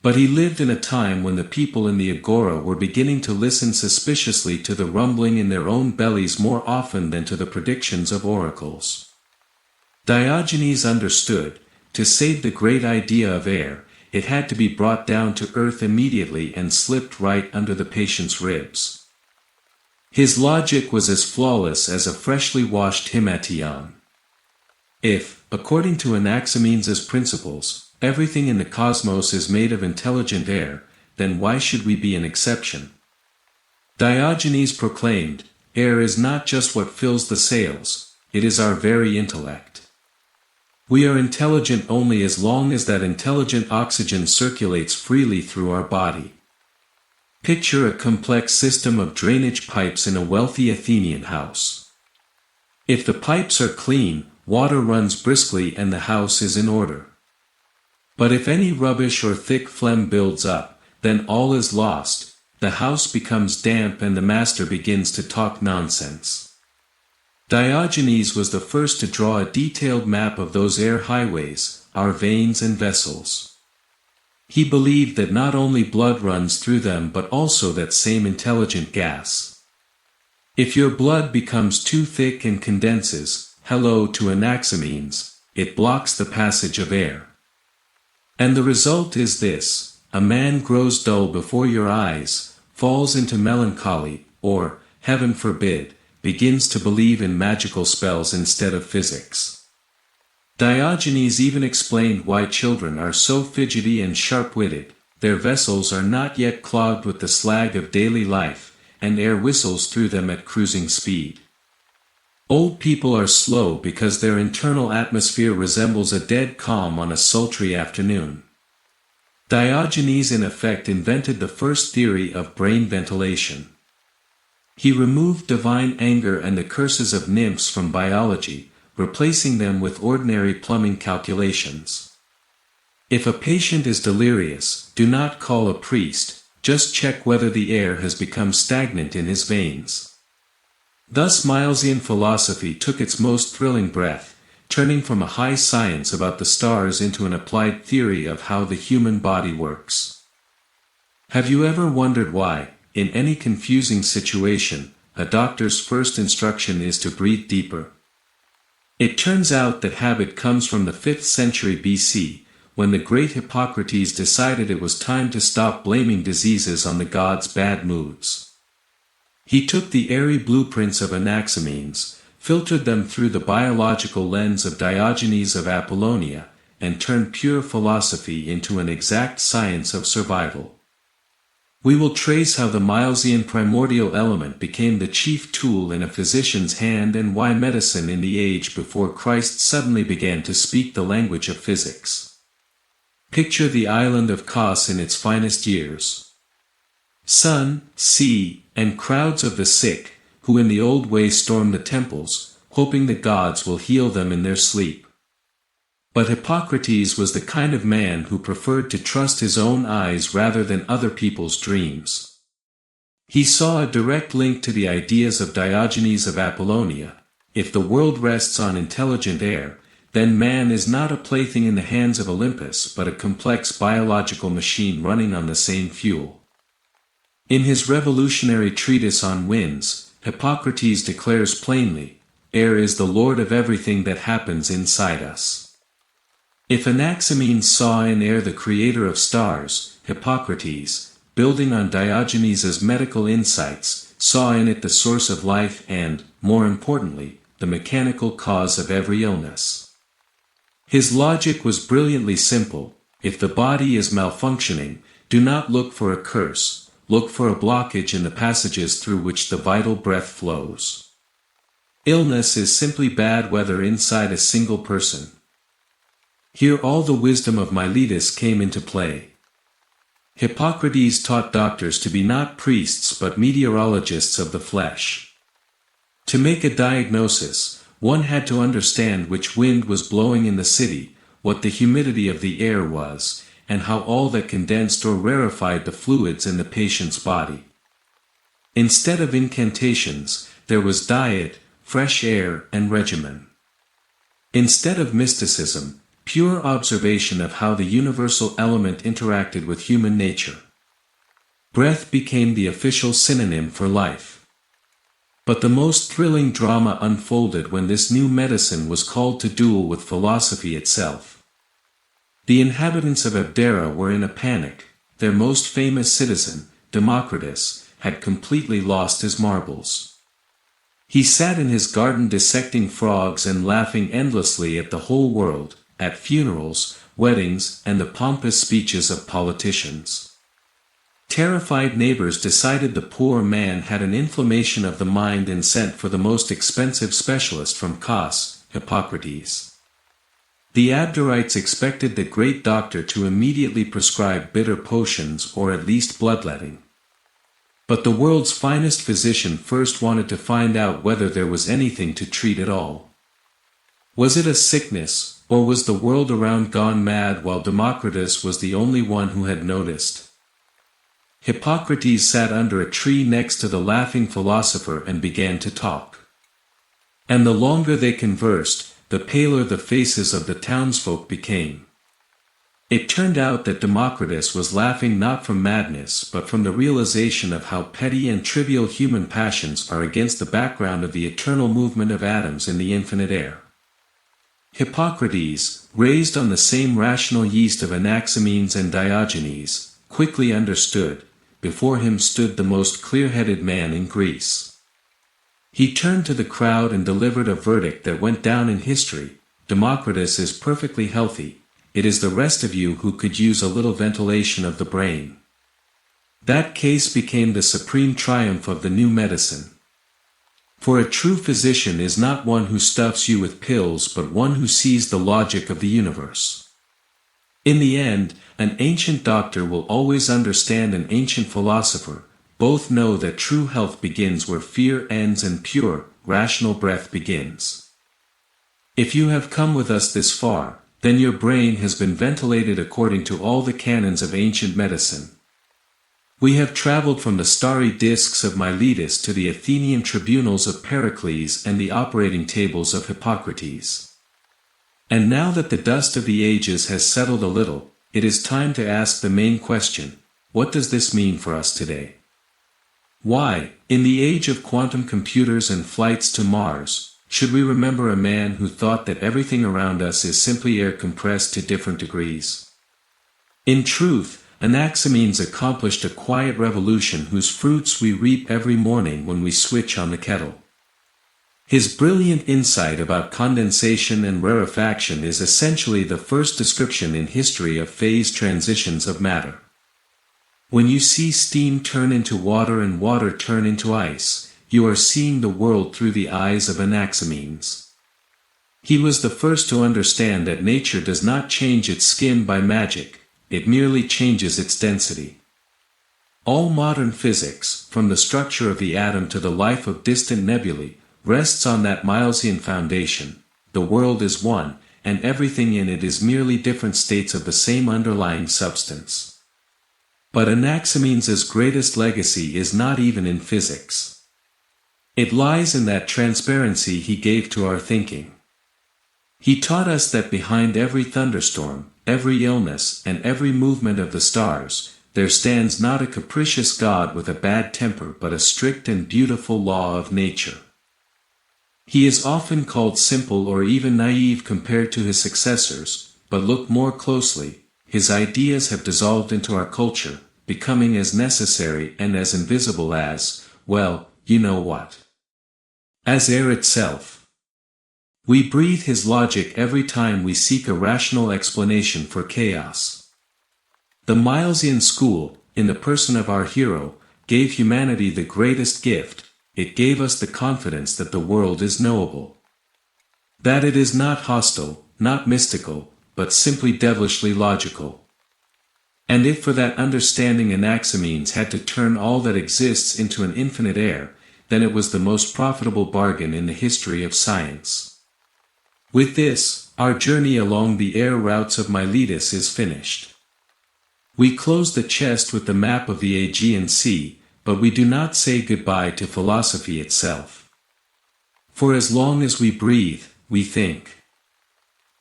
But he lived in a time when the people in the agora were beginning to listen suspiciously to the rumbling in their own bellies more often than to the predictions of oracles. Diogenes understood, to save the great idea of air, it had to be brought down to earth immediately and slipped right under the patient's ribs. His logic was as flawless as a freshly washed himation. If, according to Anaximenes' principles, everything in the cosmos is made of intelligent air, then why should we be an exception? Diogenes proclaimed, air is not just what fills the sails, it is our very intellect. We are intelligent only as long as that intelligent oxygen circulates freely through our body. Picture a complex system of drainage pipes in a wealthy Athenian house. If the pipes are clean, water runs briskly and the house is in order. But if any rubbish or thick phlegm builds up, then all is lost, the house becomes damp and the master begins to talk nonsense. Diogenes was the first to draw a detailed map of those air highways, our veins and vessels. He believed that not only blood runs through them but also that same intelligent gas. If your blood becomes too thick and condenses, hello to Anaximenes, it blocks the passage of air. And the result is this: a man grows dull before your eyes, falls into melancholy, or, heaven forbid, begins to believe in magical spells instead of physics. Diogenes even explained why children are so fidgety and sharp-witted: their vessels are not yet clogged with the slag of daily life, and air whistles through them at cruising speed. Old people are slow because their internal atmosphere resembles a dead calm on a sultry afternoon. Diogenes in effect invented the first theory of brain ventilation. He removed divine anger and the curses of nymphs from biology, replacing them with ordinary plumbing calculations. If a patient is delirious, do not call a priest, just check whether the air has become stagnant in his veins. Thus Milesian philosophy took its most thrilling breath, turning from a high science about the stars into an applied theory of how the human body works. Have you ever wondered why, in any confusing situation, a doctor's first instruction is to breathe deeper? It turns out that habit comes from the 5th century BC, when the great Hippocrates decided it was time to stop blaming diseases on the gods' bad moods. He took the airy blueprints of Anaximenes, filtered them through the biological lens of Diogenes of Apollonia, and turned pure philosophy into an exact science of survival. We will trace how the Milesian primordial element became the chief tool in a physician's hand and why medicine in the age before Christ suddenly began to speak the language of physics. Picture the island of Kos in its finest years. Sun, sea, and crowds of the sick, who in the old way storm the temples, hoping the gods will heal them in their sleep. But Hippocrates was the kind of man who preferred to trust his own eyes rather than other people's dreams. He saw a direct link to the ideas of Diogenes of Apollonia: if the world rests on intelligent air, then man is not a plaything in the hands of Olympus but a complex biological machine running on the same fuel. In his revolutionary treatise on winds, Hippocrates declares plainly, air is the lord of everything that happens inside us. If Anaximenes saw in air the creator of stars, Hippocrates, building on Diogenes' medical insights, saw in it the source of life and, more importantly, the mechanical cause of every illness. His logic was brilliantly simple: if the body is malfunctioning, do not look for a curse, look for a blockage in the passages through which the vital breath flows. Illness is simply bad weather inside a single person. Here all the wisdom of Miletus came into play. Hippocrates taught doctors to be not priests but meteorologists of the flesh. To make a diagnosis, one had to understand which wind was blowing in the city, what the humidity of the air was, and how all that condensed or rarefied the fluids in the patient's body. Instead of incantations, there was diet, fresh air, and regimen. Instead of mysticism, pure observation of how the universal element interacted with human nature. Breath became the official synonym for life. But the most thrilling drama unfolded when this new medicine was called to duel with philosophy itself. The inhabitants of Abdera were in a panic. Their most famous citizen, Democritus, had completely lost his marbles. He sat in his garden dissecting frogs and laughing endlessly at the whole world, at funerals, weddings, and the pompous speeches of politicians. Terrified neighbors decided the poor man had an inflammation of the mind and sent for the most expensive specialist from Kos, Hippocrates. The Abderites expected the great doctor to immediately prescribe bitter potions or at least bloodletting. But the world's finest physician first wanted to find out whether there was anything to treat at all. Was it a sickness, or was the world around gone mad while Democritus was the only one who had noticed? Hippocrates sat under a tree next to the laughing philosopher and began to talk. And the longer they conversed, the paler the faces of the townsfolk became. It turned out that Democritus was laughing not from madness but from the realization of how petty and trivial human passions are against the background of the eternal movement of atoms in the infinite air. Hippocrates, raised on the same rational yeast of Anaximenes and Diogenes, quickly understood. Before him stood the most clear-headed man in Greece. He turned to the crowd and delivered a verdict that went down in history: Democritus is perfectly healthy. It is the rest of you who could use a little ventilation of the brain. That case became the supreme triumph of the new medicine. For a true physician is not one who stuffs you with pills but one who sees the logic of the universe. In the end, an ancient doctor will always understand an ancient philosopher. Both know that true health begins where fear ends and pure, rational breath begins. If you have come with us this far, then your brain has been ventilated according to all the canons of ancient medicine. We have traveled from the starry discs of Miletus to the Athenian tribunals of Pericles and the operating tables of Hippocrates. And now that the dust of the ages has settled a little, it is time to ask the main question: what does this mean for us today? Why, in the age of quantum computers and flights to Mars, should we remember a man who thought that everything around us is simply air compressed to different degrees? In truth, Anaximenes accomplished a quiet revolution whose fruits we reap every morning when we switch on the kettle. His brilliant insight about condensation and rarefaction is essentially the first description in history of phase transitions of matter. When you see steam turn into water and water turn into ice, you are seeing the world through the eyes of Anaximenes. He was the first to understand that nature does not change its skin by magic, it merely changes its density. All modern physics, from the structure of the atom to the life of distant nebulae, rests on that Milesian foundation: the world is one, and everything in it is merely different states of the same underlying substance. But Anaximenes' greatest legacy is not even in physics. It lies in that transparency he gave to our thinking. He taught us that behind every thunderstorm, every illness, and every movement of the stars, there stands not a capricious God with a bad temper but a strict and beautiful law of nature. He is often called simple or even naive compared to his successors, but look more closely, his ideas have dissolved into our culture, becoming as necessary and as invisible as, well, you know what? As air itself. We breathe his logic every time we seek a rational explanation for chaos. The Milesian school, in the person of our hero, gave humanity the greatest gift. It gave us the confidence that the world is knowable. That it is not hostile, not mystical, but simply devilishly logical. And if for that understanding Anaximenes had to turn all that exists into an infinite air, then it was the most profitable bargain in the history of science. With this, our journey along the air routes of Miletus is finished. We close the chest with the map of the Aegean Sea, but we do not say goodbye to philosophy itself. For as long as we breathe, we think.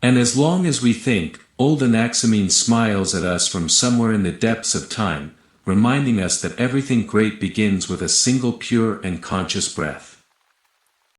And as long as we think, old Anaximenes smiles at us from somewhere in the depths of time, reminding us that everything great begins with a single pure and conscious breath.